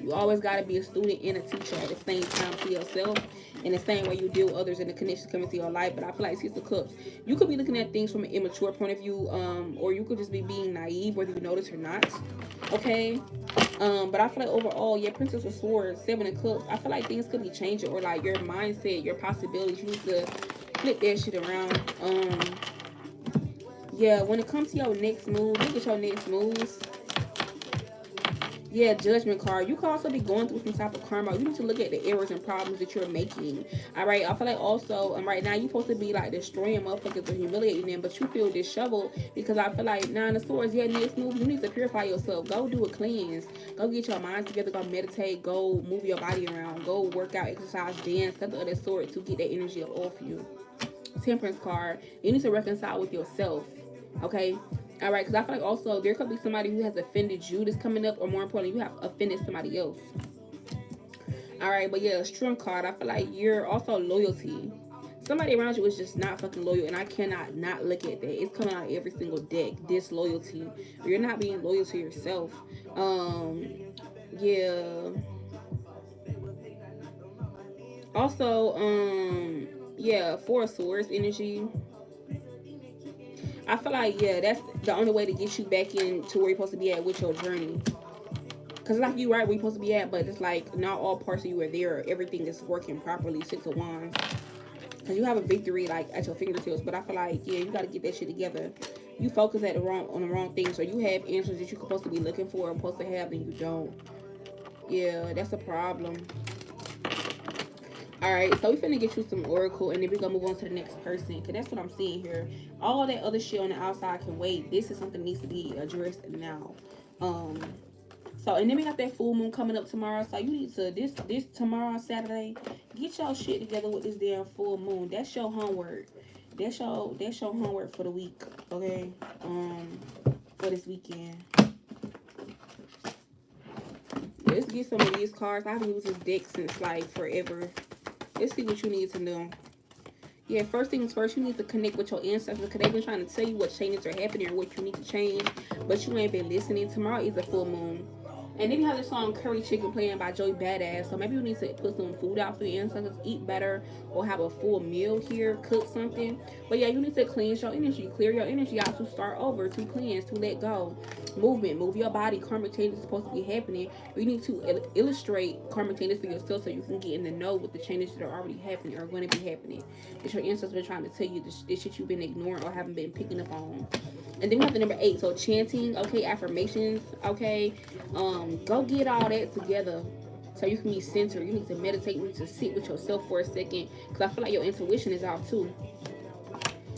You always got to be a student and a teacher at the same time to yourself, in the same way you deal with others and the connections coming to your life. But I feel like Six of Cups, you could be looking at things from an immature point of view, or you could just be being naive, whether you notice or not. Okay. But I feel like overall, yeah, Princess of Swords, Seven of Cups, I feel like things could be changing, or like your mindset, your possibilities, you need to flip that shit around. Yeah, when it comes to your next move, look at your next moves. Yeah, Judgment card. You could also be going through some type of karma. You need to look at the errors and problems that you're making. All right. I feel like also, right now you're supposed to be like destroying motherfuckers or humiliating them, but you feel disheveled because I feel like Nine of Swords. Yeah, next move, you need to purify yourself. Go do a cleanse. Go get your mind together. Go meditate. Go move your body around. Go work out, exercise, dance, something of that sort to get that energy off you. Temperance card. You need to reconcile with yourself. Okay. All right, because I feel like also there could be somebody who has offended you that's coming up, or more importantly, you have offended somebody else. All right, but yeah, Strength card. I feel like you're also loyalty. Somebody around you is just not fucking loyal, and I cannot not look at that. It's coming out every single deck. Disloyalty. You're not being loyal to yourself. Yeah. Also, yeah, Four of Swords energy. I feel like, yeah, that's the only way to get you back into where you're supposed to be at with your journey. Because like you right where you're supposed to be at, but it's like not all parts of you are there. Everything is working properly. Six of Wands. because you have a victory like at your fingertips. But I feel like, yeah, you got to get that shit together. You focus on the wrong things, so you have answers that you're supposed to be looking for and supposed to have, and you don't. Yeah, that's a problem. All right, so we finna get you some oracle, and then we gonna move on to the next person, because that's what I'm seeing here. All that other shit on the outside can wait. This is something that needs to be addressed now. um so, and then we got that full moon coming up tomorrow, so you need to this tomorrow, Saturday, get your shit together with this damn full moon. That's your homework. That's your homework for the week. Okay. For this weekend. Let's get some of these cards. I haven't used this deck since like forever. Let's see what you need to know. Yeah, first things first, you need to connect with your ancestors, because they've been trying to tell you what changes are happening or what you need to change, but you ain't been listening. Tomorrow is a full moon. And then you have the song Curry Chicken playing by Joey Badass. So maybe you need to put some food out for your ancestors, eat better, or have a full meal here, cook something. But yeah, you need to cleanse your energy, clear your energy out, to start over, to cleanse, to let go. Movement, move your body. Karmic changes supposed to be happening. You need to illustrate karmic changes for yourself, so you can get in the know with the changes that are already happening or going to be happening. It's your ancestors been trying to tell you this shit you've been ignoring or haven't been picking up on. And then we have the number 8. So chanting, okay, affirmations, okay. Go get all that together so you can be centered. You need to meditate. You need to sit with yourself for a second, because I feel like your intuition is off too.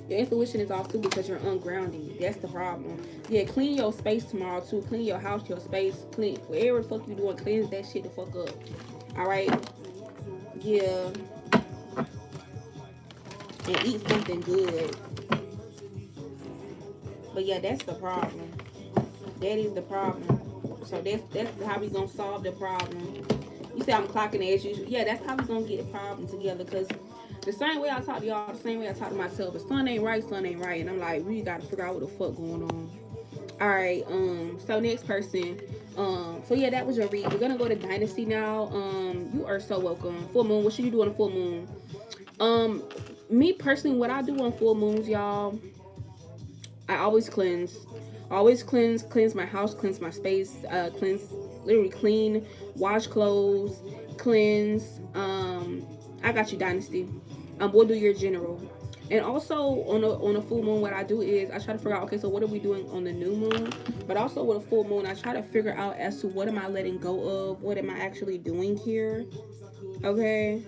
Your intuition is off too because you're ungrounded. That's the problem. Yeah, clean your space tomorrow too. Clean your house, your space. Clean whatever the fuck you doing. Cleanse that shit the fuck up. All right. Yeah. And eat something good. But yeah, that's the problem. That is the problem. So that's how we gonna solve the problem. You say I'm clocking as usual. Yeah, that's how we gonna get the problem together. Because the same way I talk to y'all, the same way I talk to myself. If sun ain't right, sun ain't right. And I'm like, we gotta figure out what the fuck going on. All right. So next person. So yeah, that was your read. We're gonna go to Dynasty now. You are so welcome. Full moon. What should you do on a full moon? Me personally, what I do on full moons, y'all, I always cleanse. Always cleanse my house, cleanse my space, cleanse, literally clean, wash clothes, cleanse. I got you, Dynasty. We'll do your general. And also on a full moon, what I do is I try to figure out, okay, so what are we doing on the new moon? But also with a full moon, I try to figure out as to what am I letting go of, what am I actually doing here, okay?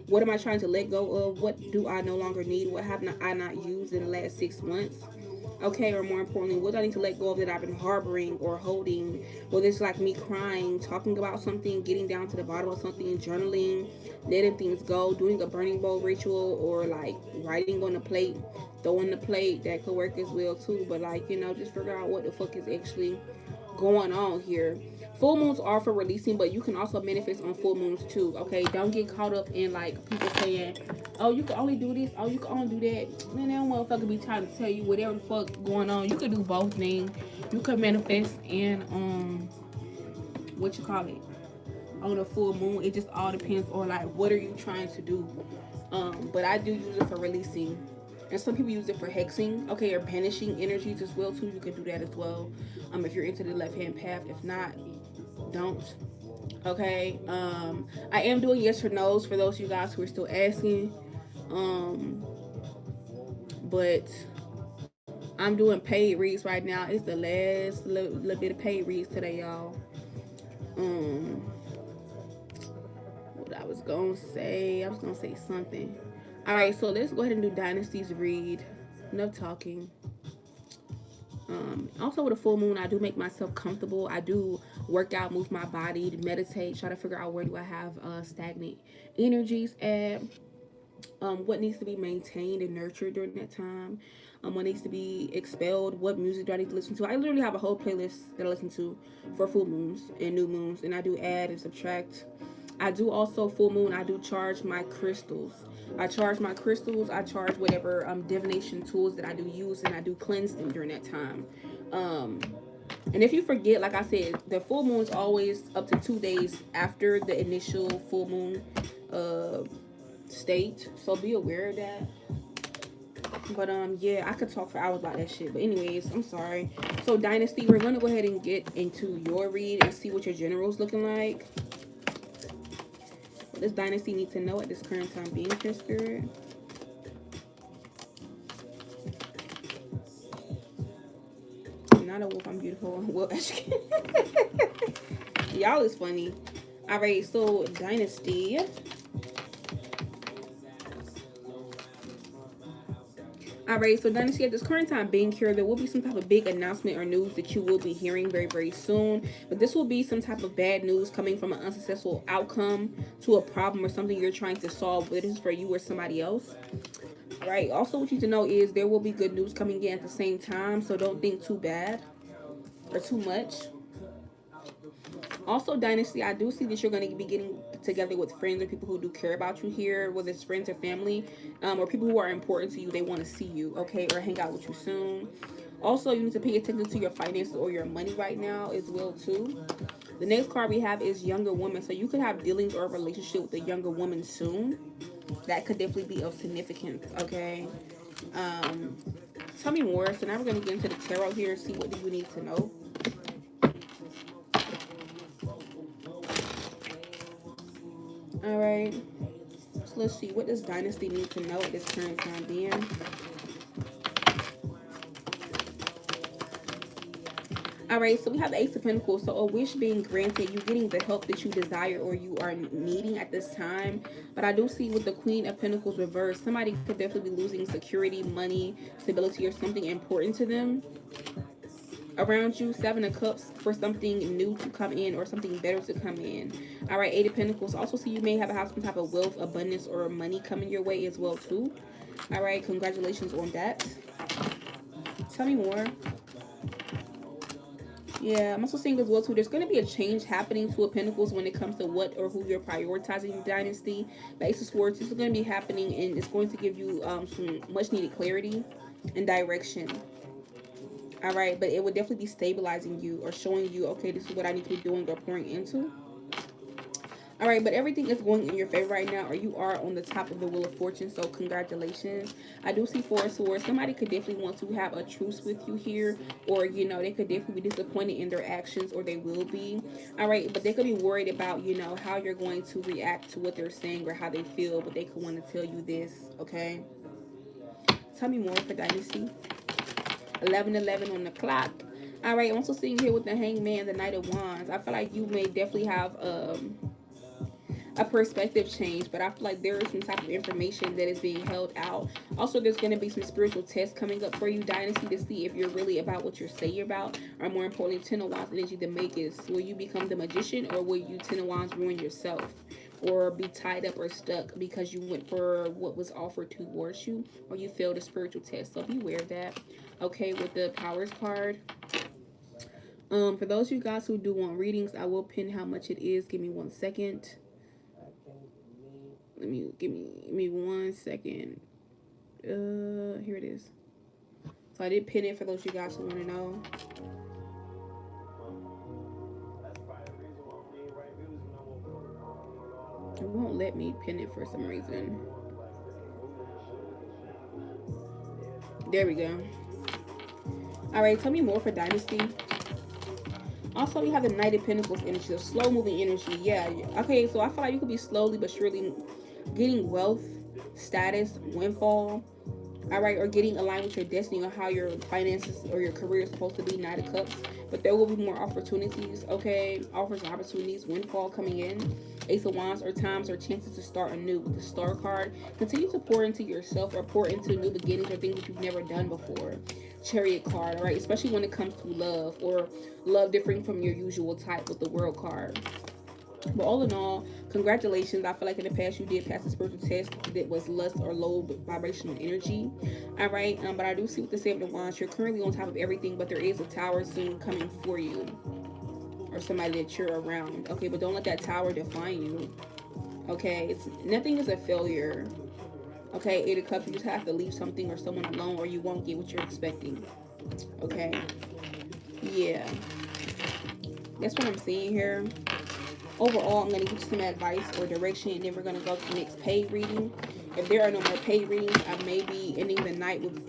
What am I trying to let go of? What do I no longer need? What have I not used in the last 6 months? Okay, or more importantly, what do I need to let go of that I've been harboring or holding? Whether it's like me crying, talking about something, getting down to the bottom of something, journaling, letting things go, doing a burning bowl ritual, or like writing on the plate, throwing the plate, that could work as well too. But like, just figure out what the fuck is actually going on here. Full moons are for releasing, but you can also manifest on full moons too. Okay, don't get caught up in like people saying, "Oh, you can only do this. Oh, you can only do that." Man, that motherfucker be trying to tell you whatever the fuck going on. You could do both things. You could manifest in what you call it, on a full moon. It just all depends on like what are you trying to do. But I do use it for releasing. And some people use it for hexing, okay, or banishing energies as well too. You can do that as well. If you're into the left hand path. If not, don't. Okay. I am doing yes or no's for those of you guys who are still asking. But I'm doing paid reads right now. It's the last little bit of paid reads today, y'all. What I was gonna say something. All right, so let's go ahead and do Dynasty's read. Enough talking. Also with a full moon, I do make myself comfortable. I do work out, move my body, meditate, try to figure out where do I have stagnant energies at. What needs to be maintained and nurtured during that time. What needs to be expelled. What music do I need to listen to? I literally have a whole playlist that I listen to for full moons and new moons, and I do add and subtract. I do also full moon. I do charge my crystals. I charge whatever divination tools that I do use, and I do cleanse them during that time. And if you forget, like I said, the full moon is always up to 2 days after the initial full moon state. So be aware of that. But yeah, I could talk for hours about that shit. But anyways, I'm sorry. So Dynasty, we're gonna go ahead and get into your read and see what your general's looking like. What does Dynasty need to know at this current time being here, Spirit? not a wolf. I'm beautiful. Well, y'all is funny. All right, so Dynasty. Alright, so Dynasty, at this current time being here, there will be some type of big announcement or news that you will be hearing very, very soon. But this will be some type of bad news coming from an unsuccessful outcome to a problem or something you're trying to solve, whether it's for you or somebody else. Alright, also what you need to know is there will be good news coming in at the same time, so don't think too bad or too much. Also, Dynasty, I do see that you're going to be getting together with friends or people who do care about you here, whether it's friends or family, or people who are important to you. They want to see you, okay, or hang out with you soon. Also, you need to pay attention to your finances or your money right now as well, too. The next card we have is younger woman. So you could have dealings or a relationship with a younger woman soon. That could definitely be of significance, okay? Tell me more. So now we're going to get into the tarot here and see what do you need to know. Alright, so let's see, what does Dynasty need to know at this current time being? Alright, so we have the Ace of Pentacles. So a wish being granted, you getting the help that you desire or you are needing at this time. But I do see with the Queen of Pentacles reversed, somebody could definitely be losing security, money, stability, or something important to them around you. Seven of Cups for something new to come in or something better to come in. All right, Eight of Pentacles. Also see you may have some type of wealth, abundance, or money coming your way as well too. All right, congratulations on that. Tell me more. Yeah, I'm also seeing as well too, there's going to be a change happening to a Pentacles when it comes to what or who you're prioritizing in Dynasty. The Ace of Swords, this is going to be happening and it's going to give you some much needed clarity and direction. All right, but it would definitely be stabilizing you or showing you, okay, this is what I need to be doing or pouring into. All right, but everything is going in your favor right now, or you are on the top of the Wheel of Fortune, so congratulations. I do see Four of Swords. Somebody could definitely want to have a truce with you here, or, you know, they could definitely be disappointed in their actions, or they will be. All right, but they could be worried about, you know, how you're going to react to what they're saying or how they feel, but they could want to tell you this, okay? Tell me more for Dynasty. 11:11 on the clock. All right, I'm also seeing here with the Hangman, the Knight of Wands. I feel like you may definitely have a perspective change, but I feel like there is some type of information that is being held out. Also, there's going to be some spiritual tests coming up for you, Dynasty, to see if you're really about what you're saying about, or more importantly, Ten of Wands energy to make is, will you become the magician, or will you Ten of Wands ruin yourself? Or be tied up or stuck because you went for what was offered towards you, or you failed a spiritual test. So beware of that. Okay, with the Powers card. For those of you guys who do want readings, I will pin how much it is. Give me 1 second. Give me 1 second. Here it is. So I did pin it for those of you guys who want to know. It won't let me pin it for some reason. There we go. All right, tell me more for Dynasty. Also, we have the Knight of Pentacles energy, the slow moving energy. Yeah. Okay, so I feel like you could be slowly but surely getting wealth, status, windfall. All right, or getting aligned with your destiny or how your finances or your career is supposed to be. Knight of Cups, but there will be more opportunities. Okay, offers and opportunities, windfall coming in. Ace of Wands, or times or chances to start anew with the Star card. Continue to pour into yourself or pour into new beginnings or things that you've never done before. Chariot card, all right, especially when it comes to love or love differing from your usual type with the World card. But all in all, congratulations. I feel like in the past you did pass the spiritual test that was lust or low vibrational energy. All right, but I do see with the Seven of Wands, you're currently on top of everything, but there is a tower soon coming for you, or somebody that you're around. Okay, but don't let that tower define you. Okay, nothing is a failure. Okay, Eight of Cups, you just have to leave something or someone alone, or you won't get what you're expecting. Okay, yeah, that's what I'm seeing here. Overall, I'm going to give you some advice or direction, and then we're going to go to the next paid reading. If there are no more paid readings, I may be ending the night with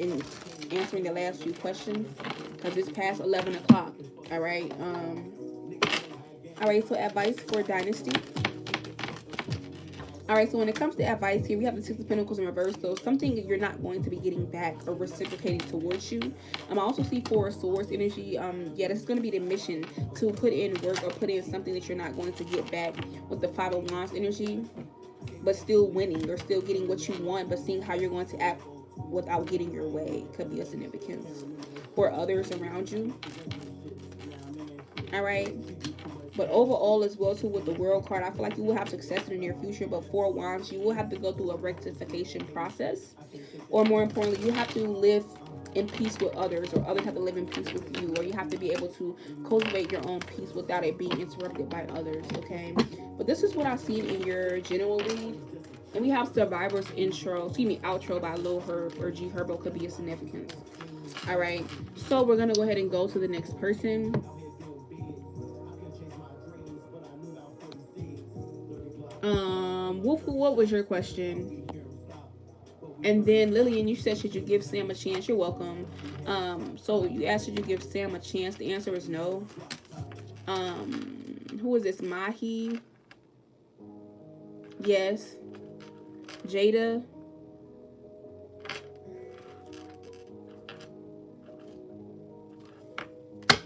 answering the last few questions, because it's past 11 o'clock. All right. All right, so advice for Dynasty. All right, so when it comes to advice here, we have the Six of Pentacles in reverse. So something you're not going to be getting back or reciprocating towards you. I also see Four of Swords energy. Yeah, this is going to be the mission to put in work or put in something that you're not going to get back with the Five of Wands energy, but still winning or still getting what you want, but seeing how you're going to act without getting your way. Could be a significance for others around you. All right. But overall as well too with the World card, I feel like you will have success in the near future. But Four Wands, you will have to go through a rectification process, or more importantly, you have to live in peace with others, or others have to live in peace with you, or you have to be able to cultivate your own peace without it being interrupted by others. Okay, but this is what I've seen in your general read. And we have Survivor's outro by Lil Herb or G Herbo could be a significance. All right, so we're gonna go ahead and go to the next person. Wolf, what was your question? And then Lillian, you said, should you give Sam a chance? You're welcome. So you asked, should you give Sam a chance? The answer is no. Who is this? Mahi? Yes. Jada?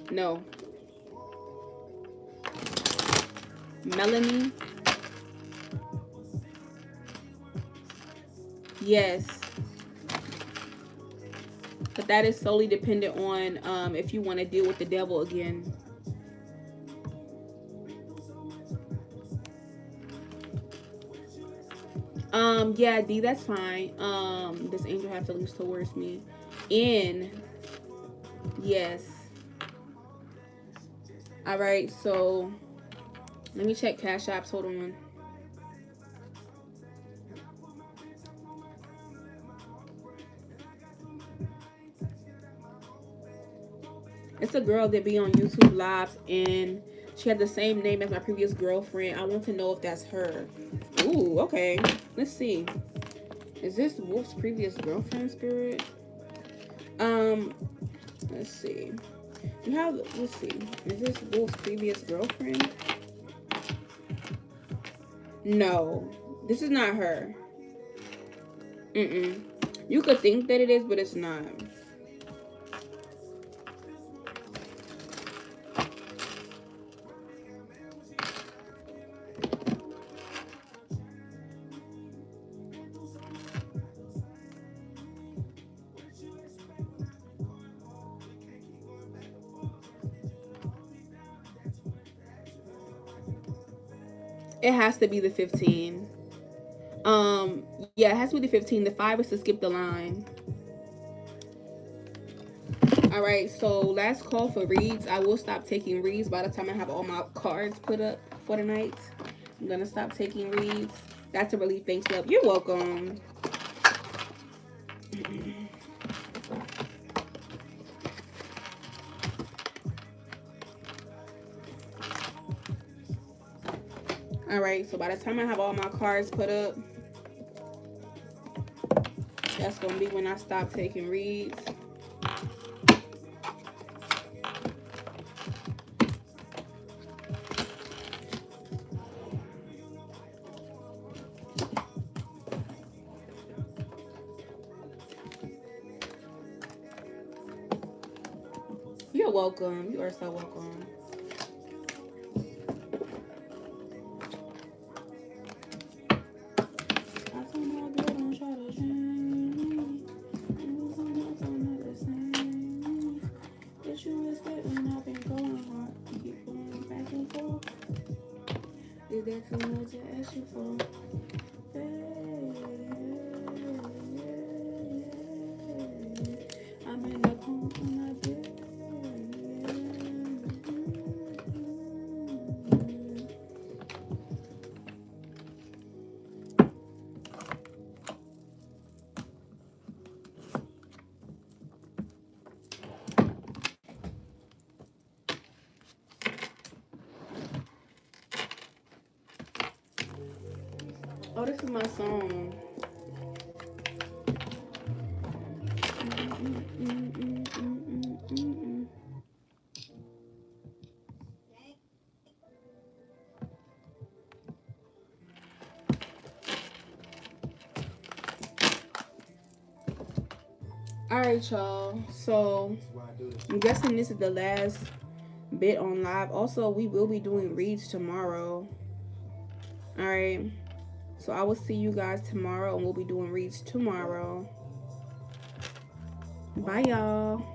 No. Melanie? Yes. But that is solely dependent on if you want to deal with the devil again. Yeah, D, that's fine. This angel have feelings towards me. Yes. All right, so let me check Cash Apps. Hold on. It's a girl that be on YouTube Lives, and she had the same name as my previous girlfriend. I want to know if that's her. Ooh, okay. Let's see. Is this Wolf's previous girlfriend, Spirit? Let's see. Let's see. Is this Wolf's previous girlfriend? No. This is not her. You could think that it is, but it's not. It has to be the 15. Yeah, it has to be the 15. The 5 is to skip the line. All right, so last call for reads. I will stop taking reads by the time I have all my cards put up for the night. I'm gonna stop taking reads. That's a relief. Thanks, love. You're welcome. All right, so by the time I have all my cards put up, that's gonna be when I stop taking reads. You're welcome. You are so welcome. Is that too much to ask you for? I'm in the corner. Oh, this is my song. Alright, y'all. So I'm guessing this is the last bit on live. Also, we will be doing reads tomorrow. Alright. So I will see you guys tomorrow and we'll be doing reads tomorrow. Bye, y'all.